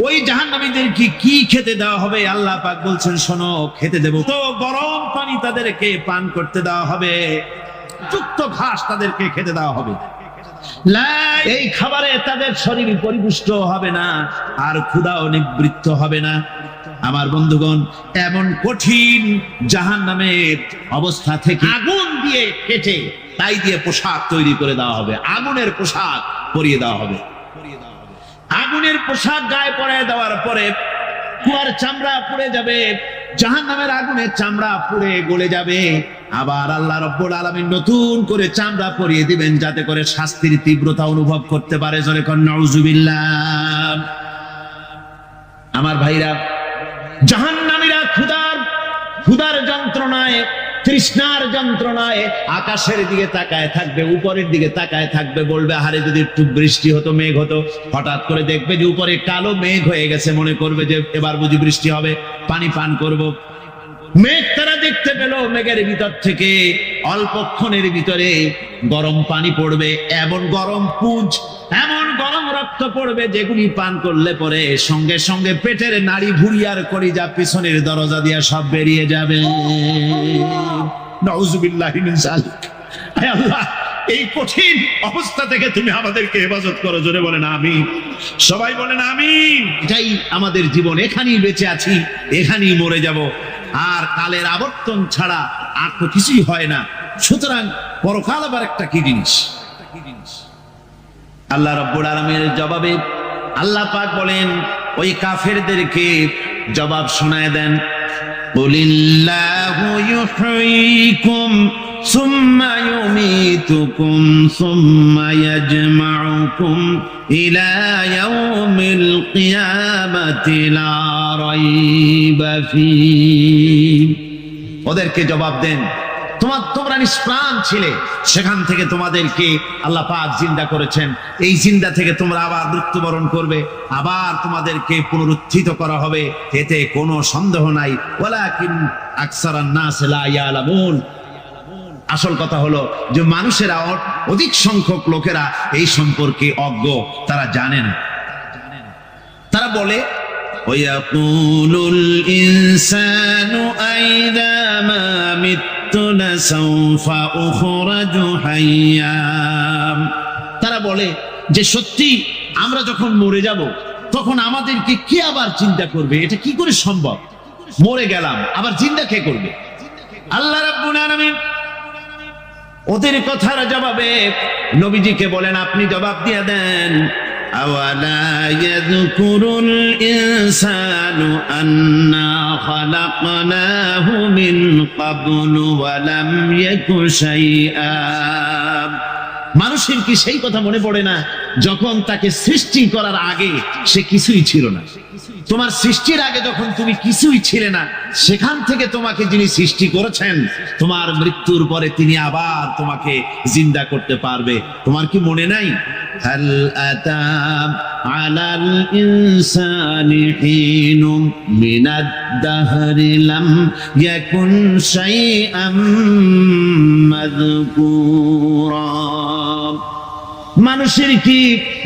ওই জাহান্নামীদেরকে কি খেতে দেওয়া হবে? আল্লাহ পাক বলছেন, শোনো, খেতে দেব তো গরম পানি তাদেরকে পান করতে দেওয়া হবে, যুক্ত ঘাস তাদেরকে খেতে দেওয়া হবে। এই খাবারে তাদের শরীর পরিপুষ্ট হবে না, আর ক্ষুধাও নিবৃত্ত হবে না। আমার বন্ধুগণ, এমন কঠিন জাহান্নামের অবস্থা থেকে আগুন দিয়ে কেটে তাই দিয়ে পোশাক তৈরি করে দেওয়া হবে, আগুনের পোশাক পরিয়ে দেওয়া হবে। আগুনের পোশাক গায়ে পরায় দেওয়ার পরে কুয়ার চামড়া পুড়ে যাবে, জাহান্নামের আগুনের চামড়া পুড়ে গলে যাবে। আবার আল্লাহ রাব্বুল আলামিন নতুন করে চামড়া পরিয়ে দিবেন, যাতে করে শাস্তির তীব্রতা অনুভব করতে পারে। জোরে কোন নাউজুবিল্লাহ। আমার ভাইরা, জাহান্নামীরা ক্ষুধার যন্ত্রণায়, তৃষ্ণার যন্ত্রণায় আকাশের দিকে তাকায় থাকবে, উপরের দিকে তাকায় থাকবে, বলবে আরে যদি একটু বৃষ্টি হতো, মেঘ হতো। হঠাৎ করে দেখবে যে উপরে কালো মেঘ হয়ে গেছে, মনে করবে যে এবার বুঝি বৃষ্টি হবে, পানি পান করব। মেঘ তারা দেখতে পেল, মেঘের ভিতর থেকে অল্পক্ষণের ভিতরে গরম পানি পড়বে, এমন গরম পুঁজ, এমন গরম রক্ত পড়বে, যেগুলি পান করলে পরে সঙ্গে সঙ্গে পেটের নাড়ি ভুঁড়িয়ার কলিজা পিছনের দরজা দিয়ে সব বেরিয়ে যাবে। নাউজুবিল্লাহি মিন যালিক। হে আল্লাহ, এই কঠিন অবস্থা থেকে তুমি আমাদেরকে হেফাজত করো। জোরে বলেন আমিন। সবাই বলেন আমিন। এটাই আমাদের জীবন, এখানেই বেঁচে আছি, এখানেই মরে যাব, আর কালের আবর্তন ছাড়া আর তো কিছুই হয় না। সুতরাং পরকাল আবার একটা কি জিনিস। আল্লাহ রাব্বুল আলামিনের জবাবে আল্লাহ পাক বলেন, ওই কাফেরদেরকে জবাব শোনায় দেন, কুলিল্লাহু ইউহয়িকুম সুম্মা ইউমীতুকুম সুম্মা ইয়াজমাউকুম ইলা ইয়াউমিল কিয়ামাতি লা রাইবা ফীহ। ওদেরকে জবাব দেন, তোমরা নিষ্প্রাণ ছিলে, সেখান থেকে তোমাদেরকে আল্লাহ পাক জিন্দা করেছেন, এই জিন্দা থেকে তোমরা আবার মৃত্যুবরণ করবে, আবার তোমাদেরকে পুনরুত্থিত করা হবে, এতে কোনো সন্দেহ নাই। ওয়ালাকিন আকসারান নাস লা ইয়ালামুন। আসল কথা হলো যে মানুষেরা, অধিক সংখ্যক লোকেরা এই সম্পর্কে অজ্ঞ, তারা জানে না। তারা বলে, ওয়ায়াকুলুল ইনসানু আইযা মা মিততু লাসাউফা উখরাজু হাইয়্যা। তারা বলে যে সত্যি আমরা যখন মরে যাব তখন আমাদেরকে কে আবার চিন্তা করবে? এটা কি করে সম্ভব? মরে গেলাম, আবার চিন্তা কে করবে? আল্লাহ রাব্বুল আলামিন ওদের কথার জবাবে নবীজিকে বলেন, আপনি জবাব দিয়ে দেন, আওয়ালা ইয়াযকুরুল ইনসানু আন্না খালাকনাহু মিন ক্বাবলু ওয়া লাম ইয়াকু শাইআ। মানুষের কি সেই কথা মনে পড়ে না যখন তাকে সৃষ্টি করার আগে সে কিছুই ছিল না? তোমার সৃষ্টির আগে যখন তুমি কিছুই ছিলে না, সেখান থেকে তোমাকে যিনি সৃষ্টি করেছেন, তোমার মৃত্যুর পরে তিনি আবার তোমাকে জিন্দা করতে পারবে। তোমার কি মনে নাই? হাল আতা আলাল ইনসানি হিনুম মিনাদ দাহরি লাম ইয়াকুন শাইআম মাযকুরা।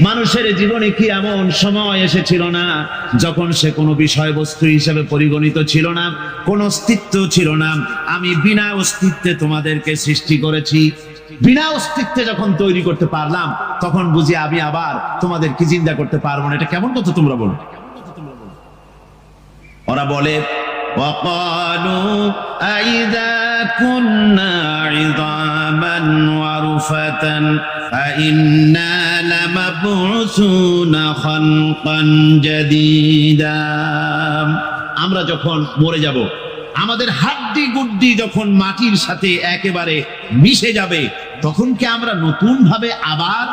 মানুষের জীবনে কি এমন সময় এসেছিল না যখন সে কোনো বিষয়বস্তু হিসেবে পরিগণিত ছিল না, কোন অস্তিত্ব ছিল না? আমি বিনা অস্তিত্বে তোমাদেরকে সৃষ্টি করেছি, বিনা অস্তিত্বে যখন তৈরি করতে পারলাম, তখন বুঝি আমি আবার তোমাদেরকে জিন্দা করতে পারবো না। এটা কেমন কথা তোমরা বলো? ওরা বলে, وقالوا أئذا كنا عظاما ورفاتا أئنا لمبعوثون خلقا جديدا। আমরা যখন মরে যাব, আমাদের হাড্ডি গুড্ডি যখন মাটির সাথে একেবারে মিশে যাবে, তখন কি আমরা নতুন ভাবে আবার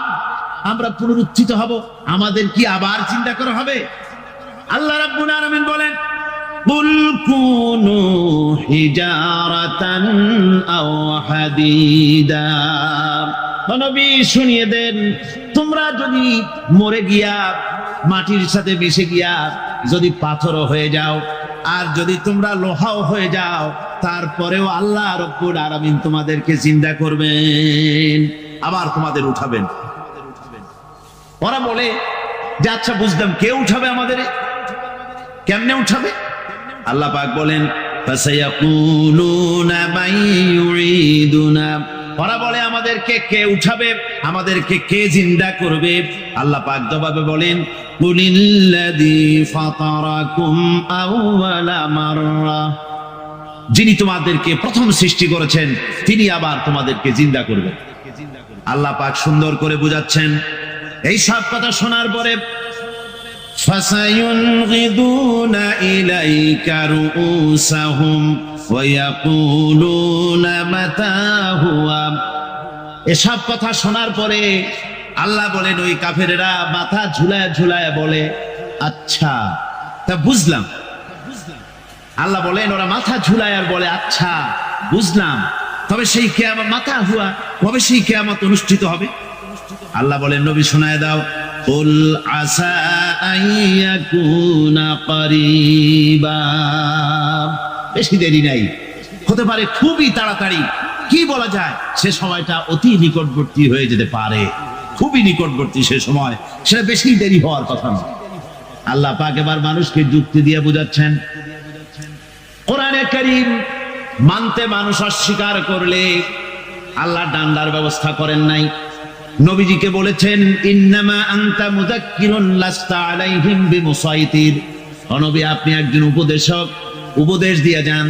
আমরা পুনরুত্থিত হব? আমাদের কি আবার চিন্তা করা হবে? আল্লাহ রাব্বুল আলামিন বলেন, কুল কুনু হিজারাতান আও হাদিদা। নবী শুনিয়ে দেন, তোমরা যদি মরে গিয়া মাটির সাথে মিশে গিয়া যদি পাথরও হয়ে যাও, আর যদি তোমরা লোহাও হয়ে যাও, তারপরেও আল্লাহ রাব্বুল আলামিন তোমাদেরকে জিন্দা করবেন, আবার তোমাদের উঠাবেন। ওরা বলে যে আচ্ছা বুঝলাম, কে উঠাবে আমাদের? কেমনে উঠাবে? আল্লাহ পাক বলেন ফাসায়াকুলুনা মান ইউরিদুনা, ওরা বলে আমাদেরকে কে উঠাবে, আমাদেরকে কে জিন্দা করবে? আল্লাহ পাক জবাবে বলেন কুলিল্লাযী ফাতারাকুম আউওয়ালা মাররা, যিনি তোমাদেরকে প্রথম সৃষ্টি করেছেন তিনি আবার তোমাদেরকে জিন্দা করবেন। আল্লাহ পাক সুন্দর করে বুঝাচ্ছেন। এই সব কথা শোনার পরে ফাসায়ুনগিদুনা ইলাইকা রুউসাহুম ওয়া ইয়াকুলুনা মাতা হুয়া, এসব কথা শোনার পরে আল্লাহ বলেন ওই কাফেরেরা মাথা ঝুলায় ঝুলায় বলে আচ্ছা তা বুঝলাম। আল্লাহ বলেন ওরা মাথা ঝুলায় আর বলে আচ্ছা বুঝলাম, তবে সেই কিয়ামত মাতা হুয়া, কবে সেই কিয়ামত অনুষ্ঠিত হবে? আল্লাহ বলেন নবী শোনায় দাও কুল আসা আইয়াকুনা করিবা, বেশি দেরি নাই, হতে পারে খুবই তাড়াতাড়ি। কি বলা যায়, সে সময়টা অতি নিকটবর্তী হয়ে যেতে পারে, খুবই নিকটবর্তী সে সময়, সেটা বেশি দেরি হওয়ার কথা না। আল্লাহ পাক এবার মানুষকে যুক্তি দিয়ে বুঝাচ্ছেন। কোরআনে কারীম মানতে মানুষ অস্বীকার করলে আল্লাহ ডান্ডার ব্যবস্থা করেন নাই। নবীজিকে বলেছেন ইন্নামা আনতা মুযাক্কিরুন লাস্তা আলাইহিম বিমুসাইতির, ও নবী আপনি একজন উপদেশক, উপদেশ দিয়ে যান,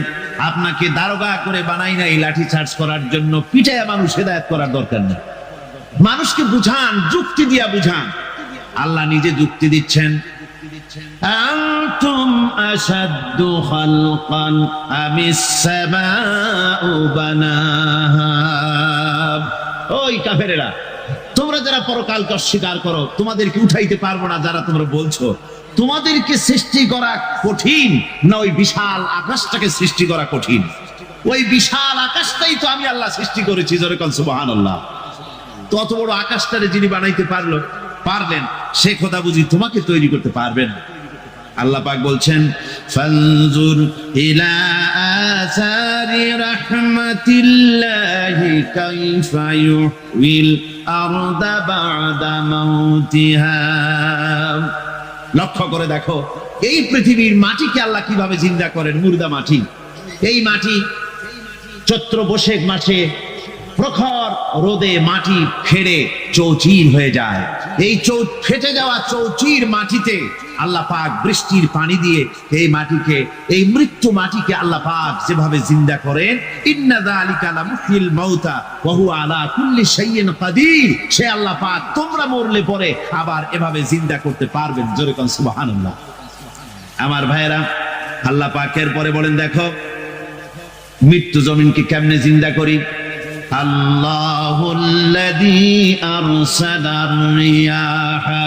আপনাকে দারোগা করে বানাই নাই লাঠি চার্জ করার জন্য, পিটায়া মানুষ হেদায়েত করার দরকার নেই। মানুষকে বুঝান, যুক্তি দিয়া বুঝান। আল্লাহ নিজে যুক্তি দিচ্ছেন আনতুম আশাদ্দু খালকান আমিস সামাউ বানাহা, ওই কাফেরেরা তোমরা যারা পরকালকে অস্বীকার করো তোমাদেরকে উঠাইতে পারবো না যারা তোমরা বলছো, তোমাদেরকে সৃষ্টি করা কঠিন না ওই বিশাল আকাশটাকে সৃষ্টি করা কঠিন? ওই বিশাল আকাশটাই তো আমি আল্লাহ সৃষ্টি করেছি, জোরে বলেন সুবহানাল্লাহ। তত বড় আকাশটারে যিনি বানাইতে পারলেন সে খোদা বুঝি তোমাকে তৈরি করতে পারবেন? আল্লাহ পাক বলছেন ফানজুর ইলা আসারি রাহমাতিল্লাহি কাইফা ইউহিল আরদা বা'দা মাউতিহা, লক্ষ্য করে দেখো এই পৃথিবীর মাটিকে আল্লাহ কিভাবে জিন্দা করেন। মুর্দা মাটি, এই মাটি চৈত্র বৈশাখ মাসে প্রখর রোদে মাটি ফেড়ে চৌচির হয়ে যায়। এই ফেটে যাওয়া চৌচির মাটিতে আল্লাহ পাক বৃষ্টির পানি দিয়ে এই মাটিকে, এই মৃত্যু মাটিকে আল্লাহ পাক যেভাবে জিন্দা করেন, ইন্না যালিকা লামুহিল মাউতা ওয়া হুয়া আলা কুল্লি শাইইন কাদির, সে আল্লাহ পাক তোমরা মরলে পরে আবার এভাবে জিন্দা করতে পারবেন। জোরে কোন সুবহানাল্লাহ। আমার ভাইয়েরা, আল্লাহ পাকের পরে বলেন দেখো মৃত্যু জমিনকে কেমনে জিন্দা করি। আল্লাহুল্লাযী আরসালার রিয়াহা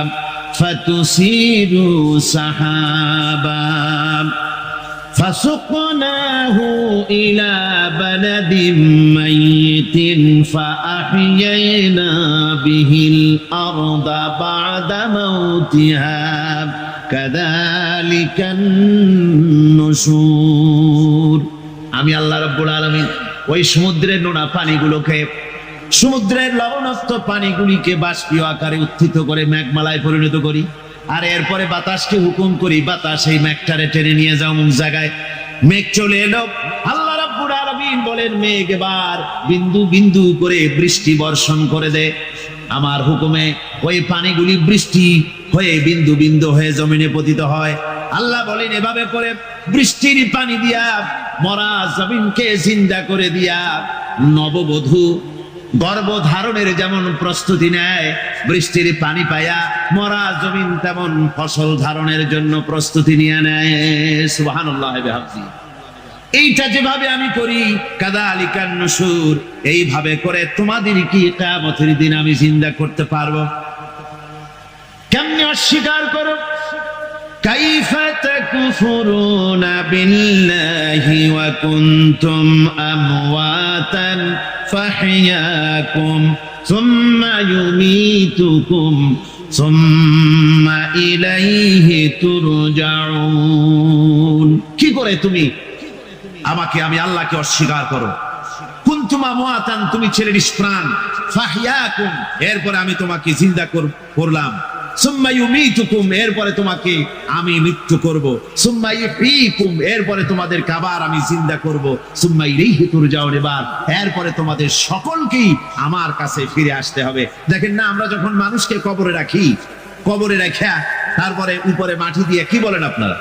ফাতুসিরু সাহাবা ফাসুকনাহু ইলা বালাদিন মাইয়িতিন ফাআহইয়ানা বিহিল আরদা বা'দা মাউতিহা কাযালিকান নুশুর। আমি আল্লাহ রাব্বুল আলামিন ওই সমুদ্রের নোনা পানিগুলোকে, সমুদ্রের লবণাক্ত পানিগুলিকে বাষ্পীয় আকারে উত্থিত করে মেঘমালায় পরিণত করি, আর এরপরে বাতাসকে হুকুম করি বাতাস এই মেঘটারে টেনে নিয়ে যাও অমুক জায়গায়। মেঘ চলে এলো, আল্লাহ রাব্বুল আলামিন বলেন মেঘ এবার বিন্দু বিন্দু করে বৃষ্টি বর্ষণ করে দে। আমার হুকুমে ওই পানিগুলি বৃষ্টি হয়ে বিন্দু বিন্দু হয়ে জমিনে পতিত হয়। আল্লাহ বলেন এভাবে করে বৃষ্টির পানি দিয়া মরা জমিনকে জিন্দা করে দিয়া নববধূ গর্ভধারণের যেমন প্রস্তুতি নেয়, বৃষ্টির পানি পায়া মরা জমিন তেমন ফসল ধারণের জন্য প্রস্তুতি নিয়ে নেয়। সুবহানাল্লাহ বিহামদিহি। এইটা যেভাবে আমি করি কাযালিকান নুশুর, এইভাবে করে তোমাদের কি কিয়ামতের দিন আমি জিন্দা করতে পারবো? কেমনে অস্বীকার করো? কাইফা তাকফুরুনা বিল্লাহি ওয়া কুনতুম আমওয়াতান ফাহইয়াকুম সুম্মা ইউমীতুকুম সুম্মা ইলাইহি তুরজাউন। কি করে তুমি আমাকে, আমি আল্লাহকে অস্বীকার করো? কুনতুম আমওয়াতান, তুমি ছিলে নিষ্প্রাণ, ফাহইয়াকুম, এরপরে আমি তোমাকে জিন্দা করলাম, সুম্মা ইউমীতুকুম, এরপরে তোমাকে আমি মৃত্যু করব, সুম্মা ইউহয়ীকুম, এরপরে তোমাদেরকে আবার আমি জিন্দা করব, সুম্মা ইলাইহি তুরজাউন, এরপরে তোমাদের সকলকেই আমার কাছে ফিরে আসতে হবে। দেখেন না, আমরা যখন মানুষকে কবরে রাখি, কবরে রাখা তারপরে উপরে মাটি দিয়ে কি বলেন আপনারা?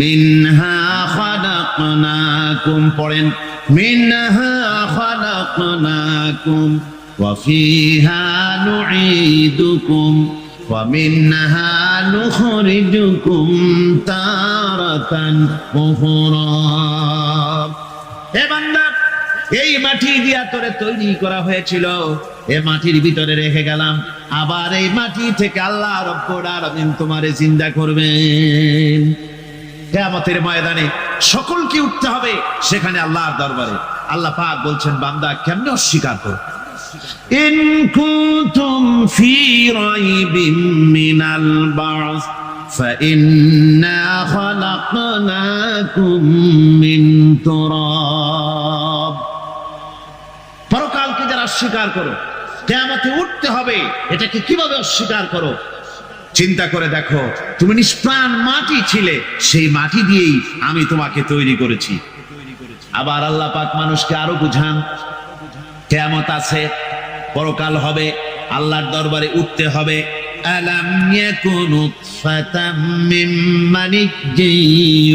মিনহা খালাকনাকুম, পড়েন মিনহা খালাকনাকুম ওয়া ফিহা নুঈদুকুম ওয়া মিনহা নুখরিজুকুম তারাতান উখরা। হে বান্দা, এই মাটি দিয়া তোরে তৈরি করা হয়েছিল, এই মাটির ভিতরে রেখে গেলাম, আবার এই মাটি থেকে আল্লাহ রব্বুল আলামিন তোমারে জিন্দা করবেন। কিয়ামতের ময়দানে সকলকে উঠতে হবে সেখানে আল্লাহর দরবারে। আল্লাহ পাক বলছেন, বান্দা কেমনে অস্বীকার করো? ইন কুনতুম ফি রাইবিম মিনাল বা'স ফাইন্না খালাকনাকুম মিন তুরাব। পরকালকে যারা অস্বীকার করো, কিয়ামতে উঠতে হবে, এটাকে কিভাবে অস্বীকার করো? চিন্তা করে দেখো, তুমি নিষ্প্রাণ মাটি ছিলে, সেই মাটি দিয়েই আমি তোমাকে তৈরি করেছি। আবার আল্লাহ পাক মানুষকে আরো বুঝান, কিয়ামত আছে, পরকাল হবে, আল্লাহর দরবারে উঠতে হবে। আলাম ইয়াকুনু ফাতাম মিন মানিজ্জিয়ুমনা,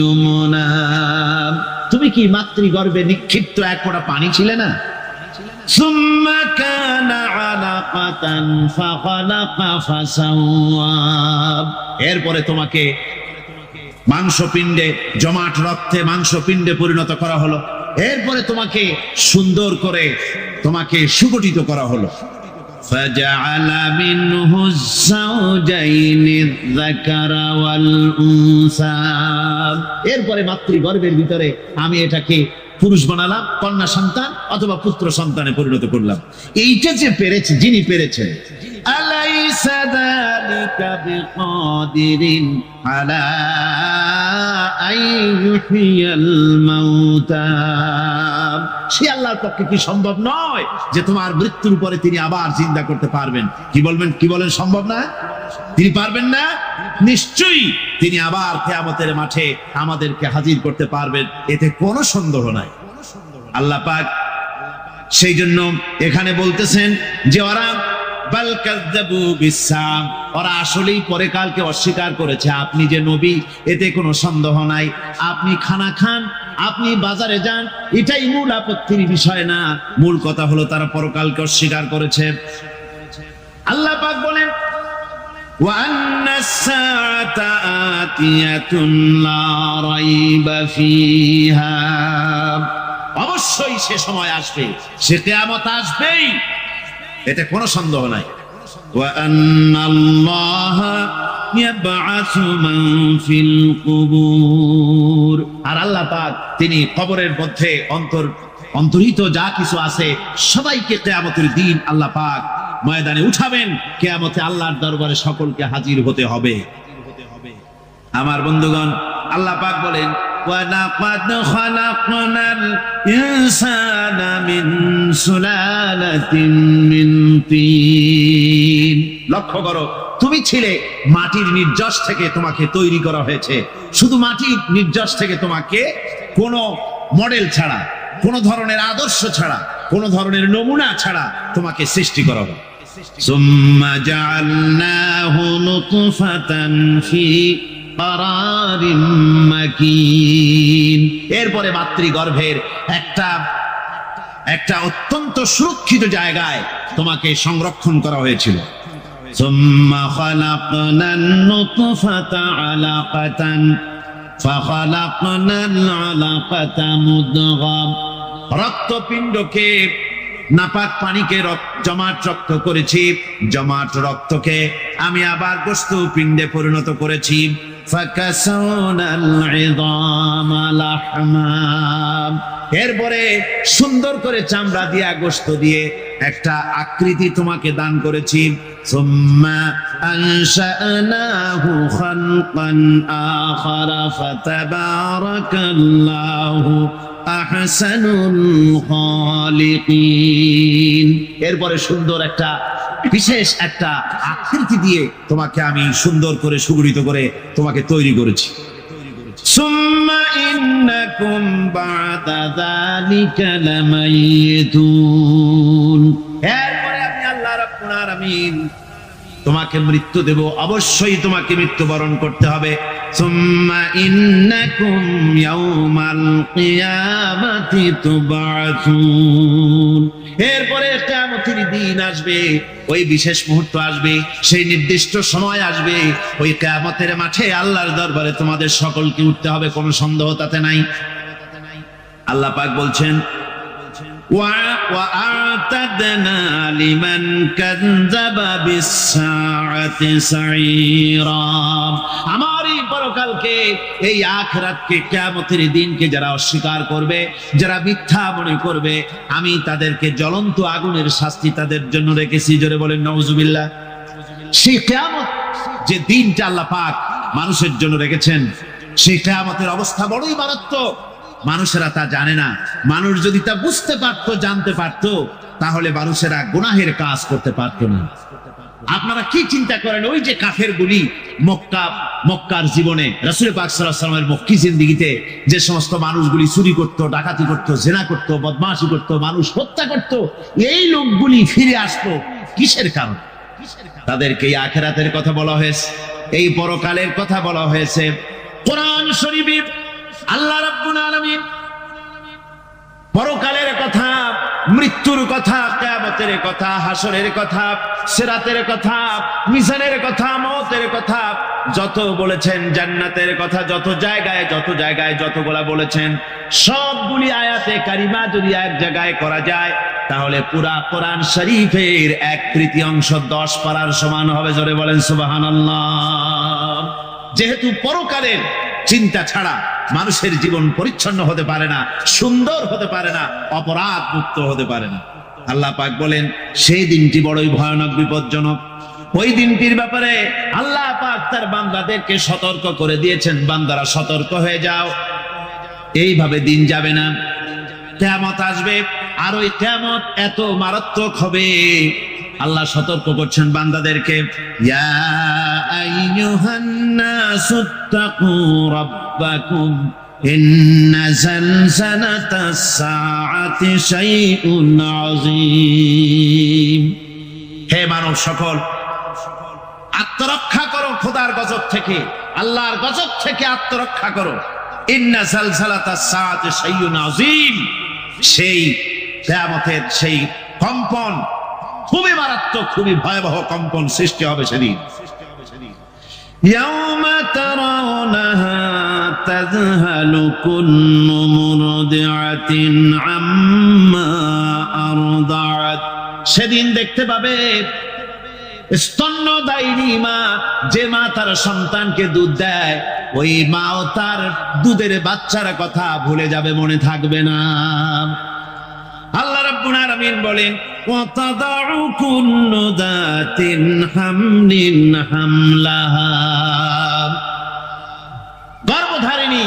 তুমি কি মাতৃগর্ভে নিক্ষিপ্ত এক ফোঁটা পানি ছিলে না? সুম্মা কানা আলাকাতান ফাখালাকা ফাসাওয়া, এরপরে তোমাকে মাংসপিণ্ডে, জমাট রক্তে মাংসপিণ্ডে পরিণত করা হলো, এরপরে তোমাকে সুন্দর করে তোমাকে সুগঠিত করা হলো। ফাজআলা মিনহু যাওজাইনি যাকারা ওয়াল উনসা, এরপরে মাতৃগর্ভের ভিতরে আমি এটাকে পুরুষ বানালাম, কন্যা সন্তান অথবা পুত্র সন্তানে পরিণত করলাম। এইটা যে পেরেছে, যিনি পেরেছেন, আলাইসা যালিকা বিকাদিরিন আলা আইয়ুহিয়াল মাউতা, সে আল্লাহর পক্ষে কি সম্ভব নয় যে তোমার মৃত্যুর পরে তিনি আবার জিন্দা করতে পারবেন? কি বলবেন, কি বলেন, সম্ভব না? তিনি পারবেন না? নিশ্চয়ই তিনি আবার কিয়ামতের মাঠে আমাদেরকে হাজির করতে পারবেন, এতে কোনো সন্দেহ নাই। আল্লাহ পাক সেই জন্য এখানে বলতেছেন যে ওরা বাল কাযযাবু বিসসাম, ওরা আসলেই পরে কালকে অস্বীকার করেছে। আপনি যে নবী, এতে কোনো সন্দেহ নাই। আপনি খানা খান, আপনি বাজারে যান, এটাই মূল আপত্তির বিষয় না। মূল কথা হলো তারা পরকালকে অস্বীকার করেছে। আল্লাহ পাক বলেন, وَأَنَّ السَّاعَةَ آتِيَةٌ لَا رَيْبَ فِيهَا, অবশ্যই সে সময় আসবে, সে কিয়ামত আসবেই, এতে কোনো সন্দেহ নাই। وَأَنَّ اللَّهَ يَبْعَثُ مَن فِي الْقُبُورِ, আর আল্লাহ পাক তিনি কবরের মধ্যে অন্তর্হিত যা কিছু আছে সবাইকে কিয়ামতের দিন আল্লাহ পাক ময়দানে উঠাবেন। কিয়ামতে আল্লাহর দরবারে সকলকে হাজির হতে হবে। আমার বন্ধুগণ, আল্লাহ পাক বলেন, ওয়ালাকাদ খালাকনাল ইনসানা মিন সুলালাতিন মিন তিন, লক্ষ্য করো, তুমি ছিলে মাটির নির্যাস থেকে তোমাকে তৈরি করা হয়েছে। শুধু মাটির নির্যাস থেকে তোমাকে কোনো মডেল ছাড়া, কোনো ধরনের আদর্শ ছাড়া, কোনো ধরনের নমুনা ছাড়া তোমাকে সৃষ্টি করা হবে। সুম্মা জাআলনাহু নুতফাতান ফি কারারিম মাকিন, এরপরে মাতৃগর্ভের একটা অত্যন্ত সুরক্ষিত জায়গায় তোমাকে সংরক্ষণ করা হয়েছিল। সুম্মা খালাকনান নুতফাতা আলাকাতান ফাখালাকনাল আলাকাতা মুদগা, রক্তপিণ্ডকে, নাপাক পানিকে জমাট রক্ত করেছি, জমাট রক্তকে আমি আবার গোশত পিণ্ডে পরিণত করেছি। ফাকাসাউনাল ইযামা লাহমা, এরপরে সুন্দর করে চামড়া দিয়া, গোশত দিয়ে একটা আকৃতি তোমাকে দান করেছি। সুম্মা আনশানাহু খালকান আখারা ফাতাবারাকাল্লাহু আহসানুল খালিকিন, এরপরে সুন্দর একটা বিশেষ একটা আকৃতি দিয়ে তোমাকে আমি সুন্দর করে সুগঠিত করে তোমাকে তৈরি করেছি। সুম্মা ইন্নাকুম বা'দা যালিকা লামাইতুন, এরপরে আমি আল্লাহ রাব্বুল আলামিন তোমাকে মৃত্যু দেব, অবশ্যই তোমাকে মৃত্যুবরণ করতে হবে। সুম্মা ইন্নাকুম ইয়াউমাল কিয়ামাতি তুবআসুন, এরপরে কিয়ামতের দিন আসবে, ওই বিশেষ মুহূর্ত আসবে, সেই নির্দিষ্ট সময় আসবে, ওই কিয়ামতের মাঠে আল্লাহর দরবারে তোমাদের সকলকে উঠতে হবে, কোনো সন্দেহ তাতে নাই। আল্লাহ পাক বলছেন وَأَعْتَدْنَا لِمَنْ كَذَّبَ بِالسَّاعَةِ سَعِيرًا, আমার এই পরকালকে, এই আখিরাতকে, কিয়ামতের দিনকে যারা অস্বীকার করবে, যারা মিথ্যা মনে করবে, আমি তাদেরকে জ্বলন্ত আগুনের শাস্তি তাদের জন্য রেখেছি। জোরে বলেন নাউজুবিল্লাহ। সেই কিয়ামত যে দিনটা আল্লাহ পাক মানুষের জন্য রেখেছেন, সেই কিয়ামতের অবস্থা বড়ই মারাত্মক। মানুষেরা তা জানে না। মানুষ যদি তা বুঝতে পারত, জানতে পারত, তাহলে মানুষেরা গুনাহের কাজ করতে পারত না। আপনারা কি চিন্তা করেন, ওই যে কাফের গুলি মক্কার জীবনে রাসূল পাক সাল্লাল্লাহু আলাইহি ওয়াসাল্লামের মক্কি জিন্দেগিতে যে সমস্ত মানুষগুলি চুরি করত, ডাকাতি করত, জিনা করত, বদমাশি করত, মানুষ হত্যা করত, এই লোকগুলি ফিরে আসতো কিসের কারণ? তাদেরকে এই আখিরাতের কথা বলা হয়েছে, এই পরকালের কথা বলা হয়েছে। কোরআন শরীফে আল্লাহ রাব্বুল আলামিন পরকালের কথা, মৃত্যুর কথা, কিয়ামতের কথা, হাসরের কথা, সিরাতের কথা, মিজানের কথা, মওতের কথা যত বলেছেন, জান্নাতের কথা যত জায়গায় যতগুলা বলেছেন, সবগুলি আয়াতে কারিমা যদি এক জায়গায় করা যায়, তাহলে পুরা কোরআন শরীফের 1/3 10 পারার সমান হবে। জোরে বলেন সুবহানাল্লাহ। যেহেতু পরকালের চিন্তা ছাড়া মানুষের জীবন পরিচ্ছন্ন হতে পারে না, সুন্দর হতে পারে না, অপরাধ মুক্ত হতে পারে না। আল্লাহ পাক বলেন সেই দিনটি বড়ই ভয়ানক, বিপজ্জনক। ওই দিনটির ব্যাপারে আল্লাহ পাক তার বান্দাদেরকে সতর্ক করে দিয়েছেন, বান্দারা সতর্ক হয়ে যাও, এইভাবে দিন যাবে না, কিয়ামত আসবে। আর ওই কিয়ামত এত মারাত্মক হবে, আল্লাহ সতর্ক করছেন বান্দাদেরকে, ইয়া আইয়ুহান নাসুত্তাকু রাব্বাকুম ইন্না জালজালাতাস সাআতি শাইউন আযীম। হে মানব সকল, আত্মরক্ষা করো খোদার গজব থেকে, আল্লাহর গজব থেকে আত্মরক্ষা করো। ইন্না জালজালাতাস সাআতি শাইউন আযীম, সেই কিয়ামতের সেই কম্পন খুবই মারাত্মক, খুবই ভয়াবহ কম্পন সৃষ্টি হবে সেদিন। ইয়াউমা তারাউনাহা তাযহালু কুল্লু মুরদিআতিন আম্মা আরদাআত, সেদিন দেখতে পাবে স্তন্যদায়িনী মা, যে মা তার সন্তানকে দুধ দেয়, ওই মাও তার দুধের বাচ্চার কথা ভুলে যাবে, মনে থাকবে না। আল্লাহ রাব্বুল আলামিন বলেন ওয়াতাদাউ কুল্লু যাতিন হামলিন হামলাহা, গর্ভধারিণী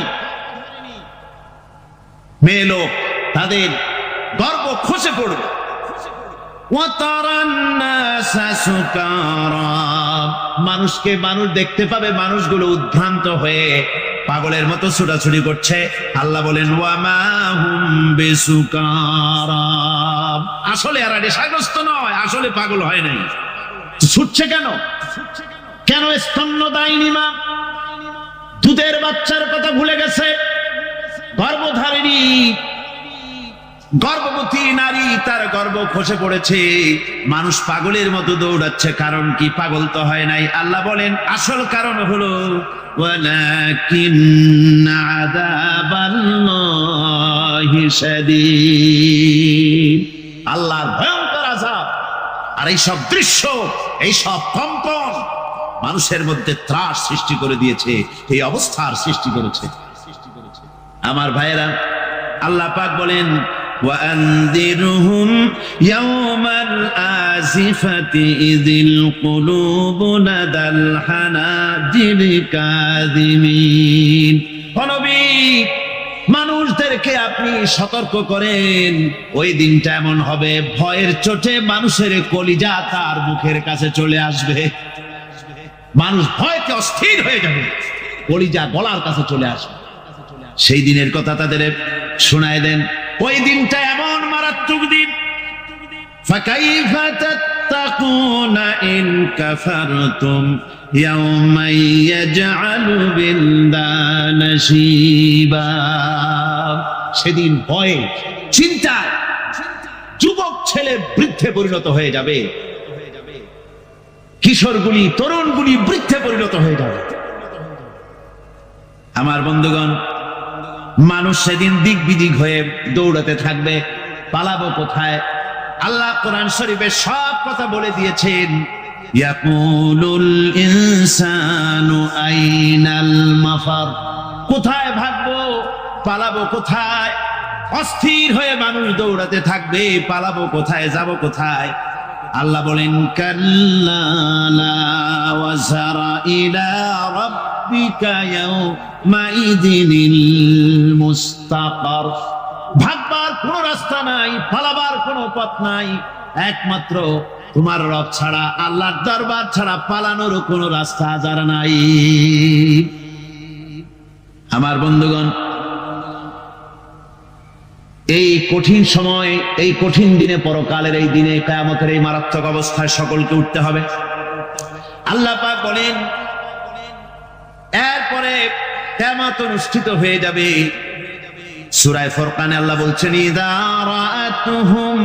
মেয়ে লোক তাদের গর্ভ খসে পড়বে। ওয়াতারান নাসা সুকারা, মানুষকে মানুষ দেখতে পাবে, মানুষগুলো উদ্ভ্রান্ত হয়ে পাগলের মতো ছোটাছুটি করছে। আল্লাহ বলেন ওয়ামা হুম বিসুকারা, আসলে এরা নেশাগ্রস্ত নয়, আসলে পাগল হয় নাই। ছুটছে কেন? কেন? স্তন্যদায়িনী মা দুধের বাচ্চার কথা ভুলে গেছে। গর্ভধারিণী গর্ভবতী নারী, তার গর্ভ খসে পড়েছে, মানুষ পাগলের মতো দৌড়াচ্ছে। কারণ কি? পাগল তো হয় নাই। আল্লাহ বলেন আসল কারণ হলো ওয়ালাকিন্না আযাবাল্লাহি শাদীদ, আল্লাহর ভয়ঙ্কর আযাব। আর এই সব দৃশ্য, এই সব কম্পন মানুষের মধ্যে ত্রাস সৃষ্টি করে দিয়েছে, এই অবস্থার সৃষ্টি করেছে। আমার ভাইয়েরা, আল্লাহ পাক বলেন وأنذرهم يوم الآزفة إذ القلوب لدى الحناجر كاظمين। নবী, মানুষদের উম্মতদেরকে আপনি সতর্ক করেন, ওই দিনটা এমন হবে ভয়ের চোটে মানুষের কলিজা তার মুখের কাছে চলে আসবে। মানুষ ভয়কে অস্থির হয়ে যাবে, কলিজা গলার কাছে চলে আসবে। সেই দিনের কথা তাদের শোনায় দেন। ওই দিনটা এমন মারাত্মক দিন। ফাকাইফা তাত্তাকুনা ইন কাফারতুম ইয়াওমা ইয়াজআলু বিলদানা শিবা। সেদিন ভয়ে চিন্তায় যুবক ছেলে বৃদ্ধে পরিণত হয়ে যাবে, কিশোরগুলি তরুণগুলি বৃদ্ধে পরিণত হয়ে যাবে। আমার বন্ধুগণ, মানুষ সেদিন দিক বিদিক হয়ে দৌড়াতে থাকবে, পালাবো কোথায়? আল্লাহ কোরআন শরীফে সব কথা বলে দিয়েছেন। ইয়াকুলুল ইনসানু আইনাল মাফার, কোথায় ভাগবো, পালাবো কোথায়? অস্থির হয়ে মানুষ দৌড়াতে থাকবে, পালাবো কোথায়, যাব কোথায়? আল্লাহ বলেন কাল্লা লা ওয়াজারা ইলা রাব্বিকা ইয়াউমাইদিনিল মুস্তাকার। ভাগবার কোনো রাস্তা নাই, পালাবার কোনো পথ নাই, একমাত্র তোমার রব ছাড়া, আল্লাহর দরবার ছাড়া পালানোর কোনো রাস্তা আর নাই। আমার বন্ধুগণ, এই কঠিন সময়, এই কঠিন দিনে, পরকালের এই দিনে, কিয়ামতের এই মারাত্মক অবস্থায় সকলকে উঠতে হবে। আল্লাহ পাক বলেন এরপরে কিয়ামত অনুষ্ঠিত হয়ে যাবে। সূরা ফুরকানে আল্লাহ বলছেন ইযা রাআতুহুম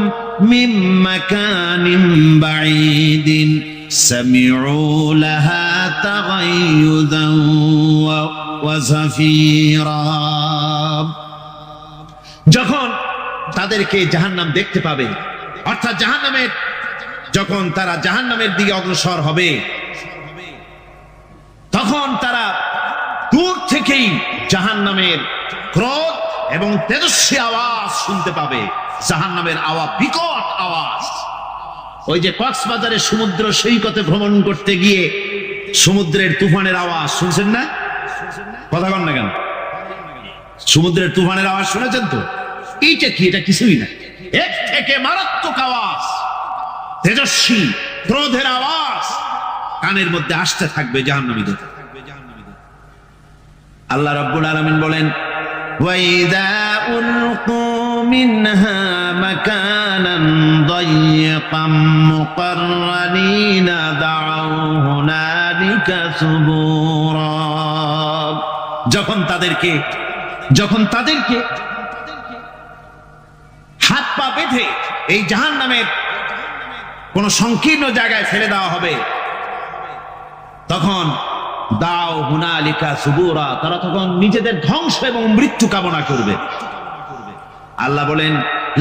মিন মাকানিন বাঈদিন সামিউ লাহা তাগায়ুযান ওয়া যাফীরা। যখন তাদেরকে জাহান্নাম দেখতে পাবে, অর্থাৎ জাহান্নামের, যখন তারা জাহান্নামের দিকে অগ্রসর হবে, তখন তারা দূর থেকেই জাহান্নামের ক্রোধ এবং তেজস্বী আওয়াজ শুনতে পাবে। জাহান্নামের আওয়াজ, বিকট আওয়াজ। ওই যে কক্সবাজারের সমুদ্র সৈকতে ভ্রমণ করতে গিয়ে সমুদ্রের তুফানের আওয়াজ শুনছেন না? কথা বল না কেন? সমুদ্রের তুফানের আওয়াজ শুনেছেন তো? এইটা কি? এটা কিছুই না, এর থেকে মারাত্মক আওয়াজ, তেজস্বী ক্রোধের আওয়াজ কানের মধ্যে আসতে থাকবে জাহান্নামীদের। আল্লাহ রাব্বুল আলামিন বলেন ওয়াইদা উলকু মিনহা মাকানান দায়্যিকাম মুকাররানিনা দাউ হুনালিকা সুবুরা। যখন তাদেরকে হাত পা বেঁধে এই জাহান্নামের কোন সংকীর্ণ জায়গায় ফেলে দেওয়া হবে, তখন দাও হুনালিকা সুবুরা, তারা তখন নিজেদের ধ্বংস এবং মৃত্যু কামনা করবে। আল্লাহ বলেন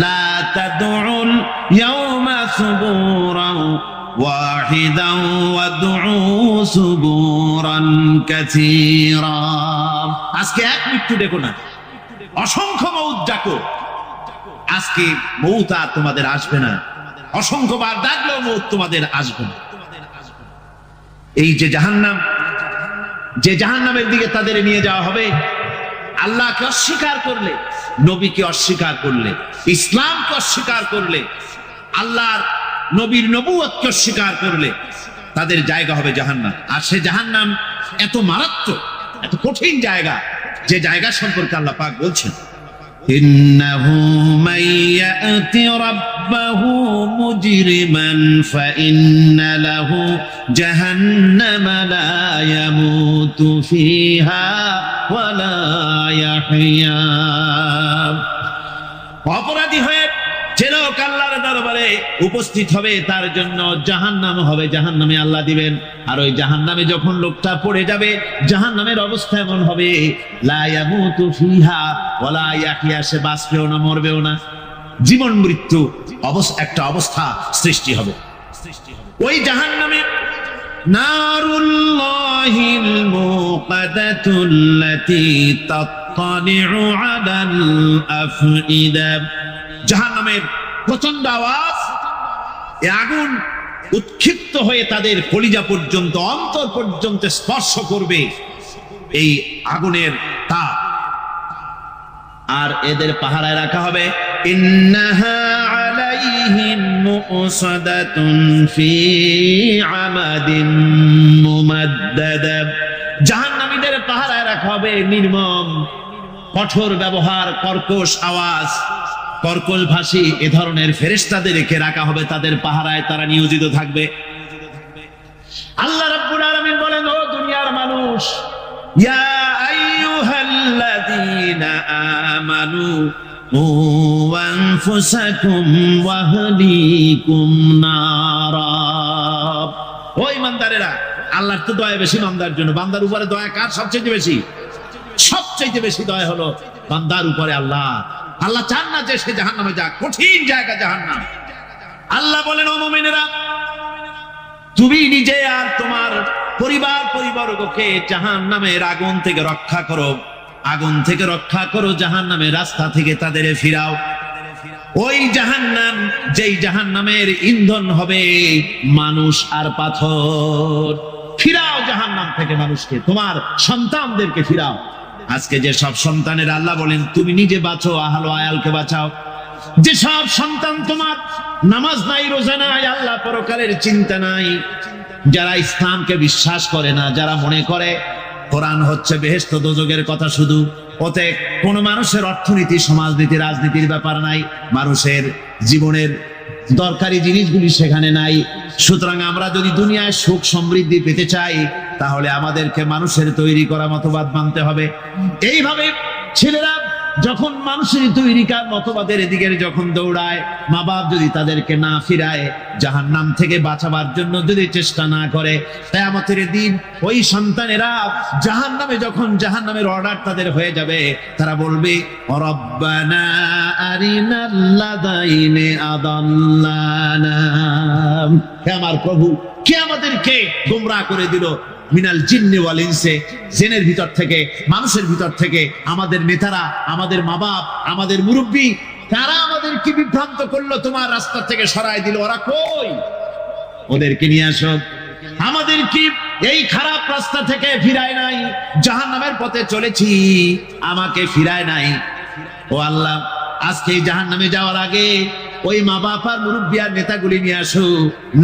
লা তাদউল ইয়াওমা সুবুরান ওয়াহিদান ওয়াদউ সুবুরান কাসীরা। আজকে এক মৃত্যু ডেকো না, অসংখ্য মউত ডাকো। আজকে মউত আর তোমাদের আসবে না, অসংখ্যবার ডাকলেও মউত তোমাদের আসবে না। এই যে জাহান্নাম, যে জাহান্নামের দিকে তাদের নিয়ে যাওয়া হবে, আল্লাহকে অস্বীকার করলে, নবীকে অস্বীকার করলে, ইসলামকে অস্বীকার করলে, আল্লাহর নবীর নবুয়তকে অস্বীকার করলে তাদের জায়গা হবে জাহান্নাম। আর সে জাহান্নাম এত মারাত্মক, এত কঠিন জায়গা, যে জায়গা সম্পর্কে আল্লাহ পাক বলছেন ইন্নাহু মাইয়াতি রাব্বাহু মুজরিমান ফাইন্না লাহু জাহান্নামা লা ইয়ামুতু ফিহা ওয়া লা ইয়াহইয়া। অপরাধী হয়ে যে লোক আল্লাহর দরবারে উপস্থিত হবে, তার জন্য জাহান্নাম হবে, জাহান্নামে আল্লাহ দিবেন। আর ওই জাহান্নামে যখন লোকটা পড়ে যাবে, জাহান্নামের অবস্থা এমন হবে লা ইয়ামুতু ফিহা ওয়া লা ইয়াহইয়া, সে বাঁচবেও না, মরবেও না, জীবন মৃত্যু একটা অবস্থা সৃষ্টি হবে। ওই জাহান্নামে নারুল্লাহিল মুকাদাতুল্লাতী তাত্তালিউ আলাল আফইদা। জাহান্নামের প্রচন্ড আওয়াজ, এই আগুন উৎক্ষিপ্ত হয়ে তাদের কলিজা পর্যন্ত, অন্তর পর্যন্ত স্পর্শ করবে। এই আগুনের তাপ আর এদের পাহারায় রাখা হবে ইন্নাহা আলাইহিম মুসাদাতুন ফি আমাদিন মুমাদ্দাদা। জাহান্নামীদের পাহারায় রাখা হবে নির্মম কঠোর ব্যবহার, কর্কশ আওয়াজ, কর্কশ ভাষী এ ধরনের ফেরেশতাদেরকে রাখা হবে তাদের পাহারায়, তারা নিয়োজিত থাকবে। আল্লাহ রাব্বুল আলামিন বলেন, ও দুনিয়ার মানুষ, ইয়া আইয়ুহাল্লাযীনা আমানু কু আনফুসাকুম ওয়া আহলিকুম নারা। ও ঈমানদারেরা, আল্লাহর তো দয়া বেশি বান্দার জন্য। বান্দার উপরে দয়া কার সবচেয়ে বেশি? সবচেয়ে বেশি দয়া হলো বান্দার উপরে আল্লাহ। আল্লাহ চান না যে সে জাহান্নামে যাক, কঠিন জায়গা জাহান্নাম। আল্লাহ বলেন, ও মুমিনেরা, তুমি নিজে আর তোমার পরিবারবর্গকে জাহান্নামের আগুন থেকে রক্ষা করো, আগুন থেকে রক্ষা করো, জাহান্নামের রাস্তা থেকে তাদের ফিরাও। ওই জাহান্নাম, যেই জাহান্নামের ইন্ধন হবে মানুষ আর পাথর। ফিরাও জাহান্নাম থেকে মানুষকে, তোমার সন্তানদেরকে ফিরাও। আজকে যে সব সন্তানের আল্লাহ বলেন তুমি নিজে বাঁচো, আহলো আয়ালকে বাঁচাও। যে সব সন্তান তোমার নামাজ নাই, রোজা নাই, আল্লাহ পরকালের চিন্তা নাই, যারা ইসলামকে বিশ্বাস করে না, যারা মনে করে কোরআন হচ্ছে বেহেশত দোজখের কথা শুধু, ওতে কোনো মানুষের অর্থনীতি, সমাজনীতি, রাজনীতির ব্যাপার নাই, মানুষের জীবনের দরকারি জিনিসগুলি সেখানে নাই। সুতরাং আমরা যদি দুনিয়ায় সুখ সমৃদ্ধি পেতে চাই, তাহলে আমাদেরকে মানুষের তৈরি করা মতবাদ মানতে হবে। এইভাবে ছেলেরা যখন মানুষের তৈরিকার মতবাদের এদিকে যখন দৌড়ায়, মা বাপ যদি তাদেরকে না ফিরায়, জাহান্নাম থেকে বাঁচাবার জন্য যদি চেষ্টা না করে, কিয়ামতের দিন ওই সন্তানেরা জাহান্নামে, যখন জাহান্নামের অর্ডার তাদের হয়ে যাবে, তারা বলবে, রব্বানা আরিনাল্লাযাইনি আদাল্লানা। হে আমার প্রভু, কে আমাদেরকে গোমরাহ করে দিল, মিনাল জিন্নি ওয়াল ইনসি, জিনের ভিতর থেকে, মানুষের ভিতর থেকে, আমাদের নেতারা, আমাদের মা বাপ, আমাদের মুরব্বী, তারা আমাদেরকে বিভ্রান্ত করলো, তোমার রাস্তা থেকে সরায় দিল। ওরা কই? ওদেরকে নিয়ে আসো। আমাদের কি এই খারাপ রাস্তা থেকে ফিরায় নাই, জাহান্নামের পথে চলেছি, আমাকে ফিরায় নাই। ও আল্লাহ, আজকে জাহান্নামে যাওয়ার আগে ওই মা বাপ আর মুরব্বী আর নেতাগুলি নিয়ে আসো।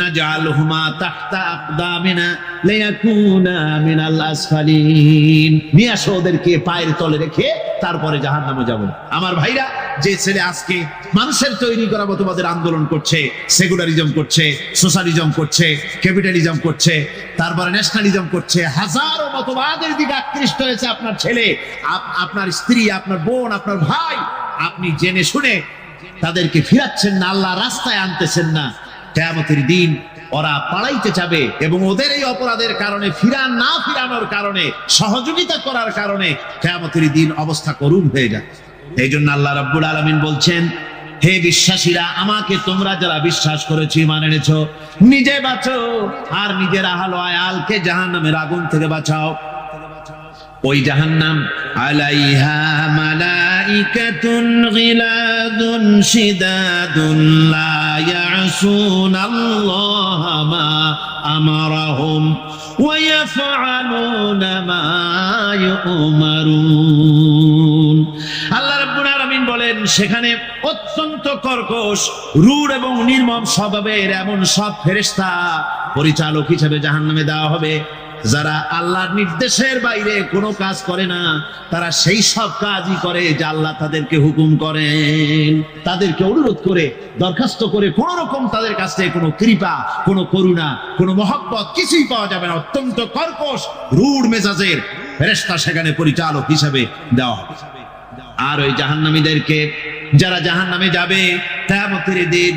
নাজআলহুমা তাহতা আকদামিনা লিয়াকুনা মিনাল আসফালিন। নিয়ে আসো, ওদেরকে পায়ের তলে রেখে তারপরে জাহান্নামে যাব। আমার ভাইরা, যে ছেলে আজকে মানুষের তৈরি করা মতবাদের আন্দোলন করছে, সেকুলারিজম করছে, সোশ্যালিজম করছে, ক্যাপিটালিজম করছে, তারপরে ন্যাশনালিজম করছে, হাজারো মতবাদের দিকে আকৃষ্ট হয়েছে আপনার ছেলে, আপনার স্ত্রী, আপনার বোন, আপনার ভাই, আপনি জেনে শুনে তাদেরকে ফিরাচ্ছেন না, আল্লাহ রাস্তায় আনতেছেন না। কিয়ামতের দিন ওরা পালাইতে যাবে, এবং ওদের এই অপরাধের কারণে, ফিরানোর কারণে, সহযোগিতা করার কারণে কিয়ামতের দিন অবস্থা করুণ হয়ে যায়। এই জন্য আল্লাহ রাব্বুল আলামিন বলছেন, হে বিশ্বাসীরা, আমাকে তোমরা যারা বিশ্বাস করেছো, ঈমান এনেছো, নিজে বাঁচো আর নিজের আহলো আয়ালকে জাহান্নামের আগুন থেকে বাঁচাও। ওই জাহান্নাম আলাইহা মালাইকাতুন গিলাদুন শিদাদুন লা ইয়াসুনাল্লাহা মা আমারাহুম ওয়া ইয়াফআলুনা মা ইউমারুন। আল্লাহ রাব্বুল আলামিন বলেন, সেখানে অত্যন্ত কর্কশ, রূঢ় এবং নির্মম স্বভাবের এমন সব ফেরেশতা পরিচালক হিসেবে জাহান্নামে দেওয়া হবে, যারা আল্লাহর নির্দেশের বাইরে কোনো কাজ করে না। তারা সেই সব কাজই করে যা আল্লাহ তাদেরকে হুকুম করেন। তাদেরকে অনুরোধ করে, দরখাস্ত করে কোন রকম তাদের কাছ থেকে কোনো কৃপা, কোনো করুণা, কোনো মহব্বত কিছুই পাওয়া যাবে না। অত্যন্ত কর্কশ, রূঢ় মেজাজের ফেরেশতা সেখানে পরিচালক হিসেবে দেওয়া হবে। আর ওই জাহান্নামীদেরকে, যারা জাহান্নামে যাবে কিয়ামতের দিন,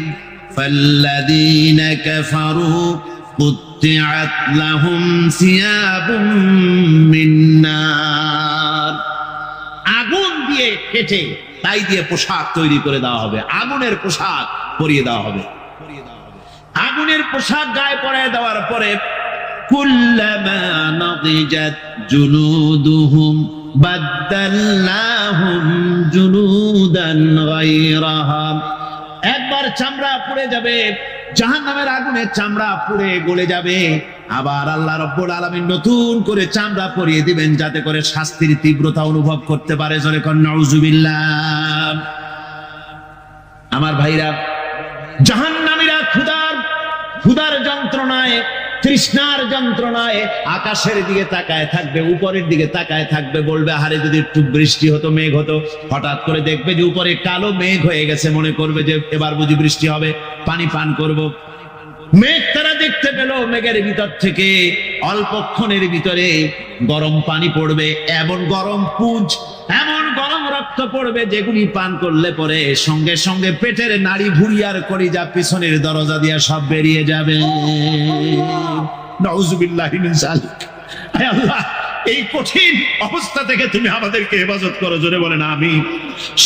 ফাল্লাযীনা কাফারু কুত্তিআত লাহুম সিয়াবুম মিন নার। আগুন দিয়ে কেটে তাই দিয়ে পোশাক তৈরি করে দেওয়া হবে, আগুনের পোশাক পরিয়ে দেওয়া হবে। আগুনের পোশাক গায়ে পরিয়ে দেওয়ার পরে, কুল্লামা নাদিজাত জুলুদুহুম বাদদালনাহুম জুলুদান গায়রাহা। একবার চামড়া পুড়ে যাবে, জাহান্নামের আগুনে চামড়া পুড়ে গলে যাবে, আবার আল্লাহ রাব্বুল আলামিন নতুন করে চামড়া পরিয়ে দিবেন যাতে করে শাস্তির তীব্রতা অনুভব করতে পারে। জোরে কোন নাউজুবিল্লাহ। আমার ভাইরা, জাহান্নামীরা ক্ষুধার যন্ত্রণায়, তৃষ্ণার যন্ত্রণায় আকাশের দিকে তাকায় থাকবে, উপরের দিকে তাকায় থাকবে, বলবে আরে যদি একটু বৃষ্টি হতো, মেঘ হতো। হঠাৎ করে দেখবে যে উপরে কালো মেঘ হয়ে গেছে, মনে করবে যে এবার বুঝি বৃষ্টি হবে, পানি পান করব। মেঘ তারা দেখতে পেল, মেঘের ভিতর থেকে অল্পক্ষণের ভিতরে গরম পানি পড়বে, এমন গরম পুঁজ, এমন গরম রক্ত পড়বে যেগুলি পান করলে পরে সঙ্গে সঙ্গে পেটের নাড়ি ভুঁড়ি আর কলিজা পিছনের দরজা দিয়ে সব বেরিয়ে যাবে। নাউজুবিল্লাহি মিন যালিক। হে আল্লাহ, এই কঠিন অবস্থা থেকে তুমি আমাদেরকে হেফাজত করো। জোরে বলেন আমিন।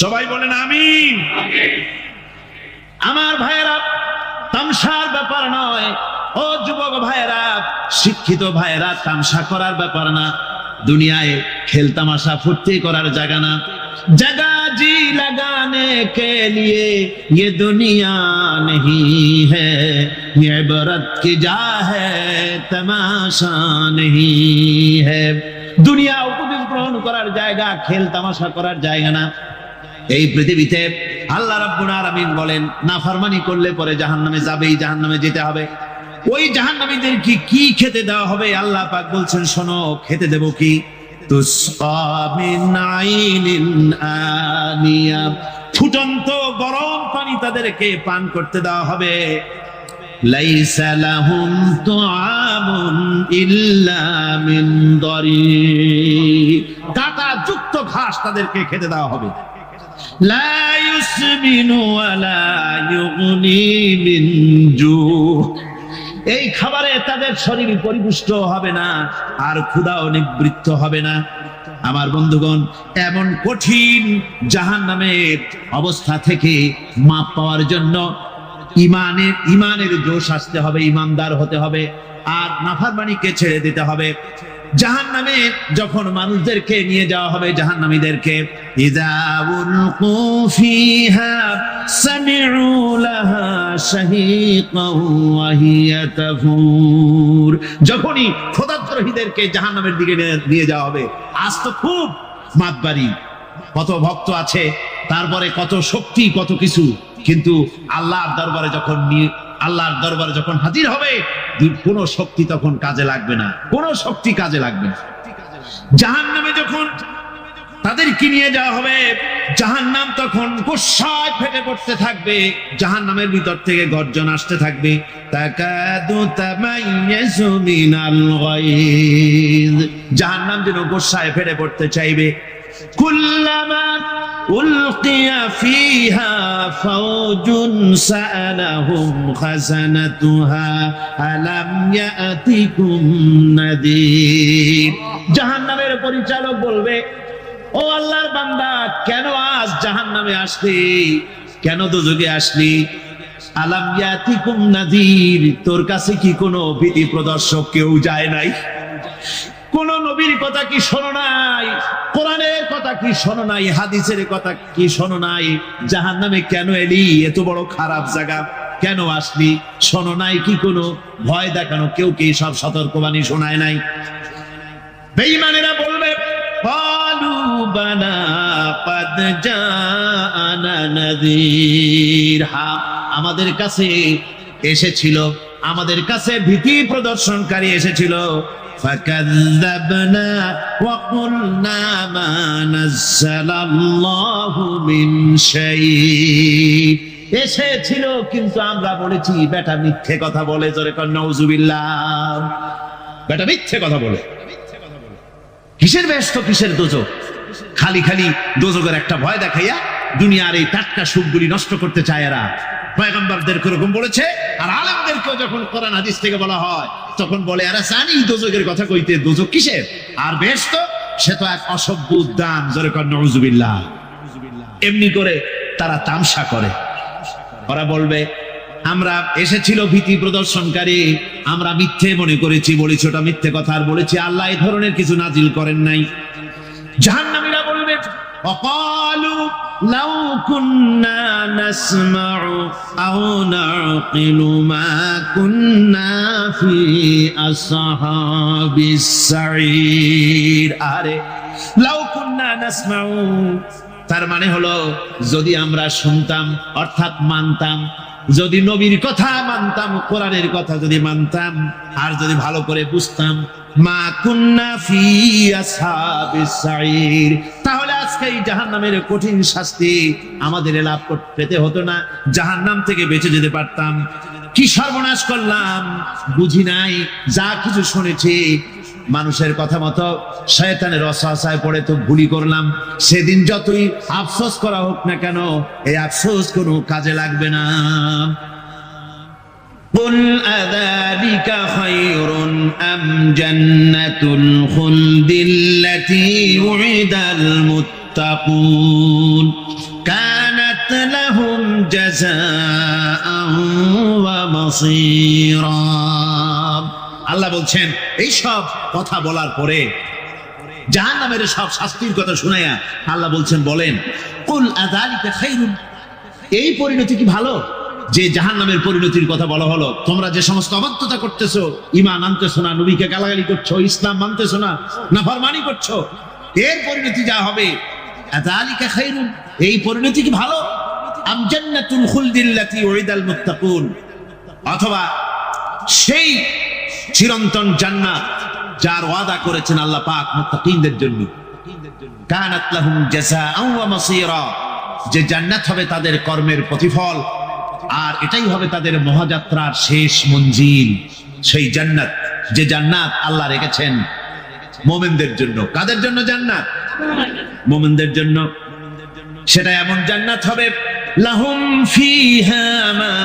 সবাই বলেন আমিন। আমার ভাইয়েরা, তামসার ব্যাপার নয়। ও যুবক ভাইয়েরা, শিক্ষিত ভাইয়েরা, তামসা করার ব্যাপার না। দুনিয়ায় খেল তামাশা ফুর্তি করার জায়গা না। जगह जी लगाने के लिए ये दुनिया नहीं है, ये इबरत की जा है, तमाशा नहीं है। দুনিয়া উপদেশ গ্রহণ করার জায়গা, খেল তামাশা করার জায়গা না। এই পৃথিবীতে আল্লাহ রাব্বুল আলামিন বলেন, নাফরমানি করলে পরে জাহান্নামে যাবেই, জাহান্নামে যেতে হবে। ওই জাহান্নামীদের কি খেতে দেওয়া হবে? আল্লাহ পাক বলছেন, শোনো, খেতে দেব কি? তুসকা মিন আইনিন আনিয়া, ফুটন্ত গরম পানি তাদেরকে পান করতে দেওয়া হবে। লাইসা লাহুম তুআমুন ইল্লা মিন দারি, কাঁটা যুক্ত ঘাস তাদেরকে খেতে দেওয়া হবে। লা ইউসমিনু ওয়ালা ইউগনি মিন জু, এই খাবারে তাদের শরীর পরিপুষ্ট হবে না, আর ক্ষুধাও নিবৃত্ত হবে না। আমার বন্ধুগণ, এমন কঠিন জাহান্নামের অবস্থা থেকে মাপ পাওয়ার জন্য ইমানের জোশ আসতে হবে, ইমানদার হতে হবে, আর নাফরমানিকে ছেড়ে দিতে হবে। জাহান্নামে যখন মানুষদেরকে নিয়ে যাওয়া হবে, জাহান্নামীদেরকে, ইযা উলকু ফিহা সামিউ লাহা শাহীকান ওয়া হিয়া তাফুর, যখনই খোদাদ্রোহীদেরকে জাহান্নামের দিকে নিয়ে যাওয়া হবে, আজ তো খুব মাতবাড়ি, কত ভক্ত আছে, তারপরে কত শক্তি, কত কিছু, কিন্তু আল্লাহর দরবারে যখন হাজির হবে, কোন শক্তি তখন কাজে লাগবে না, কোন শক্তি কাজে লাগবে না। জাহান্নামে যখন তাদেরকে নিয়ে যাওয়া হবে, জাহান্নাম তখন গোসায় ফেটে পড়তে থাকবে, জাহান্নামের ভিতর থেকে গর্জন আসতে থাকবে, তাকাদু তামাইয়াজু মিনাল গায়জ, জাহান্নাম যেন গোসায় ফেটে পড়তে চাইবে। কুল্লামা উলকিয়া ফিহা ফাওজুন সাআলাহুম খাযানাতুহা আলাম ইয়াতিকুম নাযীর, জাহান্নামের পরিচালক বলবে, ও আল্লাহর বান্দা, কেন আজ জাহান্নামে আসলি, কেন দোজখে আসলি? আলাম ইয়াতিকুম নাযীর, তোর কাছে কি কোনো ভীতি প্রদর্শক কেউ যায় নাই? কোন নবীর কথা কি শোনো নাই? কোরআনের কথা কি শোনো নাই? হাদিসের কথা কি শোনো নাই? জাহান্নামে কেন এলি? এত বড় খারাপ জায়গা কেন আসলি? শোনো নাই কি? কোনো ভয় দেখানো কেউ কি সব সতর্কবাণী শোনায় নাই? বেঈমানেরা বলবে, ক্বালু বালা ক্বাদ জাআনা নাযীর, হ্যাঁ, আমাদের কাছে এসেছিল, আমাদের কাছে ভীতি প্রদর্শনকারী এসেছিল। فكذبنا وقلنا ما نزل الله من شيء, এসেছিল কিন্তু আমরা বলেছি বেটা মিথ্যে কথা বলে। জোরে কর নাউজুবিল্লাহ। বেটা মিথ্যে কথা বলে। কিসের ব্যস্ত, কিসের দোজখ? খালি খালি দোজখের একটা ভয় দেখাইয়া দুনিয়ার এই টাটকা সুখগুলি নষ্ট করতে চায় এরা। পয়গম্বরদেরকে এরকম বলেছে, আর আলেমদেরকেও যখন কোরআন হাদিস থেকে বলা হয় তখন বলে, এরা জানি দোজখের কথা কইতে, দোজখ কিসের, আর বেহেশত সে তো এক অসভ্য উদ্যান। জোরে কর নাউজুবিল্লাহ। এমনি করে তারা তামসা করে। ওরা বলবে, আমরা এসেছিল ভীতি প্রদর্শনকারী, আমরা মিথ্যে মনে করেছি, বলেছি ওটা মিথ্যে কথা, আর বলেছি আল্লাহ এই ধরনের কিছু নাজিল করেন নাই। জাহান্নামীরা বলবে, وقالوا لو كنا نسمع أو نعقل ما كنا في أصحاب السعير আরে لو كنا نسمع তার মানে হলো যদি আমরা শুনতাম অর্থাৎ মানতাম, যদি নবীর কথা মানতাম, কোরআনের কথা যদি মানতাম, আর যদি ভালো করে বুঝতাম, মা কুন্না ফি আসহাবিস সাঈর, তাহলে আজকে এই জাহান্নামের কঠিন শাস্তি আমাদের লাভ পেতে হতো না, জাহান্নাম থেকে বেঁচে যেতে পারতাম। কি সর্বনাশ করলাম, বুঝি নাই, যা কিছু শুনেছি মানুষের কথা মতো শয়তানের ওয়াসওয়াসায় পড়ে তো ভুলই করলাম। সেদিন যতই আফসোস করা হোক না কেন, এই আফসোস কোনো কাজে লাগবে না। قل أذلك خير أم جنة الخلد التي وعد المتقون كانت لهم جزاء ومصيرا। আল্লাহ বলছেন এই সব কথা বলার পরে, জাহান্নামের সব শাস্তির কথা শুনাইয়া আল্লাহ বলছেন, বলেন কুল আযালিকা খায়রুন, এই পরিণতি কি ভালো যে জাহান্নামের পরিণতির কথা বলা হলো? তোমরা যে সমস্ত অবাধ্যতা করতেছো, ঈমান আনতেছো না, নবীকে গালাগালি করছো, ইসলাম মানতেছো না, নাফরমানি করছো, এর পরিণতি যা হবে, আযালিকা খায়রুন, এই পরিণতি কি ভালো? আম জান্নাতুল খুলদিল্লাতী উইদাল মুত্তাকুন, অথবা সেই চিরন্তন জান্নাত যার ওয়াদা করেছেন আল্লাহ পাক মুত্তাকিনদের জন্য, কানাত লাহুম জাযাআন ওয়া মাসীরা, যে জান্নাত হবে তাদের কর্মের প্রতিফল, আর এটাই হবে তাদের মহাযাত্রার শেষ মঞ্জিল। সেই জান্নাত, যে জান্নাত আল্লাহ রেখেছেন মুমিনদের জন্য। কাদের জন্য জান্নাত? মুমিনদের জন্য। সেটা এমন জান্নাত হবে, লাহুম ফিহা মা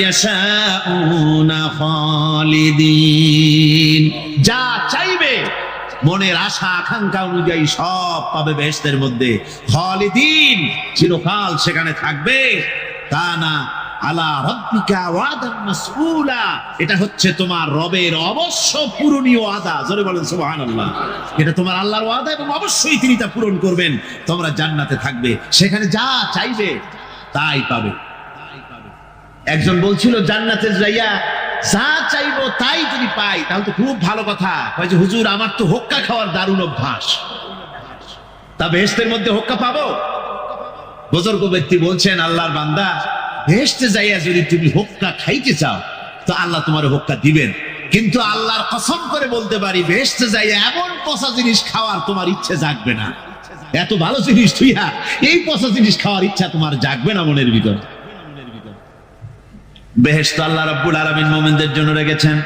ইয়াশাউনা খালিদিন, যা চাইবে মনের আশা আকাঙ্ক্ষা অনুযায়ী সব পাবে বেহেশতের মধ্যে। খালিদিন, চিরকাল সেখানে থাকবে। কানা আলা রাব্বিকা ওয়াদান মাসউলা, এটা হচ্ছে তোমার রবের অবশ্য পূরণীয় ওয়াদা। জোরে বলেন সুবহানাল্লাহ। এটা তোমার আল্লাহর ওয়াদা এবং অবশ্যই তিনি তা পূরণ করবেন। তোমরা জান্নাতে থাকবে, সেখানে যা চাইবে তাই পাবে। একজন বলছিল জান্নাতে যাইয়া যা চাইবো তাই যদি পাই তাহলে তো খুব ভালো কথা। কয় যে হুজুর, আমার তো হোক্কা খাওয়ার দারুণ অভ্যাস, তা বেহেশতের মধ্যে হোক্কা পাবো? বুজুর্গ ব্যক্তি বলছেন, আল্লাহর বান্দা, বেহেশতে যাইয়া যদি তুমি হোক্কা খাইতে চাও তো আল্লাহ তোমার হোক্কা দিবেন, কিন্তু আল্লাহর কসম করে বলতে পারি, বেহেশতে যাইয়া এমন পচা জিনিস খাওয়ার তোমার ইচ্ছে জাগবে না। এত ভালো জিনিস তুইয়া এই পচা জিনিস খাওয়ার ইচ্ছা তোমার জাগবে না মনের ভিতর। বেহেশত আল্লাহ রাব্বুল আলামিন মুমিনদের জন্য রেখেছেন।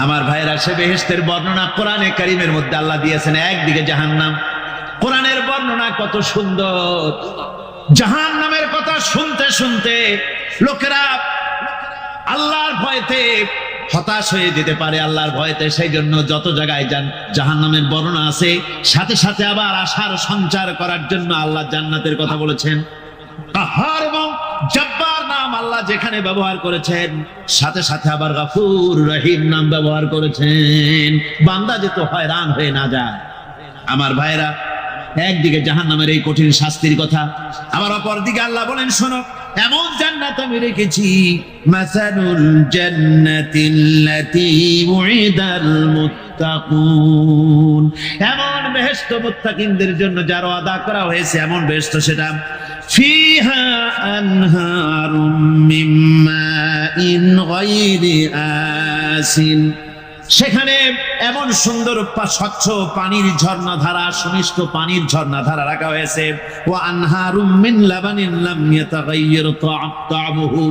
আমার ভাইরা, সে বেহেশতের বর্ণনা কোরআনে কারীমের মধ্যে আল্লাহ দিয়েছেন। একদিকে জাহান্নাম, কোরআনের বর্ণনা কত সুন্দর। জাহান্নামের কথা শুনতে শুনতে লোকেরা আল্লাহর ভয়তে হতাশ হয়ে যেতে পারে, আল্লাহর ভয়তে। সেই জন্য যত জায়গায় জাহান্নামের বর্ণনা আছে, সাথে সাথে আবার আশার সঞ্চার করার জন্য আল্লাহ জান্নাতের কথা বলেছেন। কাহার এবং জব্বার নাম আল্লাহ যেখানে ব্যবহার করেছেন, সাথে সাথে আবার গফুর রহিম নাম ব্যবহার করেছেন, বান্দা যেত হয়রান হয়ে না যায়। আমার ভাইরা, একদিকে জাহান্নামের এই কঠিন শাস্তির কথা, আবার অপর দিকে আল্লাহ বলেন, শোনো, এমন জান্নাত আমি রেখেছি, মাসালুল জান্নাতিল্লাতী উইদাল মুত্তাকুন, এমন বেহেশত মুত্তাকিনদের জন্য যার ওয়াদা করা হয়েছে, এমন বেহেশত সেটা, ফিহা আনহারুম মিন মাইন গায়রি আসিন, সেখানে এমন সুন্দর স্বচ্ছ পানির ঝর্ণাধারা, সুমিষ্ট পানির ঝর্ণাধারা রাখা হয়েছে। ওয়া আনহারুম মিন লাবানিন লাম ইয়াতাগায়্যার তা'আমুহু,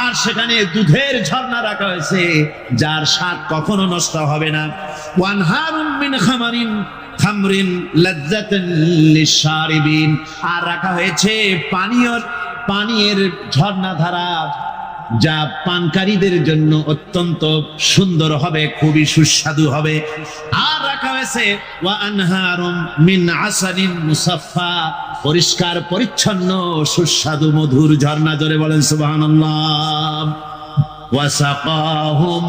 আর সেখানে দুধের ঝর্ণা রাখা হয়েছে যার স্বাদ কখনো নষ্ট হবে না। ওয়া আনহারুম মিন খামরিন লাযযাতান লিশ-শারিবিন, আর রাখা হয়েছে পানীয়ের ঝর্ণাধারা যা পানকারীদের জন্য অত্যন্ত সুন্দর হবে, খুবই সুস্বাদু হবে। আর রাখা হয়েছে ওয়া আনহারুম মিন আসালিন মুসাফফা, পরিষ্কার পরিচ্ছন্ন সুস্বাদু মধুর ঝর্ণা। জোরে বলেন সুবহানাল্লাহ। ওয়া সাকাহুম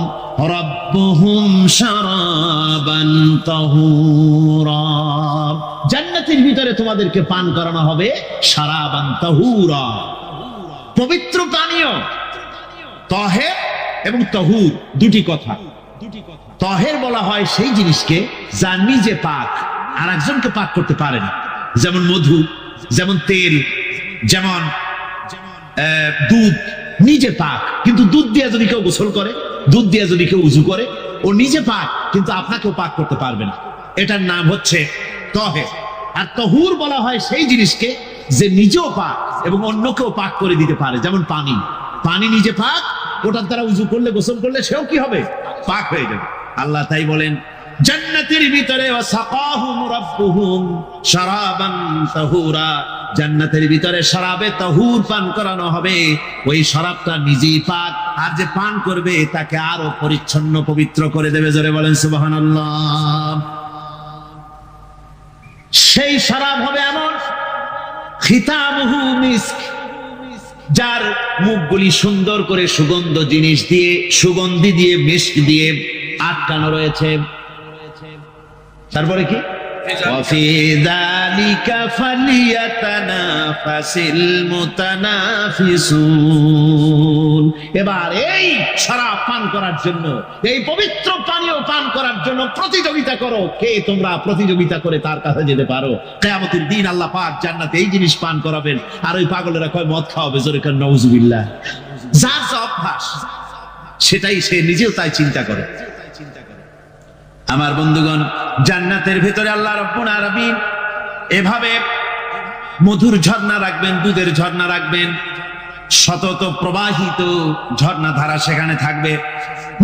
রাব্বুহুম শারাবান তাহুরা, জান্নাতের ভিতরে তোমাদেরকে পান করানো হবে শারাবান তাহুরা, পবিত্র পানীয়। তাহের এবং তাহুর দুটি কথা। তাহের বলা হয় সেই জিনিসকে যা নিজে পাক আর একজনকে পাক করতে পারে না, যেমন মধু, যেমন তেল, যেমন দুধ নিজে পাক, কিন্তু দুধ দিয়ে যদি কেউ গোসল করে, দুধ দিয়ে যদি কেউ উযু করে, ও নিজে পাক কিন্তু আপনাকেও পাক করতে পারবে না। এটার নাম হচ্ছে তাহের। আর তাহুর বলা হয় সেই জিনিসকে যে নিজেও পাক এবং অন্যকেও পাক করে দিতে পারে, যেমন পানি। পানি নিজে পাক, ওটার দ্বারা উযু করলে, গোসল করলে সেও কি হবে? পাক হয়ে যাবে। আল্লাহ তাই বলেন জান্নাতের ভিতরে ওয়াসাকাহুম রাব্বুহুম শারাবান তাহুরা, জান্নাতের ভিতরে শরাবে তাহুর পান করানো হবে। ওই শরাবটা নিজেই পাক, আর যে পান করবে তাকে আরো পরিচ্ছন্ন পবিত্র করে দেবে। জোরে বলেন সুবহানাল্লাহ। সেই শরাব হবে এমন খিতামুহু মিস্ক, যার মুখগুলি সুন্দর করে সুগন্ধ জিনিস দিয়ে, সুগন্ধি দিয়ে, মিস্ক দিয়ে আটকানো রয়েছে। তারপরে কি? وفي ذلك فليتنافس المتنافسون। এবার এই শরাব পান করার জন্য, এই পবিত্র পানীয় পান করার জন্য প্রতিযোগিতা করো। কে তোমরা প্রতিযোগিতা করে তার কাছে যেতে পারো? কিয়ামতের দিন আল্লাহ পাক জান্নাতে এই জিনিস পান করাবেন, আর ওই পাগলেরা কয় মদ খাওয়াবে। জোরে কান নাউজুবিল্লাহ। যার যা অভ্যাস সেটাই সে নিজেও তাই চিন্তা করে। আমার বন্ধুগণ, জান্নাতের ভিতরে আল্লাহ রাব্বুল আলামিন এভাবে মধুর ঝর্ণা রাখবেন, দুধের ঝর্ণা রাখবেন, সতত প্রবাহিত ঝর্ণা ধারা সেখানে থাকবে।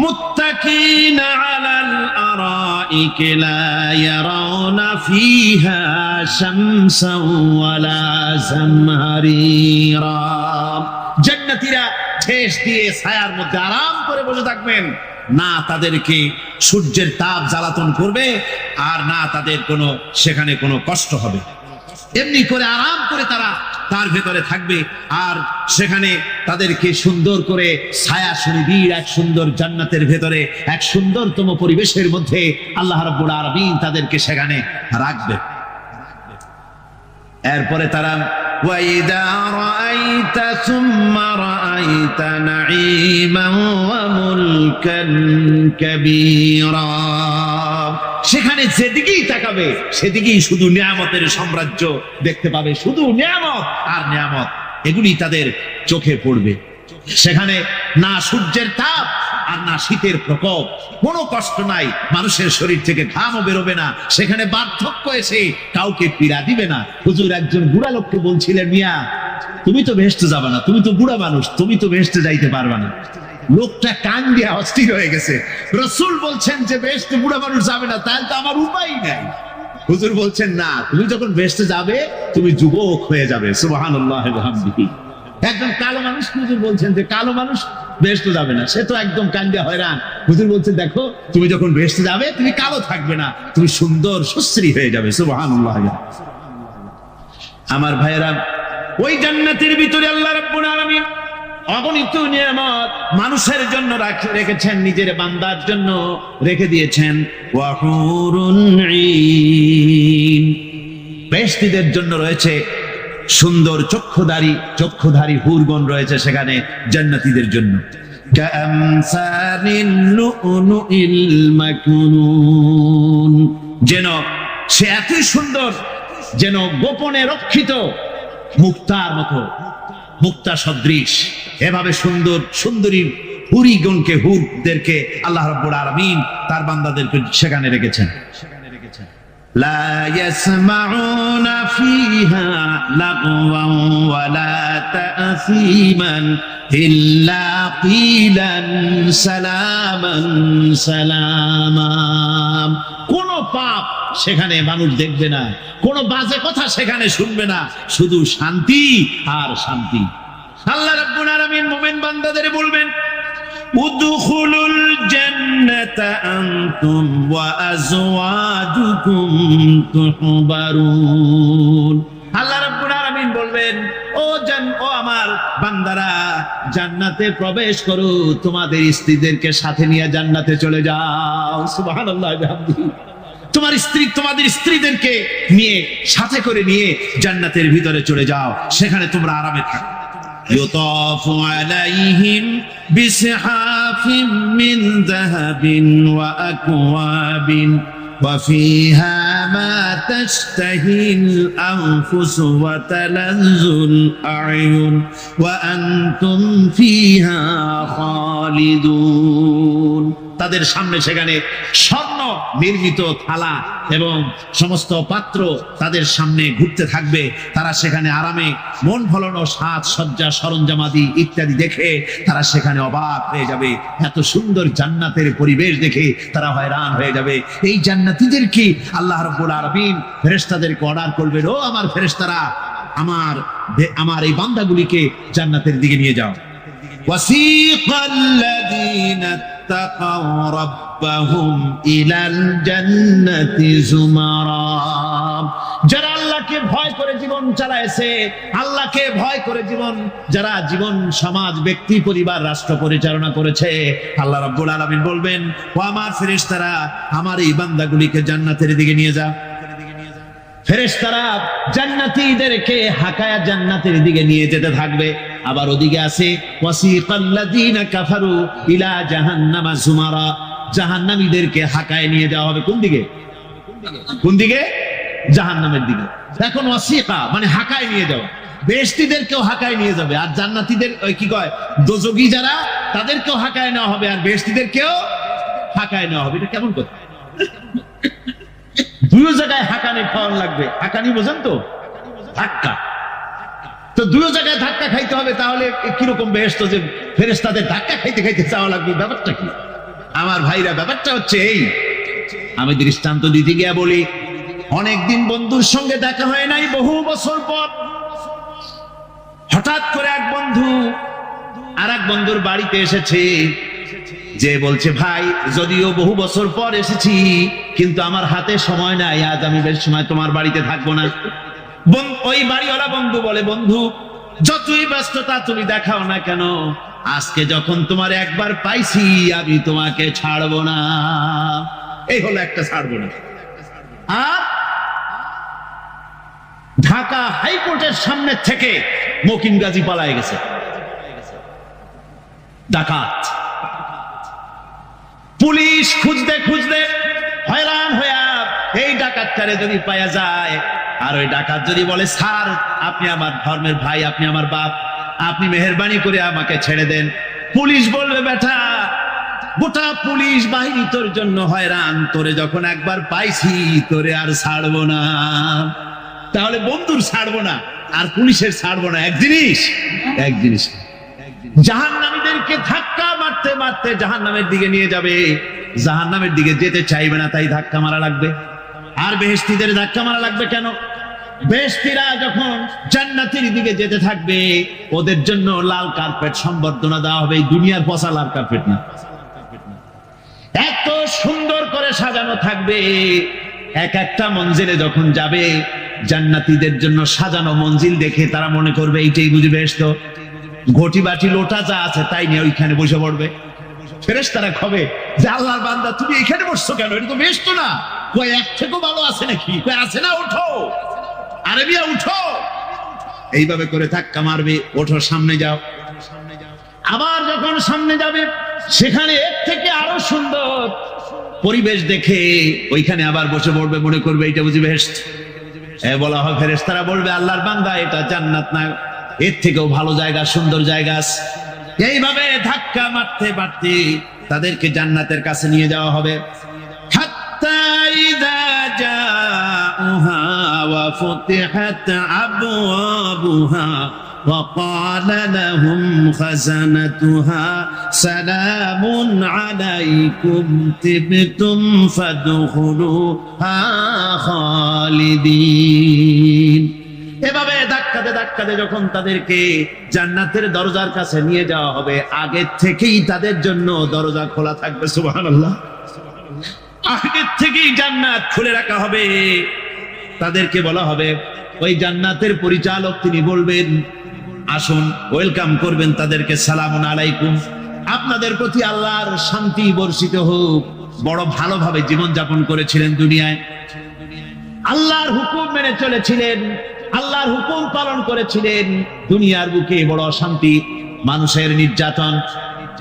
মুত্তাকিনা আলাল আরাইকি লা ইয়ারাউনা ফিহা শামসান ওয়ালা জামহারিরা। জান্নাতীরা ঠেস দিয়ে ছায়ার মধ্যে আরাম করে বসে থাকবেন, না তাদেরকে সূর্যের তাপ জ্বালাতন করবে, আর না তাদের কোনো সেখানে কোনো কষ্ট হবে। এমনি করে আরাম করে তারা তার ভেতরে থাকবে, আর সেখানে তাদেরকে সুন্দর করে ছায়া সুনিবিড় এক সুন্দর জান্নাতের ভেতরে এক সুন্দরতম পরিবেশের মধ্যে আল্লাহ রাব্বুল আলামিন তাদেরকে সেখানে রাখবে। এরপরে তারা وَإِذَا رَأَيْتَ ثُمَّ رَأَيْتَ نَعِيمًا وَمُلْكًا كَبِيرًا। সেখানে যেদিকেই তাকাবে সেদিকেই শুধু নিয়ামতের সাম্রাজ্য দেখতে পাবে, শুধু নিয়ামত আর নিয়ামত, এগুলি তাদের চোখে পড়বে। সেখানে না সূর্যের তাপ আর না শীতের প্রকোপ, কোনো কষ্ট নাই, মানুষের শরীর থেকে ঘামও বেরোবে না, সেখানে বার্ধক্য এসে কাউকে পীড়া দিবে না। হুজুর একজন বুড়া লোককে বলছিলেন, মিয়া তুমি তো বেহেশতে যাবে না, তুমি তো বুড়া মানুষ, তুমি তো বেহেশতে যাইতে পারবে না। লোকটা কান দিয়ে অস্থির হয়ে গেছে। রাসূল বলছেন যে বেহেশতে বুড়া মানুষ যাবে না, তাহলে তো আমার উপায় নাই। হুজুর বলছেন না, তুমি যখন বেহেশতে যাবে তুমি যুবক হয়ে যাবে। সুবহানাল্লাহি ওয়া বিহামদিহি। একজন কালো মানুষ হুজুর বলছেন যে কালো মানুষ বেহেশতে যাবে না, সে তো একদম কান্দিয়া হয়রান। হুজুর বলছেন দেখো, তুমি যখন বেহেশতে যাবে তুমি কালো থাকবে না, তুমি সুন্দর সুশ্রী হয়ে যাবে। সুবহানাল্লাহ। আমার ভাইয়েরা, ওই জান্নাতের ভিতরে আল্লাহ রাব্বুল আলামিন অগণিত নিয়ামত মানুষের জন্য রেখেছেন, নিজের বান্দার জন্য রেখে দিয়েছেন। ওয়া হুরুন ঈন, বেহেশতীদের জন্য রয়েছে সুন্দর চক্ষুধারী হুরগণ রয়েছে সেখানে জান্নাতীদের জন্য। কামসালিল লুলুইল মাকনুন, যেন সে এতই সুন্দর, যেন গোপনে রক্ষিত মুক্তার মতো, মুক্তা সদৃশ। এভাবে সুন্দর সুন্দরী হুরিগণকে, হুরদেরকে আল্লাহ রাব্বুল আলামিন তার বান্দাদেরকে সেখানে রেখেছেন। লা ইয়াসমাউনা ফিহা লাগওয়ান ওয়ালা তা'সীমান ইল্লা কিলান সালামান সালামা। কোন পাপ সেখানে মানুষ দেখবে না, কোন বাজে কথা সেখানে শুনবে না, শুধু শান্তি আর শান্তি। আল্লাহ রাব্বুল আলামিন মুমিন বান্দাদের বলবেন, উদখুলুল জান্নাতা আনতুম ওয়া আজওয়াজুকুম তুহবারুন। আল্লাহ রাব্বুল আলামিন বলবেন, ও আমার বান্দারা, জান্নাতে প্রবেশ করো, তোমাদের স্ত্রীদেরকে সাথে নিয়ে জান্নাতে চলে যাও। সুবহানাল্লাহ। তোমার স্ত্রী তোমাদের স্ত্রীদেরকে নিয়ে সাথে করে নিয়ে জান্নাতের ভিতরে চলে যাও, সেখানে তোমরা আরামে থাকো। يطاف عليهم بصحاف من ذهب وأكواب وفيها ما تشتهي الأنفس وتلذ الأعين وأنتم فيها خالدون। তাদের সামনে সেখানে স্বর্ণ নির্মিত থালা এবং সমস্ত পাত্র তাদের সামনে ঘুরতে থাকবে। তারা সেখানে আরামে মন ভোলানো সাজ সজ্জা সরঞ্জামাদি ইত্যাদি দেখে তারা সেখানে অবাক হয়ে যাবে। এত সুন্দর জান্নাতের পরিবেশ দেখে তারা হয়রান হয়ে যাবে। এই জান্নাতীদেরকে আল্লাহ রাব্বুল আলামিন ফেরেশতাদেরকে অর্ডার করবেন, ও আমার ফেরেশতারা, আমার এই বান্দাগুলিকে জান্নাতের দিকে নিয়ে যাও। ওয়াসিকাল্লাযীনা اتقوا ربهم إلى الجنة زمرا। যারা আল্লাহকে ভয় করে জীবন চালায়ছে, আল্লাহকে ভয় করে যারা জীবন সমাজ ব্যক্তি পরিবার রাষ্ট্র পরিচালনা করেছে, আল্লাহ রাব্বুল আলামিন বলবেন, ও আমার ফেরেশতারা, আমার এই বান্দাগুলিকে জান্নাতের দিকে নিয়ে যাও। ফেরেশতারা জান্নাতীদেরকে হাকায়া জান্নাতের দিকে নিয়ে যেতে থাকবে। আবার ওদিকে আছে ওয়াসিকাল্লাযীনা কাফারু ইলা জাহান্নামা যুমারা, জাহান্নামীদেরকে হাকায় নিয়ে যাওয়া হবে কোন দিকে? কোন দিকে? জাহান্নামের দিকে। এখন ওয়াসিকা মানে হাকায় নিয়ে যাওয়া, বেহেশতীদেরকেও হাকায় নিয়ে যাবে, আর জান্নাতীদের ওই কি কয় দোজখী যারা তাদেরকেও হাকায় নেওয়া হবে, আর বেহেশতীদেরকেও হাকায় নেওয়া হবে। এটা কেমন কথা? দুই জায়গায় হাকানি খাওয়ান লাগবে। হাকানি বোঝেন তো? ধাক্কা। তো দুই জায়গায় ধাক্কা খাইতে হবে, তাহলে কিরকম বেহেশত যে ফেরেশতাদের ধাক্কা খাইতে খাইতে চাওয়া লাগবে, ব্যাপারটা কি? আমার ভাইরা, ব্যাপারটা হচ্ছে এই, আমি দৃষ্টান্ত দিতে গিয়া বলি, অনেকদিন বন্ধুর সঙ্গে দেখা হয় নাই, বহু বছর পর হঠাৎ করে এক বন্ধু আর এক বন্ধুর বাড়িতে এসেছে, যে বলছে, ভাই যদিও বহু বছর পর এসেছি কিন্তু আমার হাতে সময় নাই, আজ আমি বেশ সময় তোমার বাড়িতে থাকবো না। ওই বাড়িওয়ালা বন্ধু বলে, বন্ধু যতই ব্যস্ততা তুমি দেখাও না কেন, আজকে যখন তোমার একবার পাইছি আমি তোমাকে ছাড়বো না। এই হলো একটা ছাড়বো না। আর ঢাকা হাইকোর্টের সামনে থেকে মকিম গাজী পালায় গেছে, ডাকাত। পুলিশ খুঁজতে খুঁজতে হয়রান হইয়া এই ডাকাতটারে যদি পাওয়া যায়, আর ওই ডাকাত যদি বলে, স্যার আপনি আমার ধর্মের ভাই, আপনি আমার বাপ, আপনি মেহেরবানি করে আমাকে ছেড়ে দেন, পুলিশ বলবে, বেটা গোটা পুলিশ বাহিনী তোর জন্য হয়রান, তোরে যখন একবার পাইছি তোরে আর ছাড়বো না। তাহলে বন্ধুর ছাড়বো না আর পুলিশের ছাড়বো না এক জিনিস? এক জিনিস। জাহান্নামীদেরকে ধাক্কা মারতে মারতে জাহান্নামের দিকে নিয়ে যাবে, জাহান্নামের দিকে যেতে চাইবে না, তাই ধাক্কা মারা লাগবে। আর বেহেশতীদের ধাক্কা মারা লাগবে কেন? বেহেশতীরা যখন জান্নাতের দিকে যেতে থাকবে, ওদের জন্য লাল কার্পেট সম্বর্ধনা দেওয়া হবে। এই দুনিয়ার পচা লাল কার্পেট না, এত সুন্দর করে সাজানো থাকবে। এক একটা মঞ্জিলে যখন যাবে, জান্নাতীদের জন্য সাজানো মঞ্জিল দেখে তারা মনে করবে এইটাই বুঝি বেহেশত। ঘটি বাটি লোটা যা আছে তাই নিয়ে ওইখানে বসে পড়বে। ফেরেশতারা কবে যে, আল্লাহর বান্দা তুমি এখানে বসছো কেন? এটা তো বেহেশত না। কই এক থেকেও ভালো আছে নাকি? কই আছে না, ওঠো আরবিয়া উঠো। এইভাবে করে ধাক্কা মারবে, ওঠো সামনে যাও। আবার যখন সামনে যাবে, সেখানে এর থেকে আরো সুন্দর পরিবেশ দেখে ওইখানে আবার বসে পড়বে, মনে করবে এইটা বুঝি বেহেশত। বলা হয়, ফেরেশতারা বলবে, আল্লাহর বান্দা এটা জান্নাত না, এর থেকেও ভালো জায়গা, সুন্দর জায়গা। এইভাবে ধাক্কা মারতে মারতে তাদেরকে জান্নাতের কাছে নিয়ে যাওয়া হবে। হাত্তা ইযা জাউহা ওয়া ফুতিহাত আবওয়াবুহা ওয়া ক্বালা লাহুম খাযানাতুহা সালামুন আলাইকুম তিবতুম ফাদখুলুহা খালিদিন। এভাবে ধাক্কাতে ধাক্কাতে যখন তাদেরকে জান্নাতের দরজার কাছে নিয়ে যাওয়া হবে, আগে থেকেই তাদের জন্য দরজা খোলা থাকবে। সুবহানাল্লাহ। আগে থেকেই জান্নাত খুলে রাখা হবে। তাদেরকে বলা হবে, ওই জান্নাতের পরিচালক তিনি বলবেন, আসুন, ওয়েলকাম করবেন তাদেরকে, সালামুন আলাইকুম, আপনাদের প্রতি আল্লাহর শান্তি বর্ষিত হোক। বড় ভালোভাবে জীবনযাপন করেছিলেন দুনিয়ায়, আল্লাহর হুকুম মেনে চলেছিলেন, আল্লাহর হুকুম পালন করেছিলেন। দুনিয়ার বুকে বড় অশান্তি, মানুষের নির্যাতন,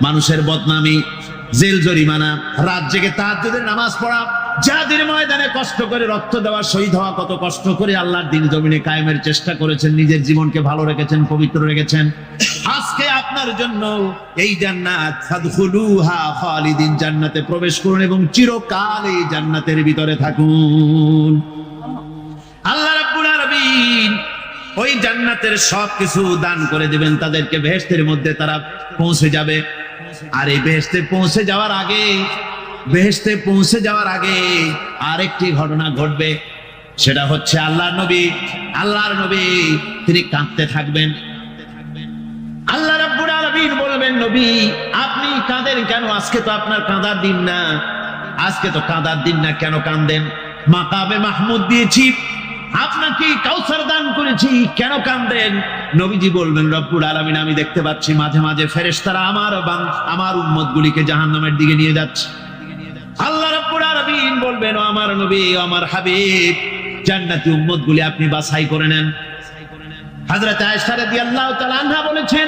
মানুষের বদনামি, জেল জরিমানা, রাত জেগে তাহাজ্জুদের নামাজ পড়া, জিহাদের ময়দানে কষ্ট করে রক্ত দেওয়া, শহীদ হওয়া, কত কষ্ট করে আল্লাহর দ্বীন জমিনে কায়েমের চেষ্টা করেছেন, নিজের জীবনকে ভালো রেখেছেন, পবিত্র রেখেছেন। আজকে আপনার জন্য এই জান্নাত, ফাদখুলুহা খালিদিন, জান্নাতে প্রবেশ করুন এবং চিরকাল এই জান্নাতের ভিতরে থাকুন। আল্লাহ রাব্বুল আলামিন ওই জান্নাতের সবকিছু দান করে দিবেন তাদেরকে, বেহেশতের মধ্যে তারা পৌঁছে যাবে। আর এই বেহেশতে পৌঁছে যাওয়ার আগে আরেকটি ঘটনা ঘটবে, সেটা হচ্ছে আল্লাহর নবী তিনি কাঁদতে থাকবেন। আল্লাহ রাব্বুল আলামিন বলবেন, নবী আপনি কাঁদেন কেন? আজকে তো আপনার কাঁদার দিন না, কেন কাঁদেন? মাকামে মাহমুদ দিয়েছি, আপনাকে কাউসার দান করেছি, কেন কাঁদেন? নবীজি বলবেন, রব্বুল আলামিন আমি দেখতে পাচ্ছি মাঝে মাঝে ফেরেশতারা আমার উম্মতগুলিকে জাহান্নামের দিকে নিয়ে যাচ্ছে। আল্লাহ রাব্বুল আলামিন বলবেন, ও আমার নবী, ও আমার হাবিব, জান্নাতি উম্মতগুলি আপনি বাছাই করে নেন। হযরত আয়েশা রাদিয়াল্লাহু তাআলা আনহা বলেছেন,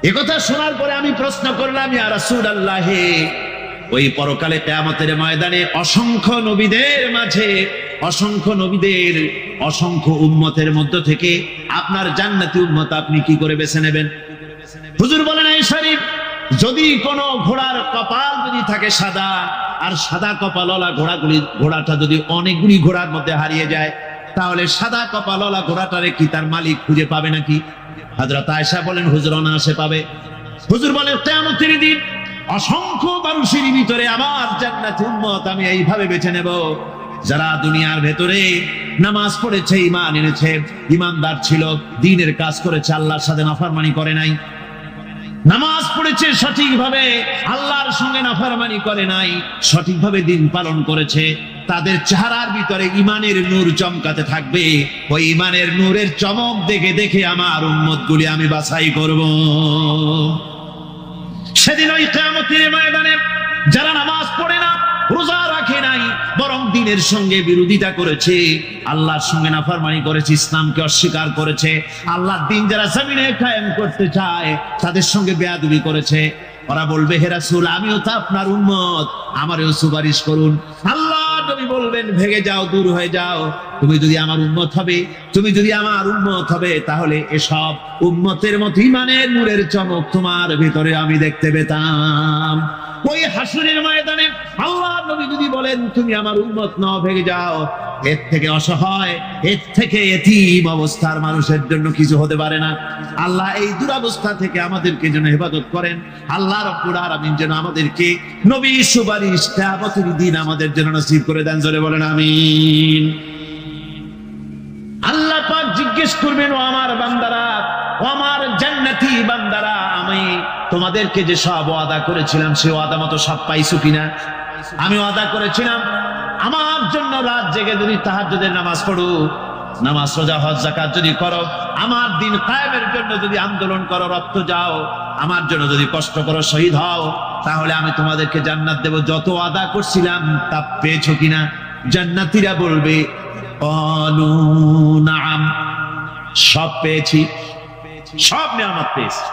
একথা শোনার পরে আমি প্রশ্ন করলাম, ইয়া রাসূলুল্লাহ, ওই পরকালে কিয়ামতের ময়দানে অসংখ্য নবীদের অসংখ্য উম্মতের মধ্য থেকে আপনার জান্নাতি উম্মত আপনি কি করে বেছে নেবেন? হুজুর বলেন, এই শরীফ, যদি কোনো ঘোড়ার কপাল যদি থাকে সাদা, আর সাদা কপালওয়ালা ঘোড়াটা যদি অনেকগুলি ঘোড়ার মধ্যে হারিয়ে যায়, তাহলে সাদা কপালওয়ালা ঘোড়াটারে কি তার মালিক খুঁজে পাবে নাকি? হযরত আয়েশা বলেন, হুজুর অনায়াসে পাবে। হুজুর বলেন, কিয়ামতের দিন অসংখ্য মানুষের ভিতরে আমার জান্নাতি উম্মত আমি এইভাবে বেছে নেব, যারা দুনিয়ার ভেতরে নামাজ পড়েছে, ঈমান এনেছে, ঈমানদার ছিল, দ্বীনের কাজ করেছে, আল্লাহর সাথে নাফরমানি করে নাই, নামাজ পড়েছে সঠিকভাবে, আল্লাহর সঙ্গে নাফরমানি করে নাই, সঠিকভাবে দ্বীন পালন করেছে, তাদের চেহারার ভিতরে ঈমানের নূর চমকাতে থাকবে। ওই ঈমানের নূরের চমক দেখে দেখে আমার উম্মতগুলি আমি বাছাই করব। সেদিন ওই কিয়ামতের ময়দানে যারা নামাজ পড়ে না, রোজা রাখে নাই, বরং দ্বীনের সঙ্গে বিরোধিতা করেছে, আল্লাহর সঙ্গে নাফরমানি করেছে, ইসলামকে অস্বীকার করেছে, আল্লাহর দ্বীন যারা জমিনে কায়েম করতে চায় তাদের সঙ্গে বেয়াদবি করেছে, ওরা বলবে, হে রাসূল, আমিও তো আপনার উম্মত, আমারও সুপারিশ করুন। আল্লাহ নবী বলবেন, ভেগে যাও, দূর হয়ে যাও, তুমি যদি আমার উম্মত হবে, তাহলে এসব উম্মতের মতো ঈমানের নূরের চমক তোমার ভিতরে আমি দেখতে পেতাম। ওই হাসরের ময়দানে আল্লাহ নবী যদি বলেন, তুমি আমার উম্মত নও, ভেগে যাও, এর থেকে অসহায়, এর থেকে এতিম অবস্থার মানুষের জন্য কিছু হতে পারে না। আল্লাহ এই দুরবস্থা থেকে আমাদেরকে যেন হেফাজত করেন। আল্লাহ রাব্বুল আলামিন যেন আমাদেরকে নবীর সুপারিশ কিয়ামতের দিন আমাদের জন্য নসিব করে দেন, জোরে বলেন আমিন। আল্লাহ পাক জিজ্ঞেস করবেন, ও আমার বান্দারা, ও আমার জান্নাতি বান্দারা, আমি তোমাদেরকে যে সব ওয়াদা করেছিলাম সে ওয়াদা মতো সব পাইছো কিনা? আমি ওয়াদা করেছিলাম আমার জন্য রাত জেগে যদি তাহাজ্জুদের নামাজ পড়ো, নামাজ, রোজা, হজ, যাকাত যদি করো, আমার দিন কায়েমের জন্য যদি আন্দোলন করো, রক্ত যাও, আমার জন্য যদি কষ্ট করো, শহীদ হও, তাহলে আমি তোমাদেরকে জান্নাত দেব। যত ওয়াদা করছিলাম তা পেয়েছো কিনা? জান্নাতীরা বলবে, ক্বালু নাআম, সব পেয়েছি, সব নিয়ামত পেয়েছি।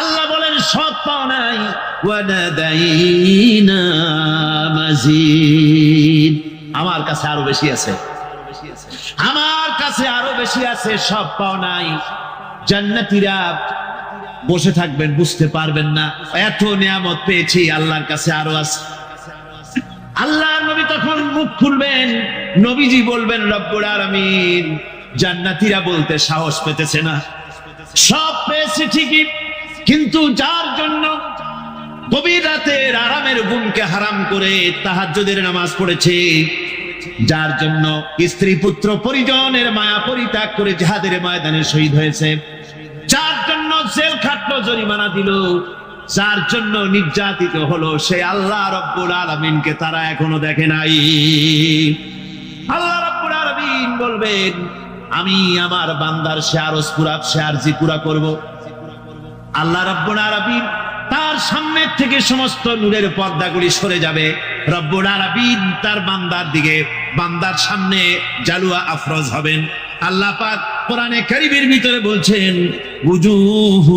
আল্লাহ বলেন, সব পাও নাই, ওয়ালাদাইনা মাজিদ, আমার কাছে আরো বেশি আছে, আমার কাছে আরো বেশি আছে, সব পাও নাই। জান্নাতীরা বসে থাকবেন, বুঝতে পারবেন না, এত নিয়ামত পেয়েছি, আল্লাহর কাছে আরো আছে। আল্লাহর নবী তখন মুখ খুলবেন, নবীজি বলবেন, রব্বুল আলামিন, জান্নাতীরা বলতে সাহস পেতেছে না, সব পেয়েছে ঠিকই, কিন্তু যার জন্য গভীর রাতের আরামের ঘুমকে হারাম করে তাহাজ্জুদের নামাজ পড়েছে, যার জন্য স্ত্রী পুত্র পরিজনের মায়া পরিত্যাগ করে জিহাদের ময়দানে শহীদ হয়েছে, যার জন্য জেল খাটলো, জরিমানা দিল, যার জন্য নির্যাতিত হলো, সে আল্লাহ রাব্বুল আলামিনকে তারা এখনো দেখে নাই। আল্লাহ রাব্বুল আলামিন বলবেন, আমি আমার বান্দার সে আরজ পুরা, সে আরজি পুরা করব। আল্লাহ রাব্বুল আলামিন তার সামনের থেকে সমস্ত নূরের পর্দাগুলি সরে যাবে। রব্বুল আলামিন তার বান্দার দিকে, বান্দার সামনে জালুয়া আফরোজ হবেন। আল্লাহ পাক কোরআনে কারীমের ভিতরে বলছেন, উজুহু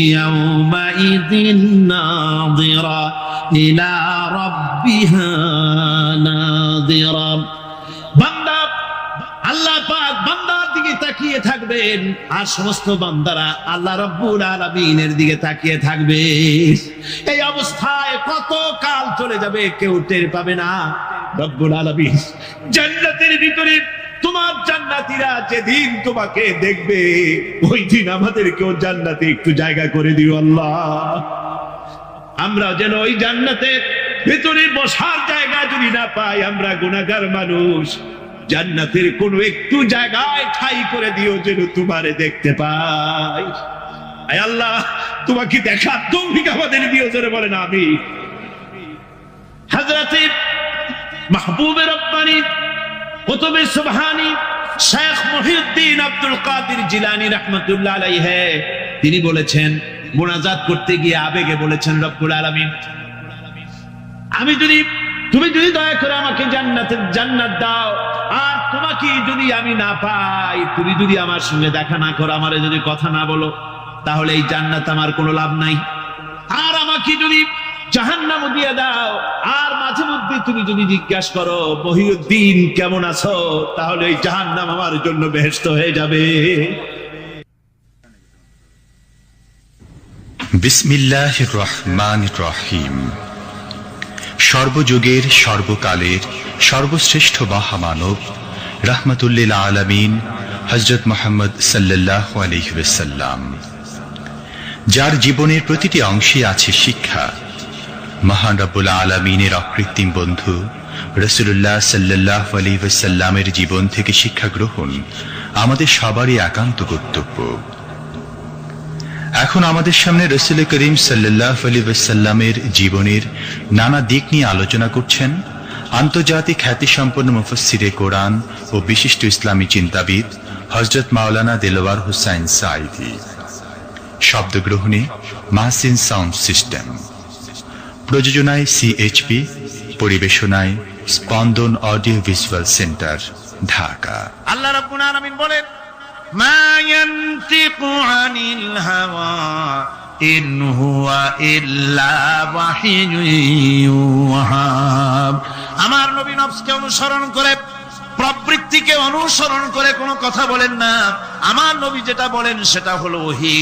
ইয়াউমাইযিন নাযিরা ইলা রাব্বিহা নাযিরা। বান্দা, আল্লাহ পাক বান্দার দিকে তাকিয়ে থাকবেন, আর সমস্ত বান্দারা আল্লাহ রাব্বুল আলামিনের দিকে তাকিয়ে থাকবে। এই অবস্থায় কত কাল চলে যাবে কেউ টের পাবে না। রব্বুল আলামিন জান্নাতের ভিতরে তোমার জান্নাতীরা যেদিন তোমাকে দেখবে, ওই দিন আমাদেরকেও জান্নাতে একটু জায়গা করে দিও আল্লাহ। আমরা যেন ওই জান্নাতের ভিতরে বসার জায়গা যদি না পাই, আমরা গুনাহগার মানুষ, জান্নাতের কোন একটু জায়গায় ঠাঁই করে দিও যেন তোমারে দেখতে পাই। আয় আল্লাহ, তোমাকে দেখার তৌফিক আমাদের দিও, জোরে বলেন আমিন। হযরতে মাহবুবে রব্বানী কুতুবে সুবহানী শেখ মুহিউদ্দিন আব্দুল কাদের জিলানী রাহমাতুল্লাহ আলাইহি তিনি বলেছেন, মুনাজাত করতে গিয়ে আবেগে বলেছেন, রব্বুল আলামিন তুমি যদি দয়া করে আমাকে জান্নাত দাও, আর তোমাকে যদি আমি না পাই, তুমি যদি আমার সঙ্গে দেখা না করো, আমারে যদি কথা না বলো, তাহলে এই জান্নাত আমার কোনো লাভ নাই। আর আমাকে যদি জাহান্নাম দিয়ে দাও, আর মাঝে মধ্যে তুমি যদি জিজ্ঞাসা করো মহিউদ্দিন কেমন আছো, তাহলে এই জাহান্নাম আমার জন্য বেহেশত হয়ে যাবে। বিসমিল্লাহির রহমানির রহিম। সর্বযুগের সর্বকালের সর্বশ্রেষ্ঠ মহামানব রাহমাতুল্লিল আলামিন হযরত মুহাম্মদ সাল্লাল্লাহু আলাইহি ওয়াসাল্লাম, যার জীবনের প্রতিটি অংশে আছে শিক্ষা, মহান রব্বুল আলামিনের অকৃত্রিম বন্ধু রাসূলুল্লাহ সাল্লাল্লাহু আলাইহি ওয়াসাল্লামের জীবন থেকে শিক্ষা গ্রহণ আমাদের সবারই একান্ত কর্তব্য। এখন আমাদের সামনে রাসূল করিম সাল্লাল্লাহু আলাইহি ওয়াসাল্লামের জীবনের নানা দিক নিয়ে আলোচনা করছেন আন্তর্জাতিক খ্যাতিসম্পন্ন মুফাসসিরে কোরআন ও বিশিষ্ট ইসলামী চিন্তাবিদ হযরত মাওলানা দেলওয়ার হোসাইন সাঈদী। শব্দগ্রহণে মাহসিন সাউন্ড সিস্টেম, প্রযোজনায় সিএইচপি, পরিবেশনায় স্পন্দন অডিও ভিজুয়াল সেন্টার, ঢাকা। আল্লাহ রাব্বুল আলামিন বলেন, মা ইয়ানতিকু আনিল হাওয়া ইন হুয়া ইল্লা ওয়াহিয়ুন ইউহা। আমার নবী নফসকে অনুসরণ করে, প্রবৃত্তিকে অনুসরণ করে কোনো কথা বলেন না। আমার নবী যেটা বলেন সেটা হলো ওহী।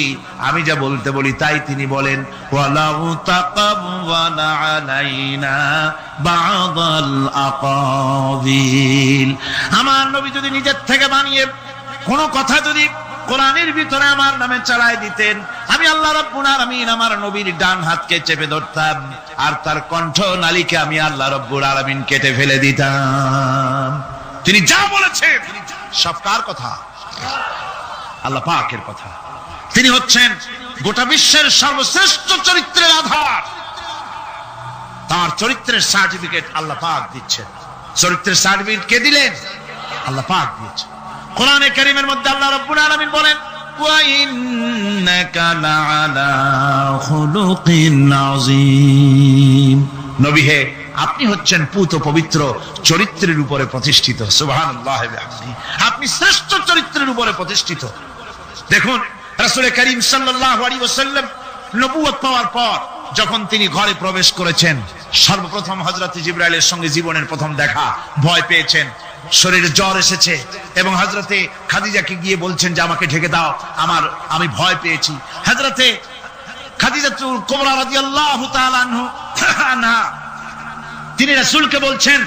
আমি যা বলতে বলি তাই তিনি বলেন। ওয়ালাউ তাকাওয়ালা আলাইনা বা'দাল আকাবিল। আমার নবী যদি নিজের থেকে বানিয়ে কোন কথা যদি কোরআনের ভিতরে আমার নামে চালায় দিতেন, আমি আল্লাহ রাব্বুল আলামিন আমার নবীর ডান হাতকে চেপে ধরতাম, আর তার কণ্ঠ নালীকে আমি আল্লাহ রাব্বুল আলামিন কেটে ফেলে দিতাম। তিনি যা বলেছেন সব কার কথা? আল্লাহ পাকের কথা। তিনি হচ্ছেন গোটা বিশ্বের সর্বশ্রেষ্ঠ চরিত্রের আধার। তার চরিত্রের সার্টিফিকেট আল্লাহ পাক দিচ্ছেন। চরিত্রের সার্টিফিকেট কে দিলেন? আল্লাহ পাক দিয়েছেন। কোরআনে কারীমের মধ্যে আল্লাহ রাব্বুল আলামিন বলেন, ওয়া ইন্নাকা লাআলা খুলুকিন আযীম। নবী হে, আপনি হচ্ছেন পুত পবিত্র চরিত্রের উপরে প্রতিষ্ঠিত। সুবহানাল্লাহ ওয়া বিহামদিহি। আপনি শ্রেষ্ঠ চরিত্রের উপরে প্রতিষ্ঠিত। দেখুন, রাসূল করিম সাল্লাল্লাহু আলাইহি ওয়াসাল্লাম নবুয়ত পাওয়ার পর যখন তিনি ঘরে প্রবেশ করেছেন, সর্বপ্রথম হযরত জিবরাইলের সঙ্গে জীবনের প্রথম দেখা, ভয় পেয়েছেন, শরীরে জ্বর এসেছে, এবং হযরতে খাদিজাকে গিয়ে বলছেন যে আমাকে ঢেকে দাও, আমি ভয় পেয়েছি। হযরতে খাদিজাতুল কুবরা রাদিয়াল্লাহু তাআলা আনহা তিনি রাসূলকে বলছেন,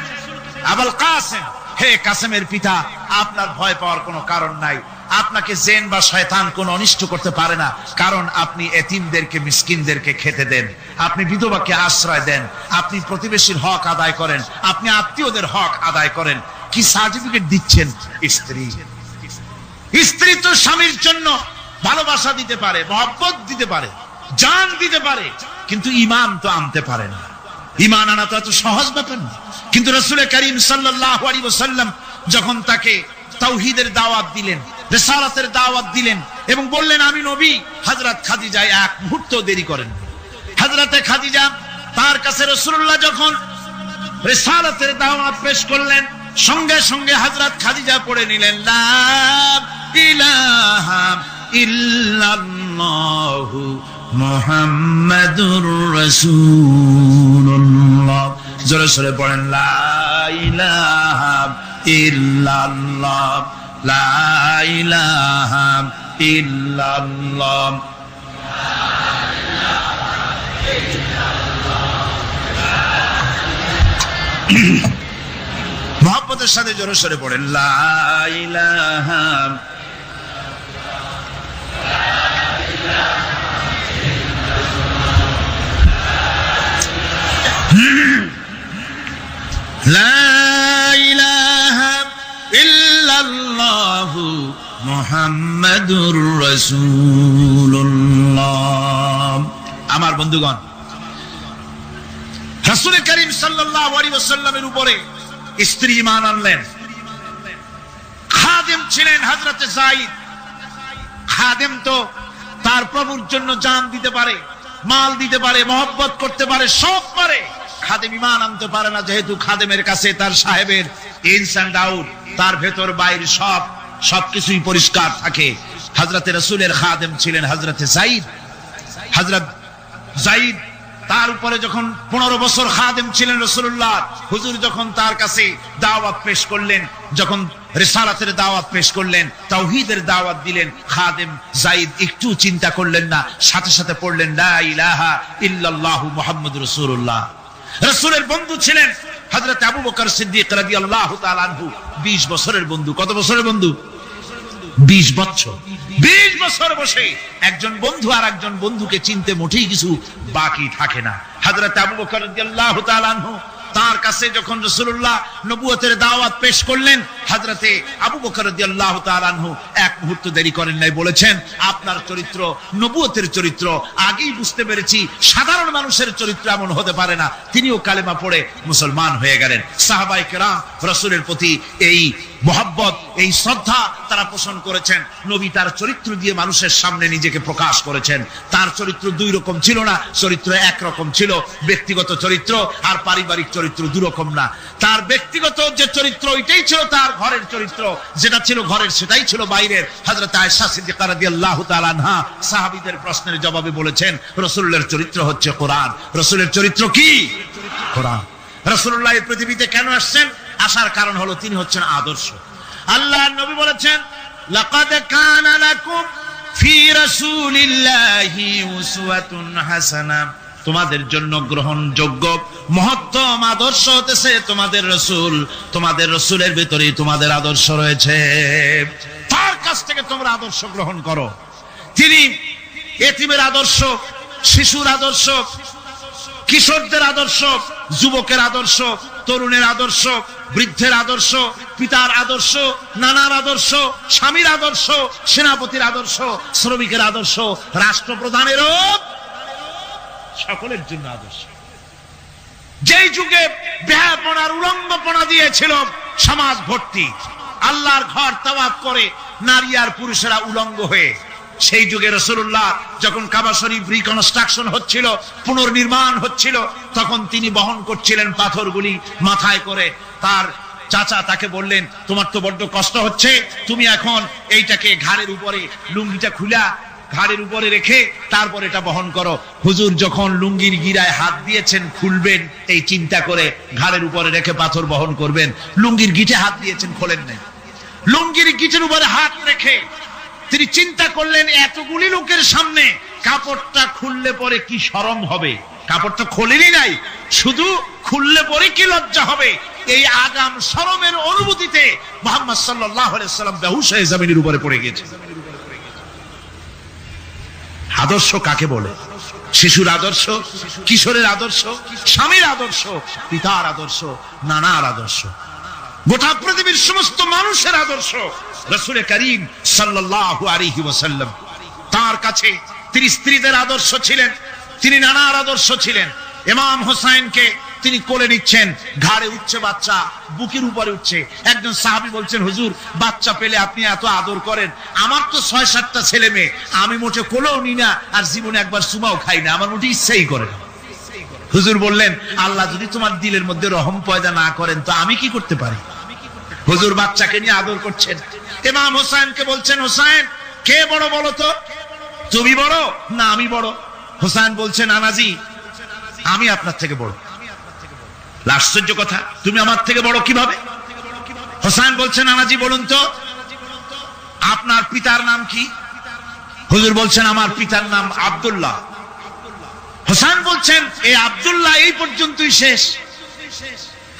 আবুল কাসেম, হে কাসেমের পিতা, আপনার ভয় পাওয়ার কোনো কারণ নাই। আপনাকে জিন বা শয়তান কোনো অনিষ্ট করতে পারে না, কারণ আপনি এতিমদেরকে, মিসকিনদেরকে খেতে দেন, আপনি বিধবাকে আশ্রয় দেন, আপনি প্রতিবেশীর হক আদায় করেন, আপনি আত্মীয়দের হক আদায় করেন। কি সার্টিফিকেট দিচ্ছেন? স্ত্রী তো স্বামীর জন্য ভালোবাসা দিতে পারে, মহব্বত দিতে পারে, জান দিতে পারে, কিন্তু ঈমান তো আনতে পারে না। ঈমান আনা তো এত সহজ ব্যাপার না। কিন্তু রাসূল করিম সাল্লাল্লাহু আলাইহি ওয়াসাল্লাম যখন তাকে তাওহীদের দাওয়াত দিলেন, রিসালাতের দাওয়াত দিলেন এবং বললেন আমি নবী, হযরত খাদিজা এক মুহূর্ত দেরি করেন। হযরতে খাদিজা তার কাছে রাসূলুল্লাহ যখন রিসালাতের দাওয়াত পেশ করলেন, সঙ্গে সঙ্গে হযরত খাদিজা পড়ে নিলেন লা ইলাহা ইল্লাল্লাহু মুহাম্মাদুর রাসূলুল্লাহ। জোরে জোরে পড়েন লা ইলাহা ইল্লাল্লাহ, লা ইলাহা ইল্লাল্লাহ। মুহাব্বতের সাথে জোরে জোরে পড়েন লা ইলাহা লা ইলাহা ইল্লাল্লাহু মুহাম্মাদুর রাসূলুল্লাহ। আমার বন্ধুগণ, রাসূল করিম সাল্লাল্লাহু আলাইহি ওয়াসাল্লামের উপরে স্ত্রী ঈমান আনলেন। খাদেম ছিলেন হযরতে যায়েদ। খাদেম তো তার প্রভুর জন্য জান দিতে পারে, মাল দিতে পারে, মহব্বত করতে পারে, সব পারে। খাদেম ঈমান আনতে পারে না, যেহেতু খাদেমের কাছে তার সাহেবের ইনস এন্ড আউট, তার ভেতর বাইরে সবকিছুই পরিষ্কার থাকে। হযরতে রাসূলের খাদেম ছিলেন হযরতে যায়েদ। হযরত যায়েদ তার উপরে যখন 15 বছর খাদেম ছিলেন রাসূলুল্লাহ, হুজুর যখন তার কাছে দাওয়াত পেশ করলেন, যখন রিসালাতের দাওয়াত পেশ করলেন, তাওহীদের দাওয়াত দিলেন, খাদেম যায়েদ একটু চিন্তা করলেন না, সাথে সাথে পড়লেন লা ইলাহা ইল্লাল্লাহু মুহাম্মাদুর রাসূলুল্লাহ। রাসূলের বন্ধু ছিলেন হযরত আবু বকর সিদ্দিক রাদিয়াল্লাহু তাআলা আনহু। 20 বছরের বন্ধু। কত বছরের বন্ধু? 20 বছর। 20 বছর বসে একজন বন্ধু আর একজন বন্ধুকে চিনতে মোটেই কিছু বাকি থাকে না। হযরত আবু বকর রাদিয়াল্লাহু তাআলা আনহু তার কাছে যখন রাসূলুল্লাহ নবুয়তের দাওয়াত পেশ করলেন, হযরতে আবু বকর রাদিয়াল্লাহু তাআলা আনহু এক মুহূর্ত দেরি করেন নাই, বলেছেন আপনার চরিত্র নবুয়তের চরিত্র আগেই বুঝতে পেরেছি, সাধারণ মানুষের চরিত্র এমন হতে পারে না। তিনিও কালেমা পড়ে মুসলমান হয়ে গেলেন। সাহাবায়ে কেরাম রাসূলের প্রতি এই মহব্বত, এই শ্রদ্ধা তারা পোষণ করেছেন। নবী তার চরিত্র দিয়ে মানুষের সামনে নিজেকে প্রকাশ করেছেন। তার চরিত্র দুই রকম ছিল না, চরিত্র একরকম ছিল। ব্যক্তিগত চরিত্র আর পারিবারিক চরিত্র দুই রকম না। তার ব্যক্তিগত যে চরিত্র ওইটাই ছিল তার ঘরের চরিত্র, যেটা ছিল ঘরের সেটাই ছিল বাইরের। হযরত আয়েশা সিদ্দিকা রাদিয়াল্লাহু তাআলা আনহা সাহাবীদের প্রশ্নের জবাবে বলেছেন রাসূলের চরিত্র হচ্ছে কোরআন। রাসূলের চরিত্র কি? কোরআন। রাসূলুল্লাহ এই পৃথিবীতে কেন আসছেন? আসার কারণ হলো তিনি হচ্ছেন আদর্শ। আল্লাহর নবী বলেছেন লাকাদ কানা লাকুম ফি রাসূলিল্লাহি উসওয়াতুন হাসানাহ, তোমাদের জন্য গ্রহণযোগ্য মহত্তম আদর্শ হতেছে তোমাদের রাসূল। তোমাদের রাসূলের ভিতরে তোমাদের আদর্শ রয়েছে, তার কাছ থেকে তোমরা আদর্শ গ্রহণ করো। তিনি এতিমের আদর্শ, শিশুর আদর্শ, কিশোরদের আদর্শ, যুবকের আদর্শ, তরুণের আদর্শ, বৃদ্ধের আদর্শ, পিতার আদর্শ, নানার আদর্শ, স্বামীর আদর্শ, সেনাপতির আদর্শ, শ্রমিকের আদর্শ, রাষ্ট্রপ্রধানেরও সকলের জন্য আদর্শ। যেই যুগে বেহাপনার উলঙ্গপনা দিয়েছিল সমাজ ভর্তি, আল্লাহর ঘর তাওয়াফ করে নারী আর পুরুষেরা উলঙ্গ হয়ে, সেই যুগে রাসূলুল্লাহ যখন কাবা শরীফ রিকনস্ট্রাকশন হচ্ছিল, পুনর্নির্মাণ হচ্ছিল, তখন তিনি বহন করছিলেন পাথরগুলি মাথায় করে। তার চাচা তাকে বললেন তোমার তো বড্ড কষ্ট হচ্ছে, তুমি এখন এইটাকে ঘাড়ের উপরে, লুঙ্গিটা খুলা ঘাড়ের উপরে রেখে তারপর এটা বহন করো। হুজুর যখন লুঙ্গির গিরায় হাত দিয়েছেন খুলবেন এই চিন্তা করে ঘাড়ের উপরে রেখে পাথর বহন করবেন, লুঙ্গির গিটে হাত দিয়েছেন, খোলেন নাই। লুঙ্গির গিটের উপরে হাত রেখে তিনি চিন্তা করলেন এতগুলি লোকের সামনে কাপড়টা খুললে পরে কি শরম হবে। কাপড়টা খোলেনি নাই, শুধু খুললে পরে কি লজ্জা হবে। এই আগাম শরমের অনুভূতিতে মুহাম্মদ সাল্লাল্লাহু আলাইহি ওয়াসাল্লাম বেহুশ হয়ে জমিনের উপরে পড়ে গেছে। আদর্শ কাকে বলে? শিশুর আদর্শ, কিশোরের আদর্শ, স্বামীর আদর্শ, পিতার আদর্শ, নানার আদর্শ, গোটা পৃথিবীর সমস্ত মানুষের আদর্শ রাসূল করিম সাল্লাল্লাহু আলাইহি ওয়াসাল্লাম। তার কাছে তিনি স্ত্রীদের আদর্শ ছিলেন, তিনি নানার আদর্শ ছিলেন। ইমাম হোসেনকে তিনি কোলে নিচ্ছেন, ঘাড়ে উঠছে বাচ্চা, বুকের উপরে উঠছে। একজন সাহাবী বলছেন, হুজুর বাচ্চা পেলে আপনি এত আদর করেন, আমার তো 6-7টা ছেলে মেয়ে, আমি মোটে কোলেও নি না, আর জীবনে একবার সুমাও খাই না, আমার মোটে ইচ্ছাই করে না। হুজুর বললেন, আল্লাহ যদি তোমার দিলের মধ্যে রহম পয়দা না করেন তো আমি কি করতে পারি? হুজুর বাচ্চাকে নিয়ে আদর করছেন। ইমাম হোসেনকে বলছেন, হোসেন কে বড় বলো তো, তুমি বড় না আমি বড়? হোসেন বলছেন, নানাজি আমি আপনার থেকে বড়। আশ্চর্য কথা, তুমি আমার থেকে বড় কিভাবে? হোসেন বলছেন, নানাজি বলুন তো আপনার পিতার নাম কি? হুজুর বলছেন, আমার পিতার নাম আব্দুল্লাহ। হোসেন বলছেন, এই আব্দুল্লাহ এই পর্যন্তই শেষ,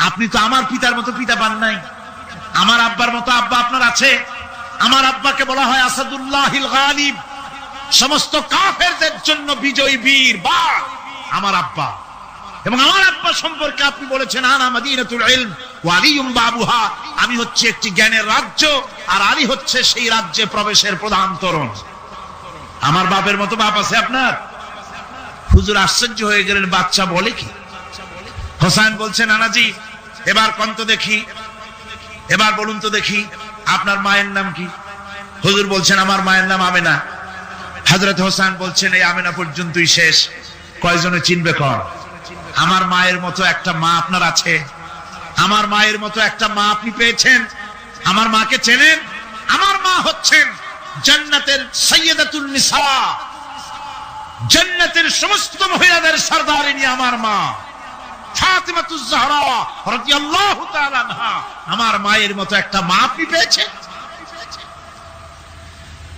আপনি তো আমার পিতার মতো পিতা পান নাই, আমার আব্বার মতো আব্বা আপনার আছে। আমার আব্বাকে বলা হয় আসাদুল্লাহিল গালিব, সমস্ত কাফেরদের জন্য বিজয়ী বীর বাঘ আমার আব্বা। এবং আমার আব্বা সম্পর্কে আপনি বলেছেন, আনা মাদিনাতুল ইলম ওয়া আলিয়ুম বাবুহা, আমি হচ্ছে একটি জ্ঞানের রাজ্য, আর আলী হচ্ছে সেই রাজ্যে প্রবেশের প্রধান তোরণ। আমার বাপের মতো বাপ আছে আপনার? হুজুর আশ্চর্য হয়ে গেলেন, বাচ্চা বলে কি? হোসেন বলছেন, নানাজি এবার কোন তো দেখি, এবার বলুন তো দেখি আপনার মায়ের নাম কি? হুজুর বলছেন, আমার মায়ের নাম আমেনা। হযরত হোসেন বলছেন, এই আমেনা পর্যন্তই শেষ, কয়জনে চিনবে কর? আমার মায়ের মতো একটা মা আপনার আছে? আমার মায়ের মতো একটা মা আপনি পেয়েছেন? আমার মাকে চেনেন? আমার মা হচ্ছেন জান্নাতের সাইয়্যিদাতুন নিসা, জান্নাতের সমস্ত মহিলাদের সরদারিনী আমার মা ফাতিমাতুজ জাহরা রাদিয়াল্লাহু তাআলা আনহা। আমার মায়ের মতো একটা মা আপনি পেয়েছেন?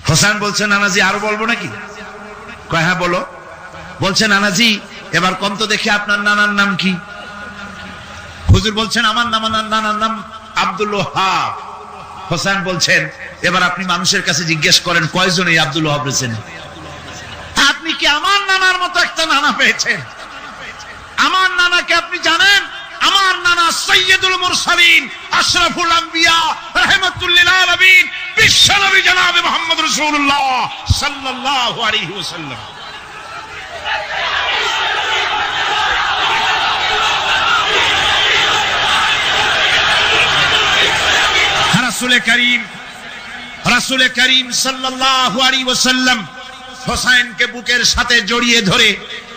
হোসেন বলছেন, নানাজি আরো বলবো নাকি? কয় হ্যাঁ বলো। বলছেন, নানাজি এবার কোন তো দেখি আপনার নানার নাম কি? হুজুর বলছেন, আমার নানার নাম আব্দুল ওয়াহাব। হোসেন বলছেন, এবার আপনি মানুষের কাছে জিজ্ঞেস করেন কয়জন এই আব্দুল ওয়াহাব রয়েছেন? আপনি কি আমার নানার মতো একটা নানা পেয়েছেন? আমার নানাকে আপনি জানেন? আমার নানা সাইয়্যিদুল মুরসালিন, আশরাফুল আম্বিয়া, রাহমাতুল লিল আলামিন, বিশ্বনবী জনাবে মুহাম্মদ রাসূলুল্লাহ সাল্লাল্লাহু আলাইহি ওয়াসাল্লাম। রাসূল করিম সাল্লাল্লাহু আলাইহি ওয়াসাল্লাম হোসেনকে বুকের সাথে জড়িয়ে ধরে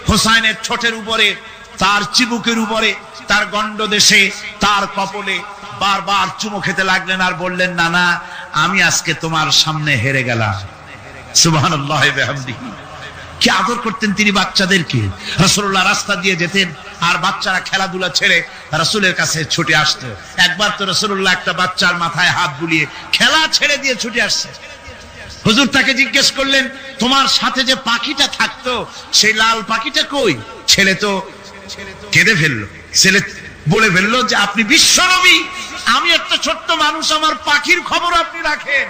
হোসেনের ঠোঁটের উপরে, তার চিবুকের উপরে, তার গণ্ডদেশে, তার কপলে বারবার চুমো খেতে লাগলেন আর বললেন, নানা আমি আজকে তোমার সামনে হেরে গেলাম। সুবহানাল্লাহ ওয়া বিহামদিহি। কি আদর করতেন তিনি বাচ্চাদেরকে। রাসূলুল্লাহ রাস্তা দিয়ে যেতেন আর বাচ্চারা খেলাধুলা ছেড়ে রাসূলের কাছে ছুটে আসতো। একবার তো রাসূলুল্লাহ একটা বাচ্চার মাথায় হাত বুলিয়ে খেলা ছেড়ে দিয়ে ছুটে আসছে। হুজুর তাকে জিজ্ঞেস করলেন, তোমার সাথে যে পাখিটা থাকতো সেই লাল পাখিটা কই? ছেলে তো কেঁদে ফেললো। ছেলে বলে ফেললো যে আপনি বিশ্বনবী, আমি একটা ছোট্ট মানুষ, আমার পাখির খবর আপনি রাখেন।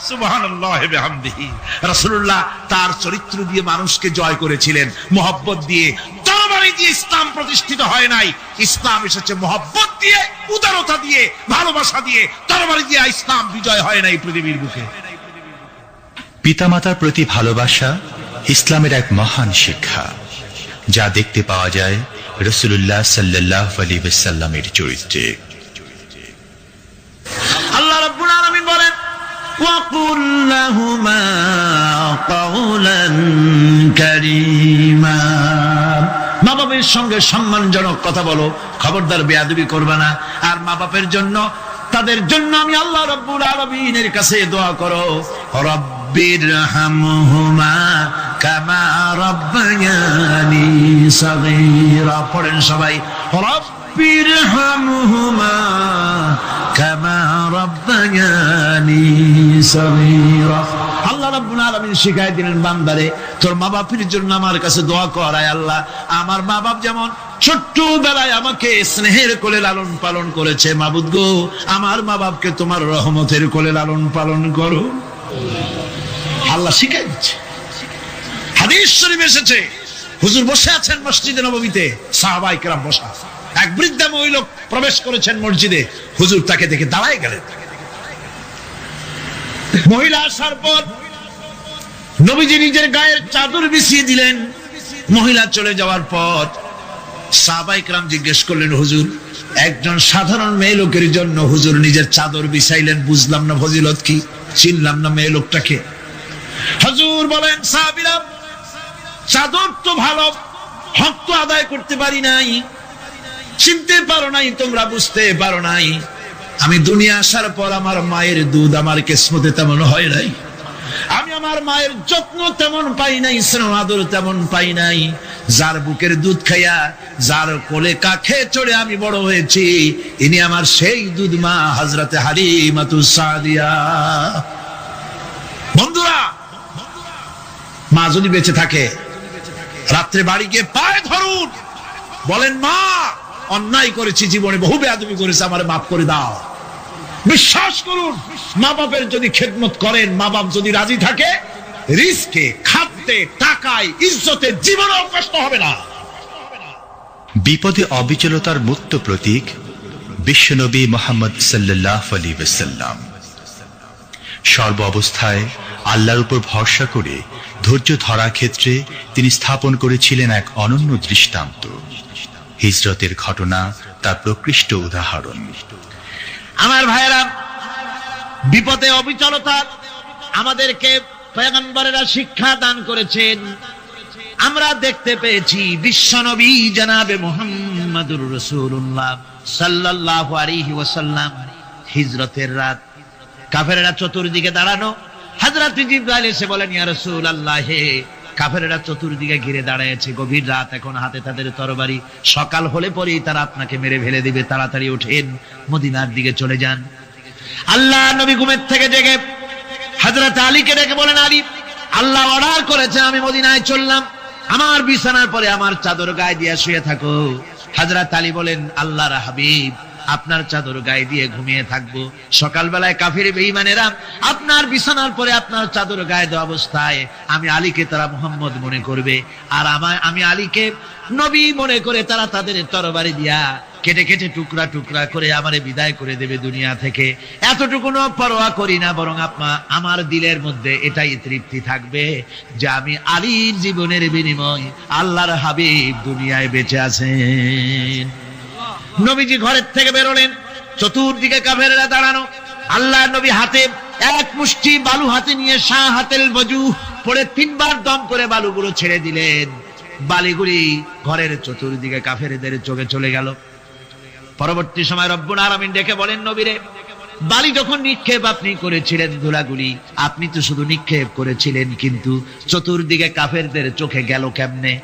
সুবহানাল্লাহ ওয়া বিহামদিহি। রাসূলুল্লাহ তার চরিত্র দিয়ে মানুষকে জয় করেছিলেন, মহব্বত দিয়ে। তরবারি দিয়ে ইসলাম প্রতিষ্ঠিত হয় নাই, ইসলাম এসেছে মহব্বত দিয়ে, উদারতা দিয়ে, ভালোবাসা দিয়ে। তরবারি দিয়ে ইসলাম বিজয় হয় নাই পৃথিবীর বুকে। পিতামাতার প্রতি ভালোবাসা ইসলামের এক মহান শিক্ষা, যা দেখতে পাওয়া যায় রাসূলুল্লাহ সাল্লাল্লাহু আলাইহি ওয়াসাল্লামের চরিত্রে। আল্লাহ রাব্বুল আলামিন বলেন, ওয়াকুল লাহুমা কাওলান কারীমা, মা বাবার সঙ্গে সম্মানজনক কথা বলো, খবরদার বেয়াদবি করবে না। আর মা বাবার জন্য, তাদের জন্য আমি আল্লাহ রাব্বুল আলামিনের কাছে দোয়া করো, রব্বিরহামহুমা কামা রাব্বায়ানি সাগীরা। পড়েন সবাই, রব্বিরহামহুমা কামা রাব্বায়ানি সাগীরা। আল্লাহ রাব্বুল আলামিন শিখাই দিলেন, বান্দারে তোর মা বাপের জন্য আমার কাছে দোয়া কর। আয় আল্লাহ, আমার মা বাপ যেমন ছোট্টবেলায় আমাকে স্নেহের কোলে লালন পালন করেছে, মাবুদ গো আমার মা বাপকে তোমার রহমতের কোলে লালন পালন করো। আল্লাহ শিখাই দিচ্ছে। হাদিস শরীফ এসেছে, হুজুর বসে আছেন মসজিদে নববীতে, সাহাবায়ে কেরাম বসা। এক বৃদ্ধা মহিলা প্রবেশ করেছেন মসজিদে, হুজুর তাকে দেখে দাঁড়ায় গেলেন। মহিলা আসার পর নবীজি নিজের গায়ের চাদর বিছিয়ে দিলেন। মহিলা চলে যাওয়ার পর সাহাবায়ে কেরাম জিজ্ঞেস করলেন, হুজুর একজন সাধারণ মেয়ে লোকের জন্য হুজুর নিজের চাদর বিছাইলেন, বুঝলাম না ফজিলত কি, চিনলাম না মেয়ে লোকটাকে। হুজুর বলেন, সাহাবীরা চাদর তো ভালো, হক তো আদায় করতে পারি নাই, চিনতে পারো নাই, তোমরা বুঝতে পারো নাই। আমি দুনিয়া আসার পর আমার মায়ের দুধ আমার কিসমতে তেমন হয় নাই, আমি আমার মায়ের যত্ন তেমন পাই নাই, স্নেহ আদর তেমন পাই নাই। যার বুকের দুধ খাইয়া, যার কোলে কাখে চড়ে আমি বড় হয়েছি, ইনি আমার সেই দুধ মা হযরতে হালিমাতুস সাদিয়া। বন্ধুরা, মা যদি বেঁচে থাকে, রাত্রে বাড়ি গিয়ে পায়ে ধরুন, বলেন, মা অন্যায় করেছি, জীবনে বহু বেয়াদবি করেছি, আমারে মাফ করে দাও। বিশ্বাস করুন, মা বাপের যদি খেদমত করেন, মা বাপ যদি রাজি থাকে, রিস্কে, খাদ্যে, টাকায়, ইজ্জতে জীবনেও কষ্ট হবে না। বিপদে অবিচলতার মুক্ত প্রতীক বিশ্বনবী মুহাম্মদ সাল্লাল্লাহু আলাইহি ওয়াসাল্লাম। সর্ব অবস্থায় আল্লাহর উপর ভরসা করে ধৈর্য ধরার ক্ষেত্রে তিনি স্থাপন করেছিলেন এক অনন্য দৃষ্টান্ত। হিজরতের ঘটনা তার প্রকৃষ্ট উদাহরণ। আমার ভাইয়েরা, বিপদে অবিচলতা আমাদেরকে পয়গম্বরেরা শিক্ষা দান করেছেন। আমরা দেখতে পেয়েছি বিশ্বনবী জনাবে মুহাম্মদুর রাসূলুল্লাহ সাল্লাল্লাহু আলাইহি ওয়াসাল্লাম হিজরতের রাত, কাফেররা চতুর্দিকে দাঁড়ানো, হযরত জিবরাইল এসে বলেন, ইয়া রাসূলুল্লাহ, হে কাফেররা চতুর্দিকে ঘিরে দাঁড়িয়েছে, গভীর রাত, এখন হাতে তাদের তরবারি, সকাল হলে পরেই তারা আপনাকে মেরে ফেলে দিবে, তাড়াতাড়ি ওঠেন, মদিনার দিকে চলে যান। আল্লাহ নবী ঘুমের থেকে জেগে হযরত আলীকে ডেকে বলেন, আলী, আল্লাহ অর্ডার করেছে, আমি মদিনায় চললাম, আমার বিছানার পরে আমার চাদর গায়ে দিয়ে শুয়ে থাকো। হযরত আলী বলেন, আল্লাহর হাবিব, আপনার চাদর গায়ে দিয়ে ঘুমিয়ে থাকবো, সকালবেলায় কাফির বেঈমানেরা আপনার বিছানার পরে আপনার চাদর গায়ে দেওয়া অবস্থায় আমি আলীকে তারা মুহাম্মদ মনে করবে, আর আমি আলীকে নবী মনে করে তারা তাদের তরবারি দিয়া কেটে কেটে টুকরা টুকরা করে আমারে বিদায় করে দেবে দুনিয়া থেকে। এতটুকুনো পরোয়া করি না, বরং আমার দিলের মধ্যে এটাই তৃপ্তি থাকবে যে আমি আলীর জীবনের বিনিময় আল্লাহর হাবিব দুনিয়ায় বেঁচে আছেন। নবীজি ঘরের থেকে বেরোলেন, চতুর্দিকে কাফেররা দাঁড়ানো। আল্লাহর নবী হাতে এক মুষ্টি বালু হাতে নিয়ে শাহাতেল বজু পড়ে 3 বার দম করে বালুগুলো ছেড়ে দিলেন। বালিগুলি ঘরের চতুর্দিকে কাফেরদের চোখে চলে গেল। পরবর্তী সময় রব্বুল আলামিন ডেকে বলেন, নবীরে, বালি যখন নিক্ষেপ আপনি করেছিলেন, ধুলাগুলি আপনি তো শুধু নিক্ষেপ করেছিলেন, কিন্তু চতুর্দিকে কাফেরদের চোখে গেল কেমনে?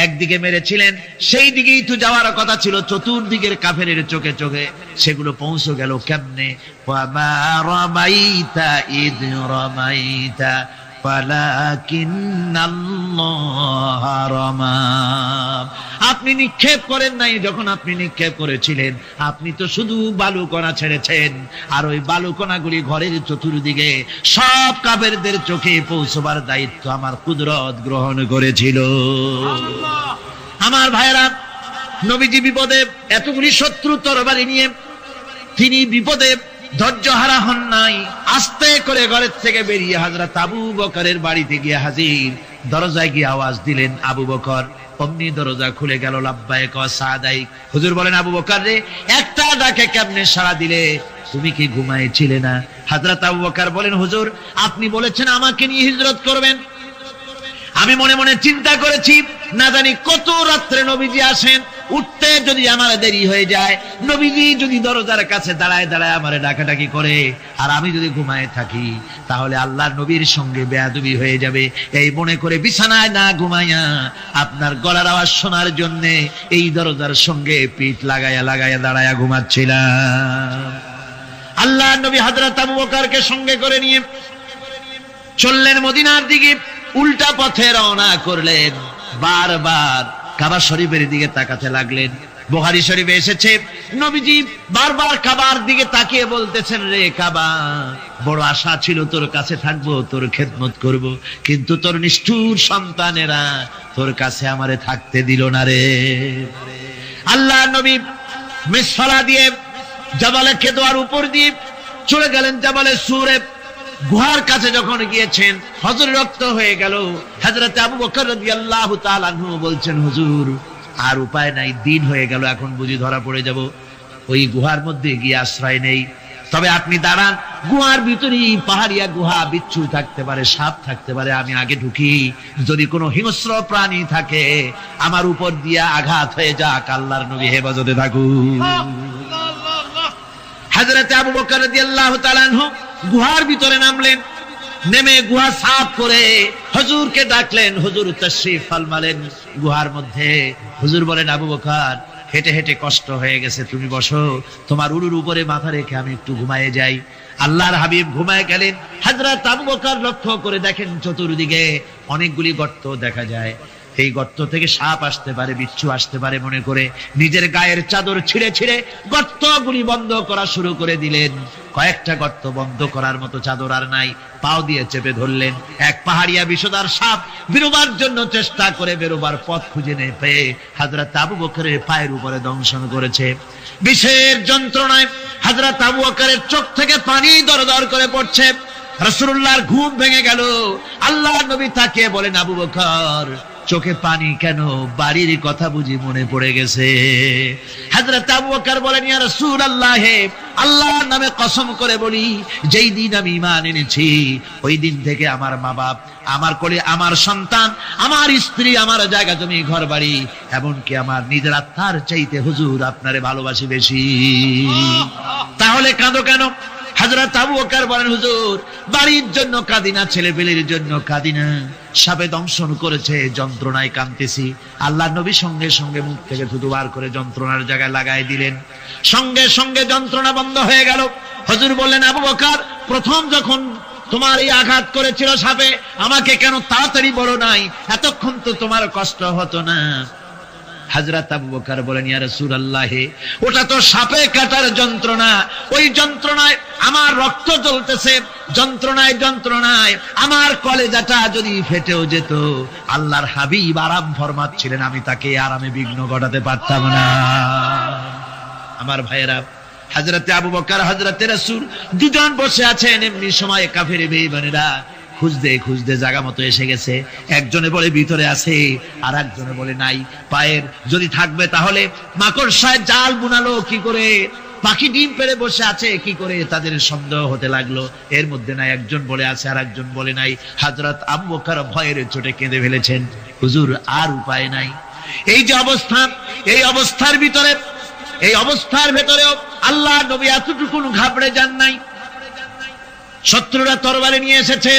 একদিকে মেরেছিলেন, সেই দিকেই তো যাওয়ার কথা ছিল, চতুর্দিকের কাফেরের চোখে চোখে সেগুলো পৌঁছে গেল কেমনে? ওয়ামা রামাইতা ইদ রামাইতা ওয়ালাকিন্নাল্লাহ রামা। আপনি নিক্ষেপ করেন নাই, যখন আপনি নিক্ষেপ করেছিলেন আপনি তো শুধু বালুকণা ছেড়েছেন, আর ওই বালুকণাগুলি ঘরের চতুর্দিকে সব কাফেরদের চোখে পৌঁছবার দায়িত্ব আমার কুদরত গ্রহণ করেছিল। আমার ভাইরা, নবীজি বিপদে, এতগুলি শত্রু তরবারি নিয়ে তিনি বিপদে ধৈর্যহারা হন নাই। আস্তে করে ঘরের থেকে বেরিয়ে হযরত আবু বকরের বাড়িতে গিয়ে হাজির। দরজায় গিয়ে আওয়াজ দিলেন, আবু বকর। অমনি দরজা খুলে গেল, লাব্বাইক ওয়া সাদাইক। হুজুর বলেন, আবু বকর রে, একটা ডাকে কেমনে সাড়া দিলে? তুমি কি ঘুমাইছিলে না? হযরত আবু বকর বলেন, হুজুর আপনি বলেছেন আমাকে নিয়ে হিজরত করবেন, আমি মনে মনে চিন্তা করেছি, না জানি কত রাত্রে নবীজি আসেন, উঠতে যদি আমার দেরি হয়ে যায়, নবীজি যদি দরজার কাছে দাঁড়ায় দাঁড়ায় আমারে ডাকাডাকি করে, আর আমি যদি ঘুমায় থাকি, তাহলে আল্লাহর নবীর সঙ্গে বেয়াদবি হয়ে যাবে। এই মনে করে বিছানায় না ঘুমাইয়া আপনার গলার আওয়াজ শোনার জন্য এই দরজার সঙ্গে পিঠ লাগাইয়া লাগাইয়া দাঁড়ায়া ঘুমাচ্ছিলাম। আল্লাহর নবী হযরত আবু বকরকে সঙ্গে করে নিয়ে চললেন মদিনার দিকে। উল্টা পথে রওনা করলেন। বারবার কাবা শরীফের দিকে তাকাতে লাগলেন। বুখারী শরীফে এসেছে, নবীজি বারবার কাবার দিকে তাকিয়ে বলতেছেন, রে কাবা, বড় আশা ছিল তোর কাছে থাকবো, তোর খেদমত করব, কিন্তু তোর নিষ্ঠুর সন্তানেরা তোর কাছে আমারে থাকতে দিল না রে। আল্লাহ নবী মিসফালা দিয়ে জাবালে কেদোয়ার উপর দিয়ে চলে গেলেন জাবালে সুরে। গুহার কাছে যখন গিয়েছেন, হযরত রক্ত হয়ে গেল। হযরত আবু বকর রাদিয়াল্লাহু তাআলা আনহু বলছেন, হুজুর আর উপায় নাই, দিন হয়ে গেল, এখন বুঝি ধরা পড়ে যাব, ওই গুহার মধ্যে গিয়ে আশ্রয় নেই। তবে আপনি দাঁড়ান, গুহার ভিতরেই পাহাড়িয়া গুহা, বিচ্ছু থাকতে পারে, সাপ থাকতে পারে, আমি আগে ঢুকি, যদি কোনো হিংস্র প্রাণী থাকে আমার উপর দিয়া আঘাত হয়ে যাক, আল্লাহর নবী হেফাজতে থাকুন। হযরত আবু বকর রাদিয়াল্লাহু তাআলা আনহু গুহার ভিতরে নামলেন, নেমে গুহা সাফ করে হুজুরকে ডাকলেন, হুজুর তাশরীফ ফরমালেন গুহার মধ্যে। হুজুর বলেন, আবু বকর, হেঁটে হেঁটে কষ্ট হয়ে গেছে, তুমি বসো, তোমার উরুর উপরে মাথা রেখে আমি একটু ঘুমায়ে যাই। আল্লাহর হাবিব ঘুমায় গেলেন। হযরত আবু বকর লক্ষ্য করে দেখেন চতুর্দিকে অনেকগুলি গর্ত দেখা যায়, এই গর্ত থেকে সাপ আসতে পারে, বিচ্ছু আসতে পারে মনে করে নিজের গায়ের চাদর ছিঁড়ে ছিঁড়ে গর্তগুলি বন্ধ করা শুরু করে দিলেন। কয়েকটা গর্ত বন্ধ করার মতো চাদর আর নাই, পাও দিয়ে চেপে ধরলেন। এক পাহাড়িয়া বিষধর সাপ বেরোবার জন্য চেষ্টা করে বেরোবার পথ খুঁজে না পেয়ে হযরত আবু বকরের পায়ের উপরে দংশন করেছে। বিষের যন্ত্রণায় হযরত আবু বকরের চোখ থেকে পানি দরদর করে পড়ছে। রাসূলুল্লাহর ঘুম ভেঙে গেল। আল্লাহর নবী তাকিয়ে বলেন, আবু বকর, চোখে পানি কেন? বাড়ির কথা বুঝি মনে পড়ে গেছে? হযরত আবু বকর বলেন, ইয়া রাসূলুল্লাহ, আল্লাহর নামে কসম করে বলি, যেই দিন আমি ঈমান এনেছি ওই দিন থেকে আমার মা বাপ, আমার কোলে আমার সন্তান, আমার স্ত্রী, আমার জায়গা জমি, ঘর বাড়ি, এমনকি আমার নিজের আত্মার চাইতে হুজুর আপনারে ভালোবাসি বেশি। তাহলে কাঁদো কেন? হযরত আবু বকর বলেন, হুজুর, বাড়ির জন্য কাঁদি না, ছেলেপেলের জন্য কাঁদি না, সাপে দংশন করেছে, যন্ত্রণায় কাঁদতেছি। আল্লাহর নবী সঙ্গে সঙ্গে মুখ থেকে থুতু বার করে যন্ত্রণার জায়গায় লাগাই দিলেন, সঙ্গে সঙ্গে যন্ত্রণা বন্ধ হয়ে গেল। হুজুর বললেন, আবু বকর, প্রথম যখন তোমার এই আঘাত করেছিল সাপে, আমাকে কেন তাড়াতাড়ি বলো নাই? এতক্ষণ তো তোমার কষ্ট হতো না। হযরত আবু বকর বলেন, ইয়া রাসূলুল্লাহ, ওটা তো সাপে কাটার যন্ত্রণা, ওই যন্ত্রণায় আমার রক্ত জ্বলতেছে, যন্ত্রণায় যন্ত্রণায় আমার কলেজাটা যদি ফেটেও যেত, আল্লাহর হাবিব আরাম ফরমাচ্ছিলেন, আমি তাকে আরামে বিঘ্ন ঘটাতে পারতাম না। আমার ভাইয়েরা, হযরত আবু বকর, হযরত রাসূল দুজন বসে আছেন, এমনি সময় কাফের বেঈমানেরা খুঁজতে খুঁজতে জায়গা মতো এসে গেছে। একজনে বলে ভিতরে আছে, আর একজনে বলে নাই। পায়ের যদি থাকবে তাহলে মাকড়সায় জাল বুনালো কি করে, পাখি ডিম পেড়ে বসে আছে কি করে, তাদের সন্দেহ হতে লাগলো। এর মধ্যে নাই, একজন বলে আছে আর একজন বলে নাই। হযরত আবু বকর ভয়ের চোটে কেঁদে ফেলেছেন, হুজুর আর উপায় নাই। এই যে অবস্থা, এই অবস্থার ভিতরে, এই অবস্থার ভেতরেও আল্লাহ নবী এতটুকু ঘাবড়ে যান নাই। শত্রুরা তরবারি নিয়ে এসেছে,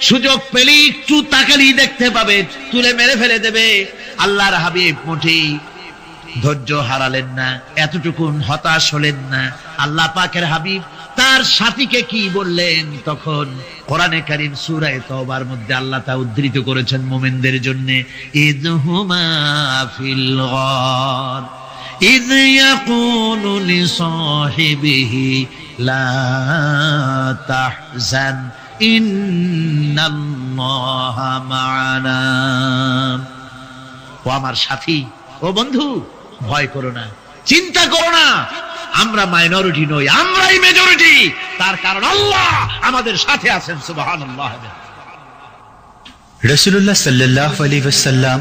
সুযোগ পেলেই একটু তাকালেই দেখতে পাবে, তুলে মেরে ফেলে দেবে। আল্লাহর হাবিব মোটেই ধৈর্য হারালেন না, এতটুকু হতাশ হলেন না। আল্লাহ পাকের হাবিব তার সাথীকে কি বললেন? তখন কোরআনে কারীম সূরা তাওবার মধ্যে আল্লাহ তা উদ্ধৃত করেছেন মুমিনদের জন্য, ইযহুমা ফিল গার ইয ইয়াকুলু লিসাহিবিহি লা তাহজান ইন্নাল্লাহা মা'ানা। ও আমার সাথী, ও বন্ধু, ভয় করো না, চিন্তা করো না, আমরা মাইনরিটি নই, আমরাই মেজরিটি। তার কারণ আল্লাহ আমাদের সাথে আছেন। সুবহানাল্লাহ। রাসূলুল্লাহ সাল্লাল্লাহু আলাইহি ওয়াসাল্লাম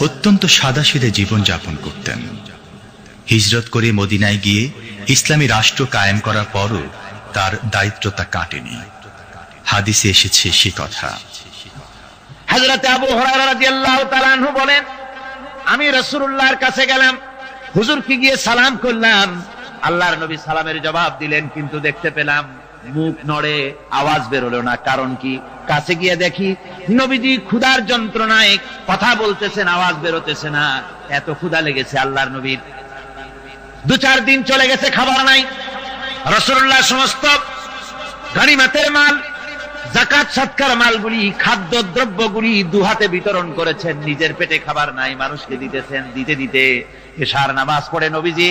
অত্যন্ত সাদাসিধে জীবন যাপন করতেন। হিজরত করে মদিনায় গিয়ে ইসলামী রাষ্ট্র কায়েম করার পরও তার দায়িত্বটা কাটেনি। হাদিসে এসেছে সে কথা। হযরত আবু হুরায়রা রাদিয়াল্লাহু তাআলা আনহু বলেন, আমি রাসূলুল্লাহর কাছে গেলাম, হুজুরকে গিয়ে সালাম করলাম। আল্লাহর নবী সালামের জবাব দিলেন, কিন্তু দেখতে পেলাম মুখ নড়ে, আওয়াজ বেরোলো না। কারণ কি? কাছে গিয়ে দেখি নবীজি ক্ষুধার যন্ত্রণায় কথা বলতেছেন, আওয়াজ বেরোতেছে না। এত ক্ষুধা লেগেছে আল্লাহর নবীর। 2-4 দিন চলে গেছে, খাবার নাই। রাসূলুল্লাহ সমস্ত গনিমতের মাল, যাকাত সদকার মালগুলি, খাদ্য দ্রব্যগুলি দুহাতে বিতরণ করেছেন। নিজের পেটে খাবার নাই, মানুষকে দিতেছেন। দিতে দিতে এশার নামাজ পড়ে নবীজি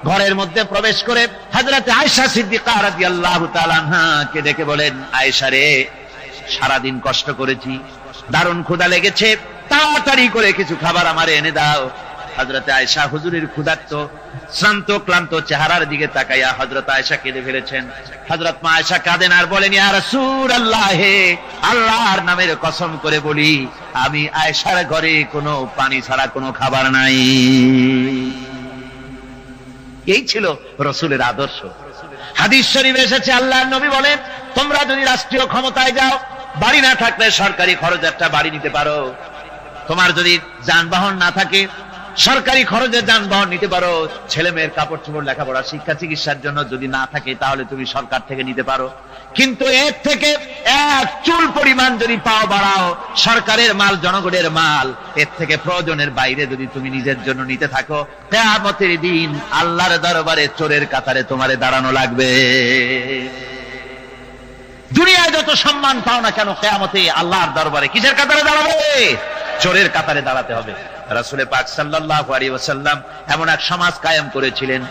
ঘরের মধ্যে প্রবেশ করে হযরত আয়েশা সিদ্দিকা রাদিয়াল্লাহু তাআলা আনহাকে ডেকে বলেন, আয়েশা রে, সারাদিন কষ্ট করেছি, দারুণ ক্ষুধা লেগেছে, তাড়াতাড়ি করে কিছু খাবার আমারে এনে দাও। হযরত আয়েশা হুজুরের ক্ষুধার্ত শ্রান্ত ক্লান্ত চেহারার দিকে তাকাইয়া হযরত আয়েশা কেঁদে ফেলেছেন। হযরত মা আয়েশা কাঁদেন আর বলেন, ইয়া রাসূলুল্লাহ, হে আল্লাহর নামের কসম করে বলি, আমি আয়েশার ঘরে কোনো পানি ছাড়া কোনো খাবার নাই। এই ছিল রাসূলের আদর্শ। হাদিস শরীফে এসেছে, আল্লাহর নবী বলেন, তোমরা যদি রাষ্ট্রীয় ক্ষমতায় যাও, বাড়ি না থাকলে সরকারি খরচে একটা বাড়ি নিতে পারো। তোমার যদি যানবাহন না থাকে, সরকারি খরচে যানবাহন নিতে পারো। ছেলে মেয়ের কাপড় চোপড়, লেখাপড়া, শিক্ষা, চিকিৎসার জন্য যদি না থাকে, তাহলে তুমি সরকার থেকে নিতে পারো। কিন্তু এর থেকে এক চুল পরিমাণ যদি পাও বাড়াও, সরকারের মাল, জনগণের মাল, এর থেকে প্রয়োজনের বাইরে যদি তুমি নিজের জন্য নিতে থাকো, কিয়ামতের দিন আল্লাহর দরবারে চোরের কাতারে তোমারে দাঁড়ানো লাগবে। দুনিয়ায় যত সম্মান পাও না কেন, কিয়ামতে আল্লাহর দরবারে কিসের কাতারে দাঁড়াবে? চোরের কাতারে দাঁড়াতে হবে। রাসূল পাক সাল্লাল্লাহু আলাইহি ওয়াসাল্লাম এমন এক সমাজ কায়েম করেছিলেন।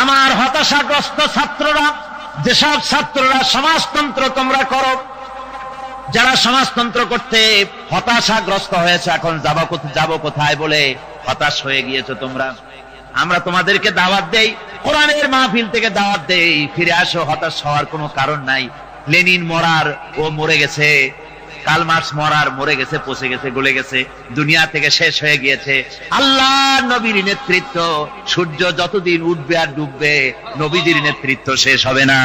আমার হতাশাগ্রস্ত ছাত্ররা, যেসব ছাত্ররা সমাজতন্ত্র তোমরা করো, যারা সমাজতন্ত্র করতে হতাশাগ্রস্ত হয়েছে, এখন যাব কোথায় বলে হতাশ হয়ে গিয়েছো তোমরা, আমরা তোমাদেরকে দাওয়াত দেই, কোরআনের মাহফিল থেকে দাওয়াত দেই, ফিরে আসো। হতাশ হওয়ার কোনো কারণ নাই। লেনিন মরার, ও মরে গেছে। কার্ল মার্কস মরার, মরে গেছে, পচে গেছে, গলে গেছে, দুনিয়া থেকে শেষ হয়ে গিয়েছে। আল্লাহ নবীর নেতৃত্ব, সূর্য যতদিন উঠবে আর ডুববে, নবীজির নেতৃত্ব শেষ হবে না।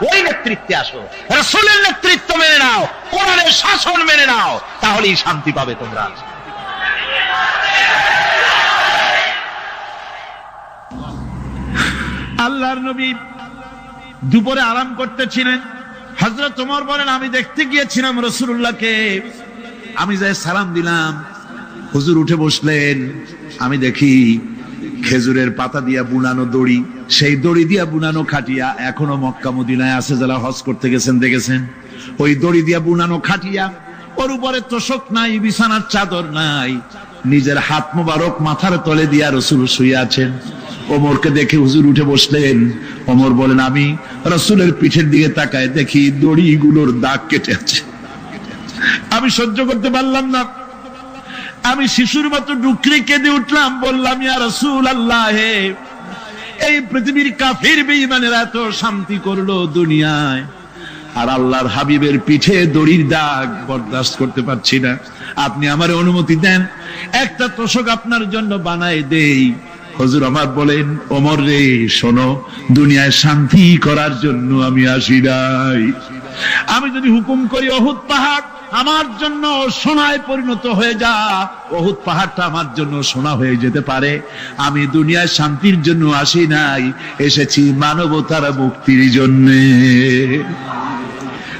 ওই নেতৃত্বে আসো, রাসূলের নেতৃত্ব মেনে নাও, কোরআনের শাসন মেনে নাও, তাহলেই শান্তি পাবে তোমরা। আল্লাহর নবী দুপুরে আরাম করতেছিলেন। হযরত ওমর বলেন, আমি দেখতে গিয়েছিলাম রাসূলুল্লাহকে, আমি যাই সালাম দিলাম, হুজুর উঠে বসলেন। আমি দেখি খেজুরের পাতা দিয়া বুনানো দড়ি, সেই দড়ি দিয়া বুনানো খাটিয়া এখনো মক্কা মদিনায় আছে, যারা হজ করতে গেছেন দেখেছেন। ওই দড়ি দিয়া বুনানো খাটিয়া, ওর উপরে তোশক নাই, বিছানার চাদর নাই, নিজের হাত মোবারক মাথার তলে দিয়া রাসূল শুয়ে আছেন। ওমরকে দেখে হুজুর উঠে বসলেন। ওমর বলেন, আমি রাসূলের পিঠের দিকে তাকায় দেখি দড়িগুলোর দাগ কেটে আছে। আমি সহ্য করতে পারলাম না, আমি শিশুর মতো ডুকরে কেঁদে উঠলাম, বললাম, ইয়া রাসূলুল্লাহ, এই পৃথিবীর কাফির বেঈমানেরা এত শান্তি করলো দুনিয়ায়, আর আল্লাহর হাবিবের পিঠে দড়ির দাগ বরদাস্ত করতে পারছি না। আপনি আমার অনুমতি দেন, একটা তোশক আপনার জন্য বানায় দেই। হুজুর আমার বলেন, ওমর রে, শোনো, দুনিয়ায় শান্তি করার জন্য আমি আসি নাই। আমি যদি হুকুম করি উহুদ পাহাড় আমার জন্য সোনায় পরিণত হয়ে যা, উহুদ পাহাড়টা আমার জন্য সোনা হয়ে যেতে পারে। আমি দুনিয়ায় শান্তির জন্য আসি নাই, এসেছি মানবতার মুক্তির জন্য।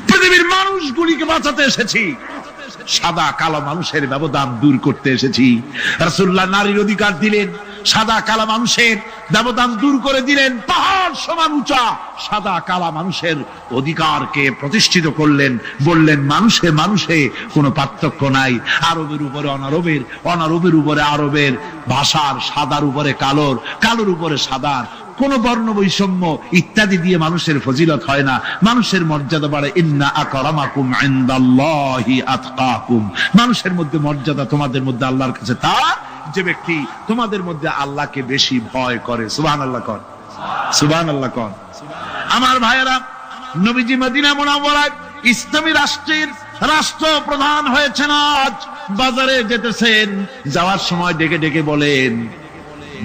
পৃথিবীর মানুষগুলিকে বাঁচাতে এসেছি, সাদা কালো মানুষের ব্যবধান দূর করতে এসেছি। রাসূলুল্লাহ নারীর অধিকার দিলেন, সাদা কালা মানুষের ব্যবধান দূর করে দিলেন। পাহাড় সমান উঁচা সাদা কালা মানুষের অধিকারকে প্রতিষ্ঠিত করলেন, বললেন মানুষে মানুষে কোনো পার্থক্য নাই। আরবের উপরে অনারবের, অনারবের উপরে আরবের, ভাষার, সাদার উপরে কালোর, কালোর উপরে সাদার, কোন বর্ণ বৈষম্য ইত্যাদি দিয়ে মানুষের ফজিলত হয় না। মানুষের মর্যাদা বাড়ে, ইন্না আকরামাকুম ইনদাল্লাহি আতকাকুম। মানুষের মধ্যে মর্যাদা তোমাদের মধ্যে আল্লাহর কাছে তার, যে ব্যক্তি তোমাদের মধ্যে আল্লাহকে বেশি ভয় করে। সুবহানাল্লাহ কর, সুবহানাল্লাহ কর। আমার ভাইয়েরা, নবীজি মদিনা মুনাওয়ারায় ইসলামী রাষ্ট্রের রাষ্ট্রপ্রধান হয়েছেন। আজ বাজারে যেতেছেন, যাওয়ার সময় ডেকে ডেকে বলেন,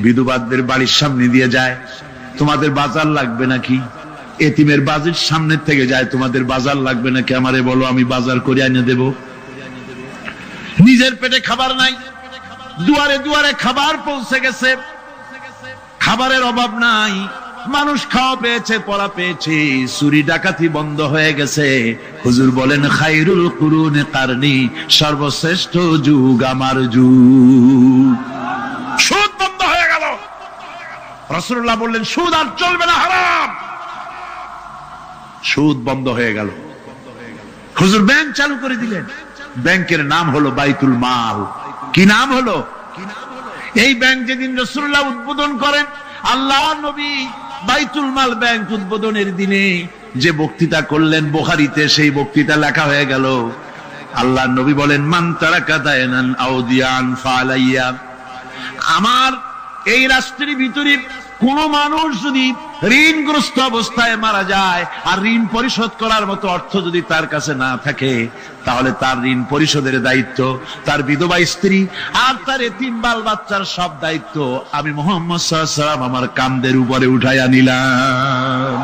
বিধবাদের বাড়ির সামনে দিয়ে যায়, তোমাদের বাজার লাগবে নাকি? এতিমের বাড়ির সামনে থেকে যায়, তোমাদের বাজার লাগবে নাকি? আমারে বলো, আমি বাজার করে এনে দেব। নিজের পেটে খাবার নাই, দুয়ারে দুয়ারে খাবার পৌঁছে গেছে, খাবারের অভাব নাই, মানুষ খাওয়া পেয়েছে, পড়া পেয়েছে, চুরি ডাকাতি বন্ধ হয়ে গেছে। হুজুর বলেন, খায়রুল কুরুনে কারনি, সর্বশ্রেষ্ঠ যুগ আমার যুগ। সুদ বন্ধ হয়ে গেল। রাসূলুল্লাহ বললেন, সুদ আর চলবে না, হারাম। সুদ বন্ধ হয়ে গেল। হুজুর ব্যাংক চালু করে দিলেন। ব্যাংকের নাম হলো বাইতুল মাল। কি নাম হলো? এই ব্যাংক যেদিন রাসূলুল্লাহ উদ্বোধন করেন, আল্লাহ নবী বাইতুল মাল ব্যাংক উদ্বোধনের দিনে যে বক্তৃতা করলেন বুখারীতে, সেই বক্তৃতা লেখা হয়ে গেল। আল্লাহ নবী বলেন, মান তারাকা দায়নান আউদিয়ান ফালাইয়া। আমার এই রাষ্ট্রের ভিতরে কোন মানুষ যদি ঋণগ্রস্ত অবস্থায় মারা যায় আর ঋণ পরিশোধ করার মতো অর্থ যদি তার কাছে না থাকে, তাহলে তার ঋণ পরিশোধের দায়িত্ব, তার বিধবা স্ত্রী আর তার এতিম বাল বাচ্চার সব দায়িত্ব আমি মুহাম্মদ সাল্লাল্লাহু আলাইহি ওয়াসাল্লাম আমার কাঁধের উপরে উঠাইয়া নিলাম।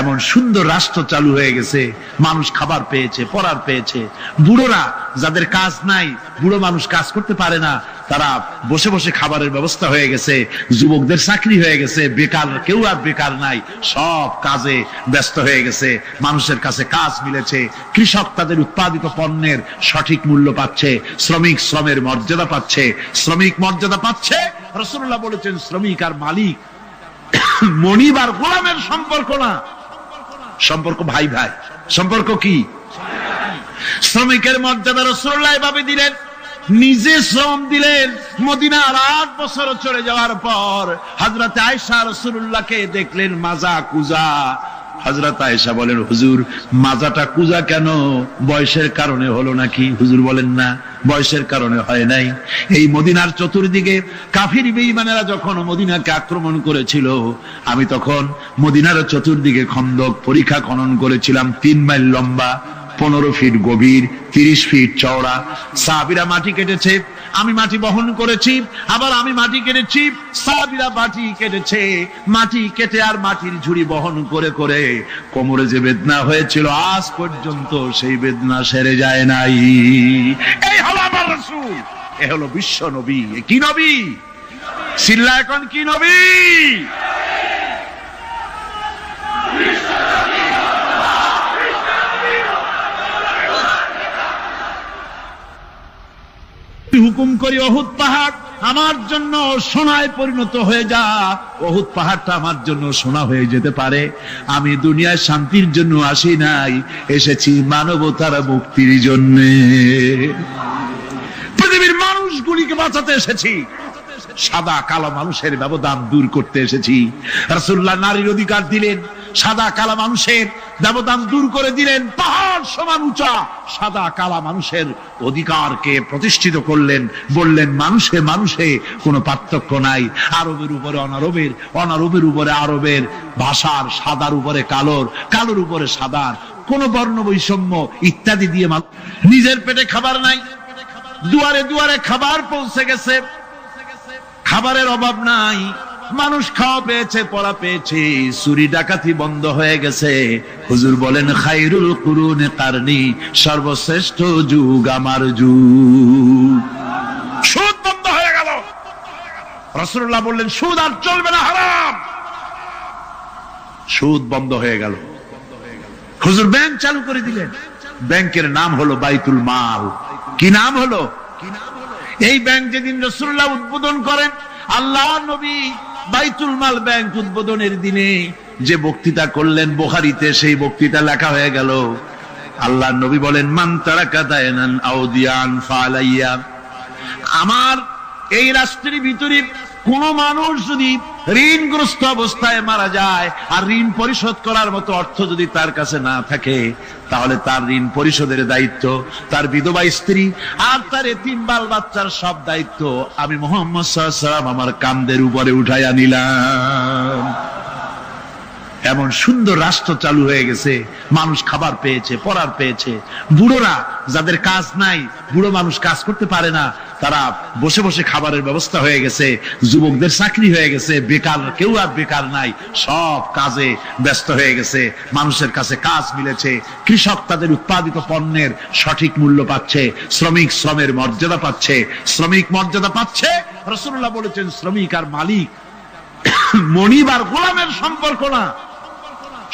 এমন সুন্দর রাষ্ট্র চালু হয়ে গেছে, মানুষ খাবার পেয়েছে, পড়ার পেয়েছে। বুড়োরা যাদের কাজ নাই, বুড়ো মানুষ কাজ করতে পারে না, তারা বসে বসে খাবারের ব্যবস্থা হয়ে গেছে। যুবকদের চাকরি হয়ে গেছে, বেকার কেউ আর বেকার নাই, সব কাজে ব্যস্ত হয়ে গেছে, মানুষের কাছে কাজ মিলেছে। কৃষক তাদের উৎপাদিত পণ্যের সঠিক মূল্য পাচ্ছে, শ্রমিক শ্রমের মর্যাদা পাচ্ছে, শ্রমিক মর্যাদা পাচ্ছে। রাসূলুল্লাহ বলেছেন, শ্রমিক আর মালিক মনিব আর গোলামের সম্পর্ক না, সম্পর্ক ভাই ভাই। সম্পর্ক কি? শ্রমিকের মর্যাদা রাসূলুল্লাহ এভাবে দিলেন, নিজে শ্রম দিলেন। মদিনার 8 বছর চলে যাওয়ার পর হযরত আয়েশা রাসূলুল্লাহকে দেখলেন মাজা কুজা। হযরত আয়েশা বলেন, হুজুর মাজাটা কুজা কেন? বয়সের কারণে হলো নাকি? হুজুর বলেন, না, বয়সের কারণে হয় নাই। এই মদিনার চতুর্দিকে কাফির বেঈমানেরা যখন মদিনাকে আক্রমণ করেছিল, আমি তখন মদিনার চতুর্দিকে খন্দক পরিখা খনন করেছিলাম, 3 মাইল লম্বা, 15 ফিট গভীর, 30 ফিট চওড়া। সাহাবীরা মাটি কেটেছে, আমি মাটি বহন করেছি, আবার আমি মাটি কেটেছি, সাহাবীরা মাটি কেটেছে। মাটি কেটে আর মাটির ঝুড়ি বহন করে করে কোমরে যে বেদনা হয়েছিল, আজ পর্যন্ত সেই বেদনা সেরে যায় নাই। এই হলো আমার রাসূল, এ হলো বিশ্ব নবী। কি নবী? সিল্লা এখন কি নবী? হুকুম করি, অহুদ পাহাড় আমার জন্য সোনায় পরিণত হয়ে যা। অহুদ পাহাড়টা আমার জন্য সোনা হয়ে যেতে পারে। আমি দুনিয়ায় শান্তির জন্য আসি নাই, এসেছি মানবতার মুক্তির জন্য। পৃথিবীর মানুষগুলিকে বাঁচাতে এসেছি, সাদা কালো মানুষের ব্যবধান দূর করতে এসেছি। রাসূলুল্লাহ নারীর অধিকার দিলেন, সাদা কালা মানুষের ব্যবধান দূর করে দিলেন। পাহাড় সমান উঁচা সাদা কালা মানুষের অধিকারকে প্রতিষ্ঠিত করলেন, বললেন মানুষে মানুষে কোনো পার্থক্য নাই। আরবের উপরে অনারবের, অনারবের উপরে আরবের, ভাষার সাদার উপরে কালোর, কালোর উপরে সাদার, কোন বর্ণ বৈষম্য ইত্যাদি দিয়ে নিজের পেটে খাবার নাই, দুয়ারে দুয়ারে খাবার পৌঁছে গেছে, খাবারের অভাব নাই, মানুষ খাওয়া পেয়েছে, পড়া পেয়েছে, চুরি ডাকাতি বন্ধ হয়ে গেছে। হুজুর বলেন, খায়রুল কুরুনে কারনি, সর্বশ্রেষ্ঠ যুগ আমার যুগ। সুদ বন্ধ হয়ে গেল। রাসূলুল্লাহ বললেন, সুদ আর চলবে না, হারাম। সুদ বন্ধ হয়ে গেল। হুজুর ব্যাংক চালু করে দিলেন। ব্যাংকের নাম হলো বাইতুল মাল। কি নাম হলো? এই ব্যাংক যেদিন রাসূলুল্লাহ উদ্বোধন করেন, আল্লাহর নবী বাইতুল মাল ব্যাংক উদ্বোধনের দিনে যে বক্তৃতা করলেন, বুখারীতে সেই বক্তৃতা লেখা হয়ে গেল। আল্লাহর নবী বলেন, মান তারাকা দায়নান আউদিয়ান ফালাইয়া। আমার এই রাষ্ট্রের ভিতরে কোন মানুষ যদি ঋণগ্রস্ত অবস্থায় মারা যায় আর ঋণ পরিশোধ করার মতো অর্থ যদি তার কাছে না থাকে, তাহলে তার ঋণ পরিশোধের দায়িত্ব, তার বিধবা স্ত্রী আর তার এতিম বাল বাচ্চার সব দায়িত্ব আমি মুহাম্মদ সাল্লাল্লাহু আলাইহি ওয়াসাল্লাম আমার কাঁধের উপরে উঠাইয়া নিলাম। এমন সুন্দর রাষ্ট্র চালু হয়ে গেছে, মানুষ খাবার পেয়েছে, পড়ার পেয়েছে। বুড়োরা যাদের কাজ নাই, বুড়ো মানুষ কাজ করতে পারে না, তারা বসে বসে খাবারের ব্যবস্থা হয়ে গেছে। যুবকদের চাকরি হয়ে গেছে, বেকার কেউ আর বেকার নাই, সব কাজে ব্যস্ত হয়ে গেছে, মানুষের কাছে কাজ মিলেছে। কৃষক তাদের উৎপাদিত পণ্যের সঠিক মূল্য পাচ্ছে, শ্রমিক শ্রমের মর্যাদা পাচ্ছে, শ্রমিক মর্যাদা পাচ্ছে। রাসূলুল্লাহ বলেছেন, শ্রমিক আর মালিক মনিব আর গোলামের সম্পর্ক না,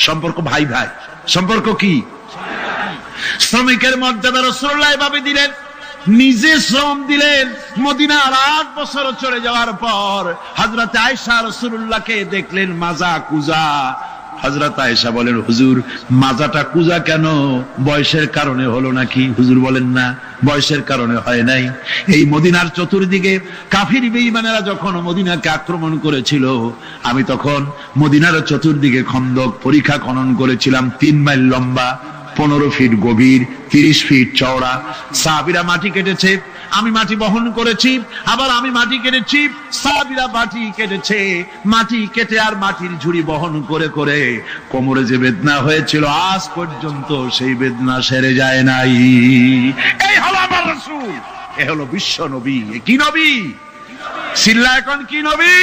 সম্পর্ক ভাই ভাই। সম্পর্ক কি? শ্রমিকের মর্যাদা রাসূলুল্লাহ এভাবে দিলেন, নিজে শ্রম দিলেন। মদিনার 8 বছর চলে যাওয়ার পর হযরত আয়েশা রাসূলুল্লাহকে দেখলেন মাজা কুজা। হযরত আয়েশা বলেন, হুজুর মাজাটা কুজা কেন? বয়সের কারণে হলো নাকি? হুজুর বলেন, না, বয়সের কারণে হয় নাই। এই মদিনার চতুর্দিকে কাফির বেঈমানেরা যখন মদিনাকে আক্রমণ করেছিল, আমি তখন মদিনার চতুর্দিকে খন্দক পরিখা খনন করেছিলাম, 3 মাইল লম্বা, 15 ফিট গভীর, 30 ফিট চওড়া। সাহাবীরা মাটি কেটেছে, আমি মাটি বহন করেছি, আবার আমি মাটি কেটেছি, সাহাবীরা মাটি কেটেছে, মাটি কেটে আর মাটির ঝুড়ি বহন করে করে কোমরে যে বেদনা হয়েছিল আজ পর্যন্ত সেই বেদনা সেরে যায় নাই। এই হলো আমার রাসূল, এ হলো বিশ্ব নবী। এ কি নবী? সিল্লা এখন কি নবী?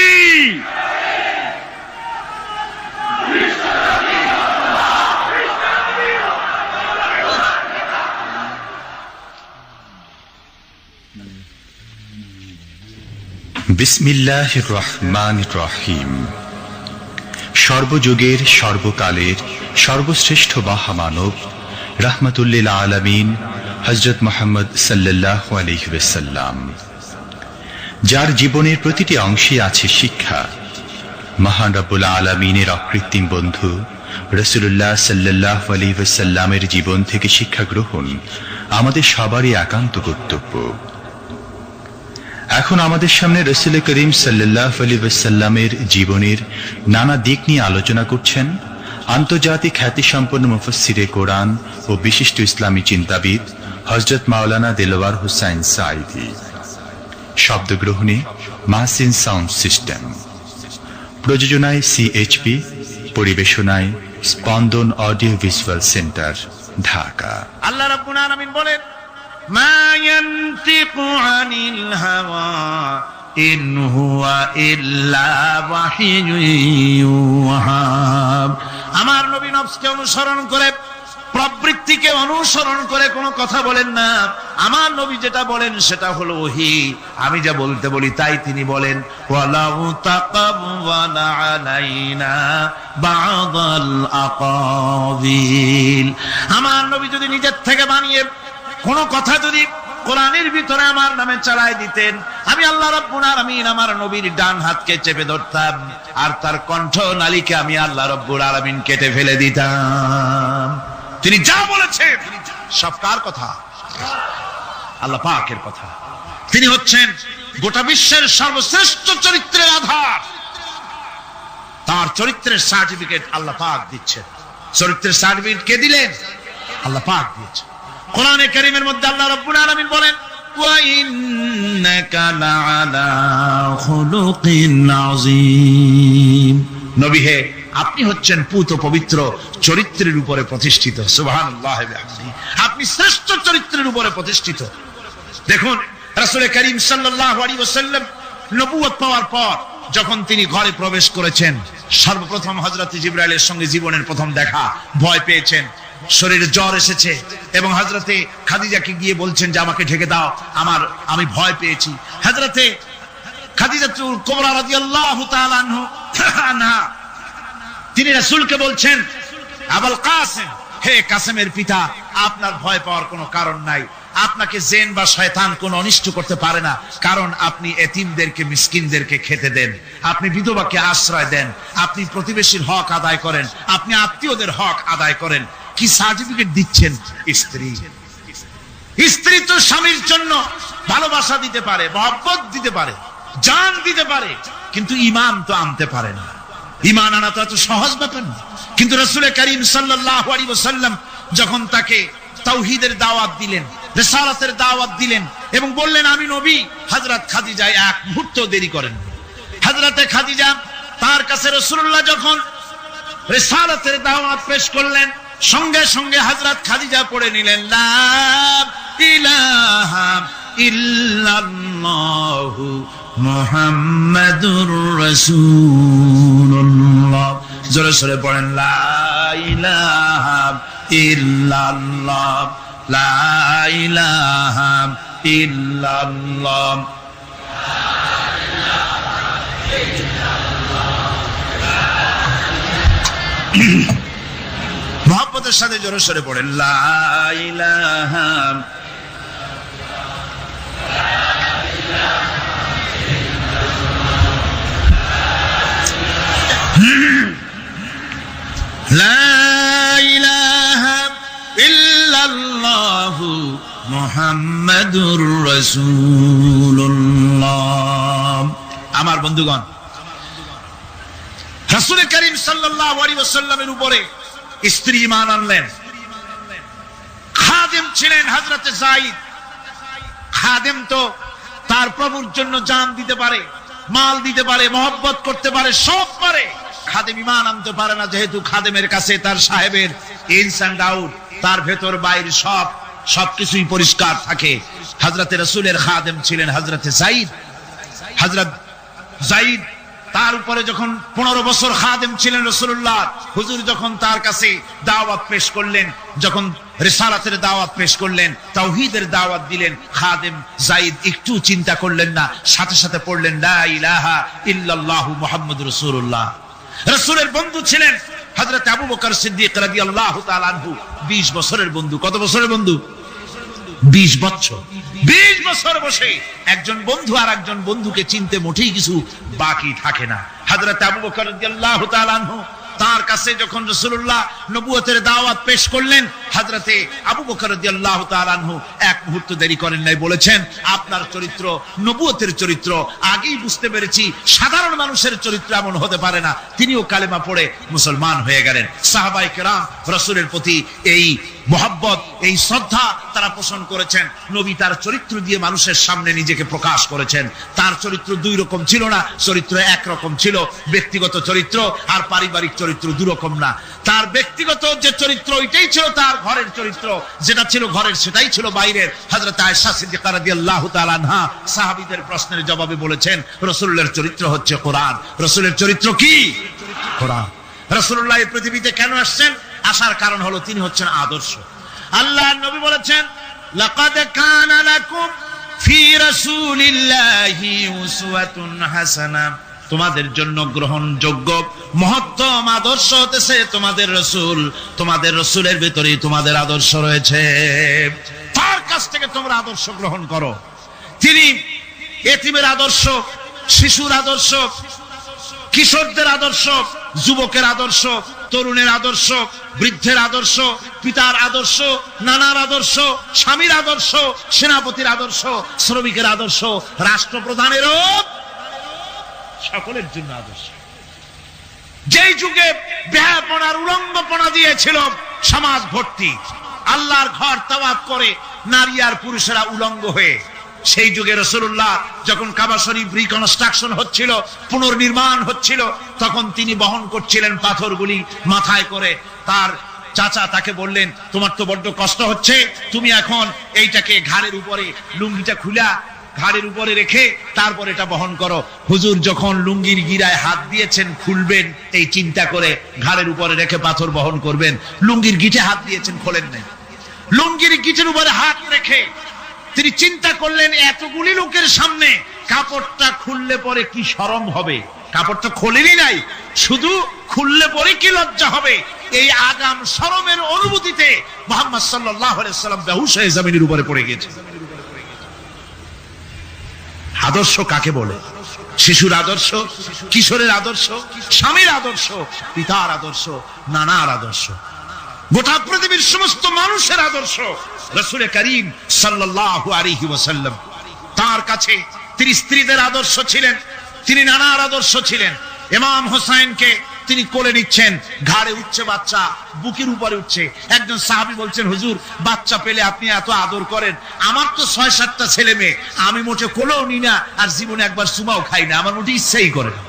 বিসমিল্লাহির রহমানির রহিম। সর্বযুগের সর্বকালের সর্বশ্রেষ্ঠ মহামানব রাহমাতুল্লিল আলামিন হযরত মুহাম্মদ সাল্লাল্লাহু আলাইহি ওয়াসাল্লাম, যার জীবনের প্রতিটি অংশে আছে শিক্ষা, মহান রব্বুল আলামিনের অকৃত্রিম বন্ধু রাসূলুল্লাহ সাল্লাল্লাহু আলাইহি ওয়াসাল্লামের জীবন থেকে শিক্ষা গ্রহণ আমাদের সবারই একান্ত কর্তব্য। এখন আমাদের সামনে রাসূল করিম সাল্লাল্লাহু আলাইহি ওয়াসাল্লামের জীবনের নানা দিক নিয়ে আলোচনা করছেন আন্তর্জাতিক খ্যাতিসম্পন্ন মুফাসসিরে কোরআন ও বিশিষ্ট ইসলামী চিন্তাবিদ হযরত মাওলানা দেলওয়ার হোসাইন সাঈদী। শব্দগ্রহণে মাহসিন সাউন্ড সিস্টেম, প্রযোজনায় সিএইচপি, পরিবেশনায় স্পন্দন অডিও ভিজুয়াল সেন্টার, ঢাকা। আল্লাহ রাব্বুল আলামিন বলেন, মা ইয়ানতিকু আনিল হাওয়া ইন হুয়া ইল্লা ওয়াহিয়ুন ইউহা। আমার নবী নফসকে অনুসরণ করে, প্রবৃত্তিকে অনুসরণ করে কোনো কথা বলেন না। আমার নবী যেটা বলেন সেটা হলো ওহী। আমি যা বলতে বলি তাই তিনি বলেন। ওয়ালাউ তাকাওয়ালা আলাইনা বা'দাল আকাবিল। আমার নবী যদি নিজের থেকে বানিয়ে কোনো কথা যদি কোরআনের ভিতরে আমার নামে চালায় দিতেন, আমি আল্লাহ রাব্বুল আলামিন আমার নবীর ডান হাতকে চেপে ধরতাম, আর তার কণ্ঠ নালীকে আমি আল্লাহ রাব্বুল আলামিন কেটে ফেলে দিতাম। তিনি যা বলেছেন সব কার কথা? আল্লাহ পাকের কথা। তিনি হচ্ছেন গোটা বিশ্বের সর্বশ্রেষ্ঠ চরিত্রের আধার। তার চরিত্রের সার্টিফিকেট আল্লাহ পাক দিচ্ছেন। চরিত্রের সার্টিফিকেট কে দিলেন? আল্লাহ পাক দিয়েছেন। কোরআনে কারীমের মধ্যে আল্লাহ রাব্বুল আলামিন বলেন, ওয়া ইন্নাকা লাআলা খুলুকিন আযীম। নবী হে, আপনি হচ্ছেন পুত পবিত্র চরিত্রের উপরে প্রতিষ্ঠিত। সুবহানাল্লাহ ওয়া বিহামদিহি। আপনি শ্রেষ্ঠ চরিত্রের উপরে প্রতিষ্ঠিত। দেখুন, রাসূল করিম সাল্লাল্লাহু আলাইহি ওয়াসাল্লাম নবুয়ত পাওয়ার পর যখন তিনি ঘরে প্রবেশ করেছেন, সর্বপ্রথম হযরত জিবরাইলের সঙ্গে জীবনের প্রথম দেখা, ভয় পেয়েছেন, শরীরে জ্বর এসেছে, এবং হযরতে খাদিজাকে গিয়ে বলছেন যে আমাকে ঢেকে দাও, আমি ভয় পেয়েছি। হযরতে খাদিজাতুল কুবরা রাদিয়াল্লাহু তাআলা আনহা তিনি রাসূলকে বলছেন, আবুল কাসেম, হে কাসেমের পিতা, আপনার ভয় পাওয়ার কোনো কারণ নাই। আপনাকে জিন বা শয়তান কোনো অনিষ্ট করতে পারে না, কারণ আপনি এতিমদেরকে, মিসকিনদেরকে খেতে দেন, আপনি বিধবাকে আশ্রয় দেন, আপনি প্রতিবেশীর হক আদায় করেন, আপনি আত্মীয়দের হক আদায় করেন। কি সার্টিফিকেট দিচ্ছেন? স্ত্রী তো স্বামীর জন্য ভালোবাসা দিতে পারে, মহব্বত দিতে পারে, জান দিতে পারে, কিন্তু ঈমান তো আনতে পারে না। ঈমান আনা তো এত সহজ ব্যাপার না। কিন্তু রাসূল করিম সাল্লাল্লাহু আলাইহি ওয়াসাল্লাম যখন তাকে তাওহীদের দাওয়াত দিলেন, রিসালাতের দাওয়াত দিলেন এবং বললেন আমি নবী, হযরত খাদিজা এক মুহূর্ত দেরি করেন। হযরতে খাদিজা তার কাছে রাসূলুল্লাহ যখন রিসালাতের দাওয়াত পেশ করলেন, সঙ্গে সঙ্গে হযরত খাদিজা পড়ে নিলেন, লা ইলাহা ইল্লাল্লাহু মুহাম্মাদুর রাসূলুল্লাহ। জোরে জোরে পড়েন, লা ইলাহা ইল্লাল্লাহ, লা ইলাহা ইল্লাল্লাহ। মহব্বতের সাথে জোরে সরে পড়েন, লা ইলাহা লা ইলাহা ইল্লাল্লাহু মুহাম্মাদুর রাসূলুল্লাহ। আমার বন্ধুগণ, রাসূল করিম সাল্লাল্লাহু আলাইহি ওয়াসাল্লামের উপরে স্ত্রী ঈমান আনলেন, ছিলেন হযরতে যায়েদ। খাদেম তো তার প্রভুর জন্য জান দিতে পারে, মাল দিতে পারে, মহব্বত করতে পারে, সব পারে। খাদেম ঈমান আনতে পারে না, যেহেতু খাদেমের কাছে তার সাহেবের ইনস এন্ড আউট, তার ভেতর বাইরে সবকিছুই পরিষ্কার থাকে। হযরতে রাসূলের খাদেম ছিলেন হযরতে যায়েদ। হযরত যায়েদ তার উপরে যখন 15 বছর খাদেম ছিলেন রাসূলুল্লাহ, হুজুর যখন তার কাছে দাওয়াত পেশ করলেন, যখন রিসালাতের দাওয়াত পেশ করলেন, তাওহীদের দাওয়াত দিলেন, খাদেম যায়েদ একটু চিন্তা করলেন না, সাথে সাথে পড়লেন লা ইলাহা ইল্লাল্লাহু মুহাম্মাদুর রাসূলুল্লাহ। রাসূলের বন্ধু ছিলেন হযরত আবু বকর সিদ্দিক রাদিয়াল্লাহু তাআলা আনহু, 20 বছরের বন্ধু। কত বছরের বন্ধু? 20 বছর। 20 বছর বসে একজন বন্ধু আর একজন বন্ধুকে চিনতে মোটেই কিছু বাকি থাকে না। হযরত আবু বকর রাদিয়াল্লাহু তাআলা আনহু তার কাছে যখন রাসূলুল্লাহ নবুয়তের দাওয়াত পেশ করলেন, হযরতে আবু বকর রাদিয়াল্লাহু তাআলা আনহু এক মুহূর্ত দেরি করেন নাই, বলেছেন আপনার চরিত্র নবুয়তের চরিত্র আগেই বুঝতে পেরেছি, সাধারণ মানুষের চরিত্র এমন হতে পারে না। তিনিও কালেমা পড়ে মুসলমান হয়ে গেলেন। সাহাবায়ে কেরাম রাসূলের প্রতি এই মোহাব্বত, এই শ্রদ্ধা তারা পোষণ করেছেন। নবী তার চরিত্র দিয়ে মানুষের সামনে নিজেকে প্রকাশ করেছেন। তার চরিত্র দুই রকম ছিল না, চরিত্র একরকম ছিল। ব্যক্তিগত চরিত্র আর পারিবারিক চরিত্র দুই রকম না। তার ব্যক্তিগত যে চরিত্র ওইটাই ছিল তার ঘরের চরিত্র, যেটা ছিল ঘরের সেটাই ছিল বাইরের। হযরত আয়েশা সিদ্দিকা রাদিয়াল্লাহু তাআলা আনহা সাহাবীদের প্রশ্নের জবাবে বলেছেন, রাসূলের চরিত্র হচ্ছে কোরআন। রাসূলের চরিত্র কি? কোরআন। রাসূলুল্লাহ এই পৃথিবীতে কেন আসছেন? আসার কারণ হলো তিনি হচ্ছেন আদর্শ। আল্লাহর নবী বলেছেন, লাকাদ কানা লাকুম ফি রাসূলিল্লাহি উসওয়াতুন হাসানাহ, তোমাদের জন্য গ্রহণযোগ্য মহত্তম আদর্শ হতেছে তোমাদের রাসূল। তোমাদের রাসূলের ভিতরেই তোমাদের আদর্শ রয়েছে, তার কাছ থেকে তোমরা আদর্শ গ্রহণ করো। তিনি এতিমের আদর্শ, শিশুর আদর্শ, কিশোরদের আদর্শ, যুবকের আদর্শ, তরুণের আদর্শ, বৃদ্ধের আদর্শ, পিতার আদর্শ, নানার আদর্শ, স্বামীর আদর্শ, সেনাপতির আদর্শ, শ্রমিকের আদর্শ, রাষ্ট্রপ্রধানেরও সকলের জন্য আদর্শ। যেই যুগে বেহাপনার উলঙ্গপনা দিয়েছিল সমাজ ভর্তি, আল্লাহর ঘর তাওয়াফ করে নারী আর পুরুষেরা উলঙ্গ হয়ে, সেই যুগে রাসূলুল্লাহ যখন কাবা শরীফ রিকনস্ট্রাকশন হচ্ছিল, পুনর্নির্মাণ হচ্ছিল, তখন তিনি বহন করছিলেন পাথরগুলি মাথায় করে। তার চাচা তাকে বললেন, তোমার তো বড্ড কষ্ট হচ্ছে, তুমি এখন এইটাকে ঘাড়ের উপরে, লুঙ্গিটা খুলা ঘাড়ের উপরে রেখে তারপর এটা বহন করো। হুজুর যখন লুঙ্গির গিরায় হাত দিয়েছেন খুলবেন এই চিন্তা করে, ঘাড়ের উপরে রেখে পাথর বহন করবেন, লুঙ্গির গিটে হাত দিয়েছেন, খোলেন নাই। লুঙ্গির গিটের উপরে হাত রেখে তিনি চিন্তা করলেন, এতগুলি লোকের সামনে কাপড়টা খুললে পরে কি শরম হবে। কাপড়টা খোলেনি নাই, শুধু খুললে পরে কি লজ্জা হবে। এই আগাম শরমের অনুভূতিতে মুহাম্মদ সাল্লাল্লাহু আলাইহি ওয়াসাল্লাম বেহুশ হয়ে জমিনের উপরে পড়ে গেছেন। আদর্শ কাকে বলে? শিশুর আদর্শ, কিশোরের আদর্শ, স্বামীর আদর্শ, পিতার আদর্শ, নানার আদর্শ, গোটা পৃথিবীর সমস্ত মানুষের আদর্শ রাসূল করিম সাল্লাল্লাহু আলাইহি ওয়াসাল্লাম। তার কাছে তিনি স্ত্রীদের আদর্শ ছিলেন, তিনি নানার আদর্শ ছিলেন। ইমাম হোসেনকে তিনি কোলে নিচ্ছেন, ঘাড়ে উঠছে বাচ্চা, বুকের উপরে উঠছে। একজন সাহাবী বলছেন, হুজুর বাচ্চা পেলে আপনি এত আদর করেন, আমার তো 6-7টা ছেলে মেয়ে, আমি মোটে কোলেও নি না, আর জীবনে একবার সুমাও খাই না, আমার মোটে ইচ্ছাই করে না।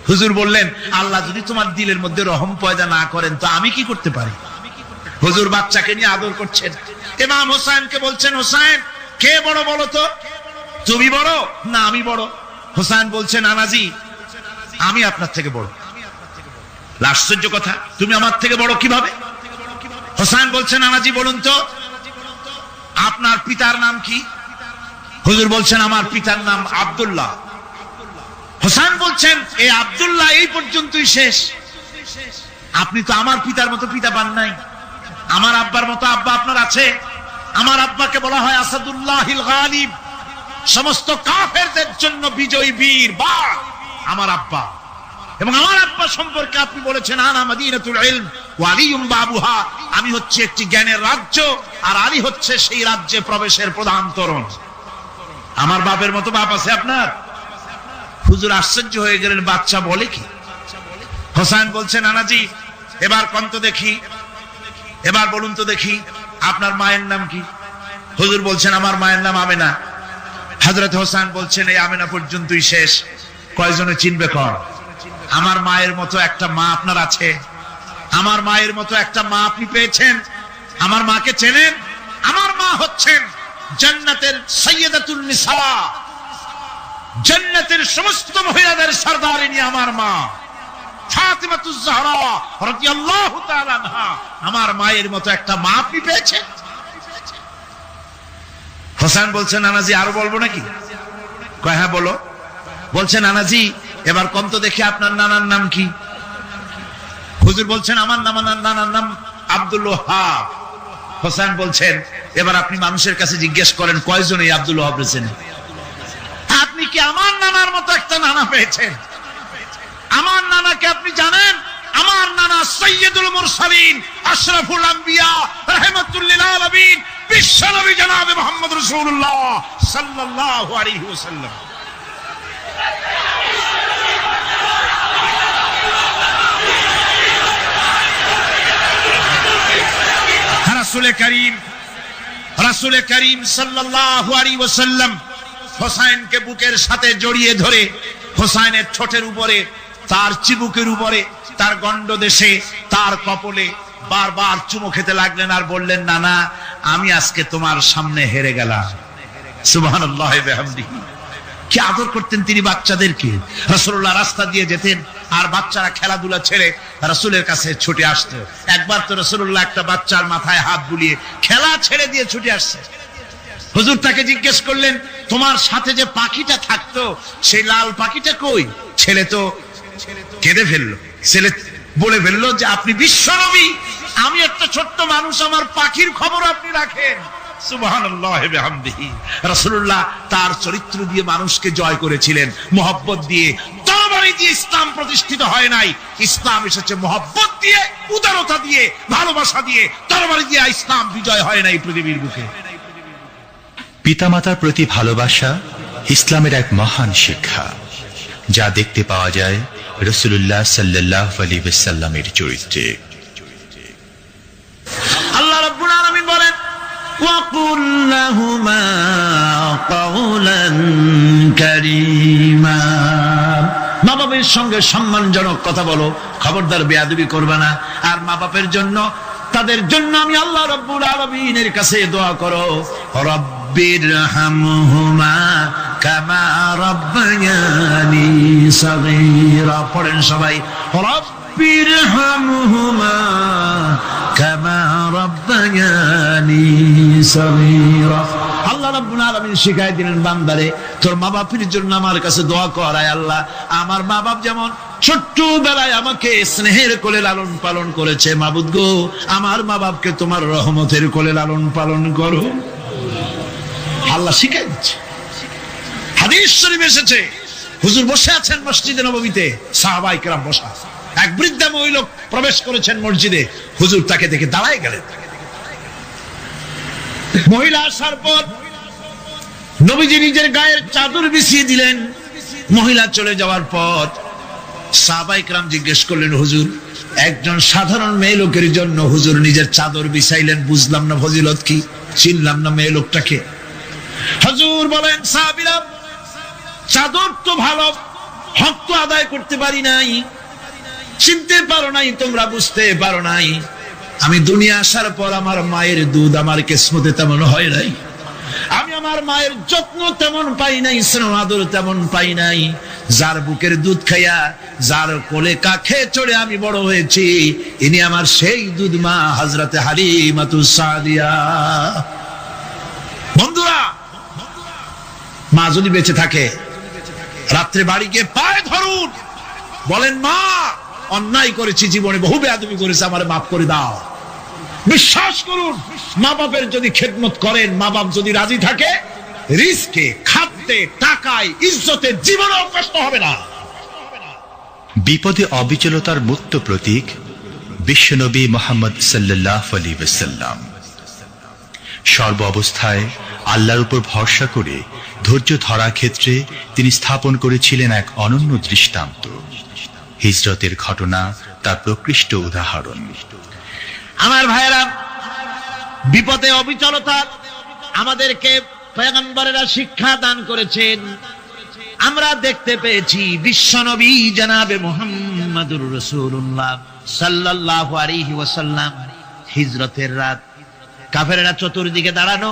হুজুর বললেন, আল্লাহ যদি তোমার দিলের মধ্যে রহম পয়দা না করেন তো আমি কি করতে পারি? হুজুর বাচ্চাকে নিয়ে আদর করছেন। ইমাম হোসেনকে বলছেন, হোসেন কে বড় বলো তো? তুমি বড় না আমি বড়? হোসেন বলছেন, নানাজি আমি আপনার থেকে বড়। আশ্চর্য কথা, তুমি আমার থেকে বড় কিভাবে? হোসেন বলছেন, নানাজি বলুন তো আপনার পিতার নাম কি? হুজুর বলছেন, আমার পিতার নাম আব্দুল্লাহ। হোসেন বলছেন, এই আব্দুল্লাহ এই পর্যন্তই শেষ, আপনি তো আমার পিতার মতো পিতা পান নাই, আমার আব্বার মতো আব্বা আপনার আছে। আমার আব্বাকে বলা হয় আসাদুল্লাহিল গালিব, সমস্ত কাফেরদের জন্য বিজয়ী বীর বাঘ আমার আব্বা। এবং আমার আব্বা সম্পর্কে আপনি বলেছেন, আনা মাদিনাতুল ইলম ওয়া আলিয়ুম বাবুহা, আমি হচ্ছে একটি জ্ঞানের রাজ্য আর আলী হচ্ছে সেই রাজ্যে প্রবেশের প্রধান তোরণ। আমার বাপের মতো বাপ আছে আপনার? হুজুর আশ্চর্য হয়ে গেলেন, বাচ্চা বলে কি? হোসেন বলছেন, নানাজি এবার কোন তো দেখি, এবার বলুন তো দেখি আপনার মায়ের নাম কি? হুজুর বলছেন আমার মায়ের নাম আমেনা। হযরত হোসেন বলছেন এই আমেনা পর্যন্তই শেষ, কয়জনে চিনবে কর? আমার মায়ের মতো একটা মা আপনার আছে? আমার মায়ের মতো একটা মা আপনি পেয়েছেন? আমার মাকে চেনেন? আমার মা হচ্ছেন জান্নাতের সাইয়্যিদাতুন নিসা, জান্নাতের সমস্ত মহিলাদের সরদারিনী আমার মা ফাতিমাতুজ জাহরা রাদিয়াল্লাহু তাআলা আনহা। আমার মায়ের মতো একটা মা আপনি পেয়েছেন? হোসেন বলছেন নানাজি আরো বলবো নাকি? কয় হ্যাঁ বলো। বলছে নানাজি এবার কম তো দেখি আপনার নানার নাম কি? হুজুর বলছেন আমার নানার নাম আব্দুল ওয়াহাব। হোসেন বলছেন এবার আপনি মানুষের কাছে জিজ্ঞেস করেন কয়জন এই আব্দুল ওয়াহাব রয়েছেন? আপনি কি আমার নানার মতো একটা নানা পেয়েছেন? আমার নানাকে আপনি জানেন? আমার নানা সাইয়্যিদুল মুরসালিন আশরাফুল আম্বিয়া রাহমাতুল লিল আলামিন বিশ্বনবী জনাবে মুহাম্মদ রাসূলুল্লাহ সাল্লাল্লাহু আলাইহি ওয়াসাল্লাম। রাসূল করিম সাল্লাল্লাহু আলাইহি ওয়াসাল্লাম হোসেনকে বুকের সাথে জড়িয়ে ধরে হোসেনের ঠোঁটের উপরে, তার চিবুকের উপরে, তার গণ্ডদেশে, তার কপলে বারবার চুমু খেতে লাগলেন আর বললেন নানা আমি আজকে তোমার সামনে হেরে গেলাম। সুবহানাল্লাহি ওয়া বিহামদিহি। কি আদর করতেন তিনি বাচ্চাদেরকে। রাসূলুল্লাহ রাস্তা দিয়ে যেতেন আর বাচ্চারা খেলাধুলা ছেড়ে রাসূলের কাছে ছুটে আসতো। একবার তো রাসূলুল্লাহ একটা বাচ্চার মাথায় হাত বুলিয়ে খেলা ছেড়ে দিয়ে ছুটে আসছে। হুজুর তাকে জিজ্ঞেস করলেন তোমার সাথে যে পাখিটা থাকতো সেই লাল পাখিটা কই? ছেলে তো কেঁদে ফেললো। ছেলে বলে ফেললো যে আপনি বিশ্বনবী, আমি একটা ছোট্ট মানুষ, আমার পাখির খবর আপনি রাখেন। সুবহানাল্লাহি ওয়া বিহামদিহি। রাসূলুল্লাহ তার চরিত্র দিয়ে মানুষকে জয় করেছিলেন, মহব্বত দিয়ে। তরবারি দিয়ে ইসলাম প্রতিষ্ঠিত হয় নাই, ইসলাম এসেছে মহব্বত দিয়ে, উদারতা দিয়ে, ভালোবাসা দিয়ে। তরবারি দিয়ে ইসলাম বিজয় হয় নাই পৃথিবীর বুকে। পিতামাতার প্রতি ভালোবাসা ইসলামের এক মহান শিক্ষা, যা দেখতে পাওয়া যায় রাসূলুল্লাহ সাল্লাল্লাহু আলাইহি ওয়াসাল্লামের চরিত্রে। আল্লাহ রাব্বুল আলামিন বলেন ওয়াকুল লাহুমা কাওলান কারীমা। মা বাবার সঙ্গে সম্মানজনক কথা বলো, খবরদার বেয়াদবি করবে না। আর মা বাবার জন্য, তাদের জন্য আমি আল্লাহ রাব্বুল আলামিনের কাছে দোয়া করো, রব্বিরহামহুমা কামা রাব্বায়ানি সাগীরা। পড়েন সবাই, রব্বিরহামহুমা কামা রাব্বায়ানি সাগীরা। আল্লাহ রাব্বুল আলামিন শিখাই দিলেন বান্দারে তোর মা বাপের জন্য আমার কাছে দোয়া কর, আয় আল্লাহ আমার মা বাপ যেমন ছোট্টবেলায় আমাকে স্নেহের কোলে লালন পালন করেছে, মাবুদ গো আমার মা বাপকে তোমার রহমতের কোলে লালন পালন করো। আল্লাহ শিখাই দিচ্ছে। হাদিস শরীফ এসেছে, হুজুর বসে আছেন মসজিদে নববীতে, সাহাবায়ে কেরাম বসা। এক বৃদ্ধা মহিলা প্রবেশ করেছেন মসজিদে, হুজুর তাকে দেখে দাঁড়ায় গেলেন। মহিলা আসার পর নবীজি নিজের গায়ের চাদর বিছিয়ে দিলেন। মহিলা চলে যাওয়ার পর সাহাবায়ে কেরাম জিজ্ঞেস করলেন হুজুর একজন সাধারণ মেয়ে লোকের জন্য হুজুর নিজের চাদর বিছাইলেন, বুঝলাম না ফজিলত কি, চিনলাম না মেয়ে লোকটাকে। হুজুর বলেন সাহাবীরা চাদর তো ভালো, হক তো আদায় করতে পারি নাই, চিনতে পারো নাই, তোমরা বুঝতে পারো নাই। আমি দুনিয়া আসার পর আমার মায়ের দুধ আমার কিসমতে তেমন হয় নাই, আমি আমার মায়ের যত্ন তেমন পাই নাই, স্নেহ আদর তেমন পাই নাই। যার বুকের দুধ খাইয়া, যার কোলে কাখে চড়ে আমি বড় হয়েছি, ইনি আমার সেই দুধ মা হযরতে হালিমাতুস সাদিয়া। বন্ধুরা, মা যদি বেঁচে থাকে রাত্রে বাড়ি গিয়ে পায়ে ধরুন, বলেন মা অন্যায় করেছি, জীবনে বহু বেয়াদবি করেছি, আমারে মাফ করে দাও। বিশ্বাস করুন মা বাপের যদি খেদমত করেন, মা বাপ যদি রাজি থাকে, রিজকে, খাদ্যে, টাকায়, ইজ্জতে জীবনেও কষ্ট হবে না। বিপদে অবিচলতার মুক্ত প্রতীক বিশ্বনবী মুহাম্মদ সাল্লাল্লাহু আলাইহি ওয়াসাল্লাম। সর্ব অবস্থায় আল্লাহর উপর ভরসা করে ধৈর্য ধরা ক্ষেত্রে তিনি স্থাপন করেছিলেন এক অনন্য দৃষ্টান্ত। হিজরতের ঘটনা তার প্রকৃষ্ট উদাহরণ। আমার ভাইয়েরা, বিপদে অবিচলতা আমাদেরকে পয়গম্বরেরা শিক্ষা দান করেছেন। আমরা দেখতে পেয়েছি বিশ্বনবী জনাবে মুহাম্মদুর রাসূলুল্লাহ সাল্লাল্লাহু আলাইহি ওয়াসাল্লাম হিজরতের রাত, কাফেরেরা চতুর্দিকে দাঁড়ানো,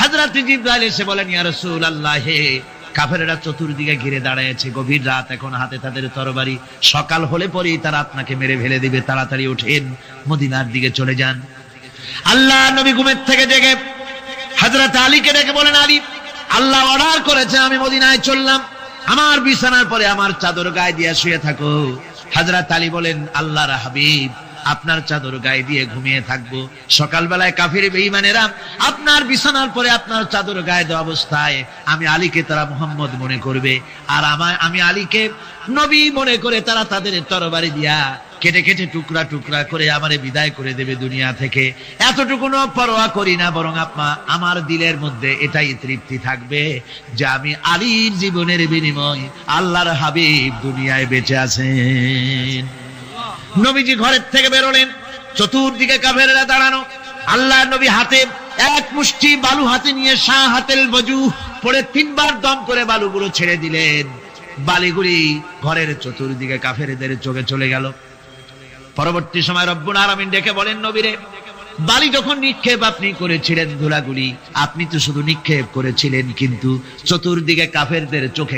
হযরত জিবরাইল এসে বলেন, ইয়া রাসূলুল্লাহ, হে কাফেরেরা চতুর্দিকে ঘিরে দাঁড়িয়েছে, গভীর রাত, এখন হাতে তাদের তরবারি, সকাল হলে পরেই তারা আপনাকে মেরে ফেলে দিবে, তাড়াতাড়ি ওঠেন, মদিনার দিকে চলে যান। আল্লাহ নবী ঘুমের থেকে জেগে হযরত আলীকে ডেকে বলেন, আলী, আল্লাহ অর্ডার করেছেন আমি মদিনায় চললাম, আমার বিছানার পরে আমার চাদর গায়ে দিয়ে শুয়ে থাকো। হযরত আলী বলেন, আল্লাহর হাবিব, আপনার চাদর গায়ে দিয়ে ঘুমিয়ে থাকবো, সকালবেলায় কাফির বেঈমানেরা আপনার বিছানার পরে আপনার চাদর গায়ে দেওয়া অবস্থায় আমি আলীকে তারা মুহাম্মদ মনে করবে, আর আমি আলীকে নবী মনে করে তারা তাদের তরবারি দিয়া কেটে কেটে টুকরা টুকরা করে আমারে বিদায় করে দেবে দুনিয়া থেকে। এতটুকুনো পরোয়া করি না, বরং আমার দিলের মধ্যে এটাই তৃপ্তি থাকবে যে আমি আলীর জীবনের বিনিময় আল্লাহর হাবিব দুনিয়ায় বেঁচে আছেন। নবীজি ঘরের থেকে বেরোলেন, চতুর্দিকে কাফেররা দাঁড়ানো, আল্লাহ নবী হাতে এক মুষ্টি বালু হাতে নিয়ে শাহাতেল বজু পড়ে 3 বার দম করে বালুগুলো ছেড়ে দিলেন। বালিগুলি ঘরের চতুর্দিকে কাফেরদের চোখে চলে গেল। পরবর্তী সময় রব্বুল আলামিন ডেকে বলেন, নবীরে, বালি যখন নিক্ষেপ আপনি করেছিলেন ধুলাগুলি, আপনি তো শুধু নিক্ষেপ করেছিলেন, কিন্তু চতুর্দিকে কাফেরদের চোখে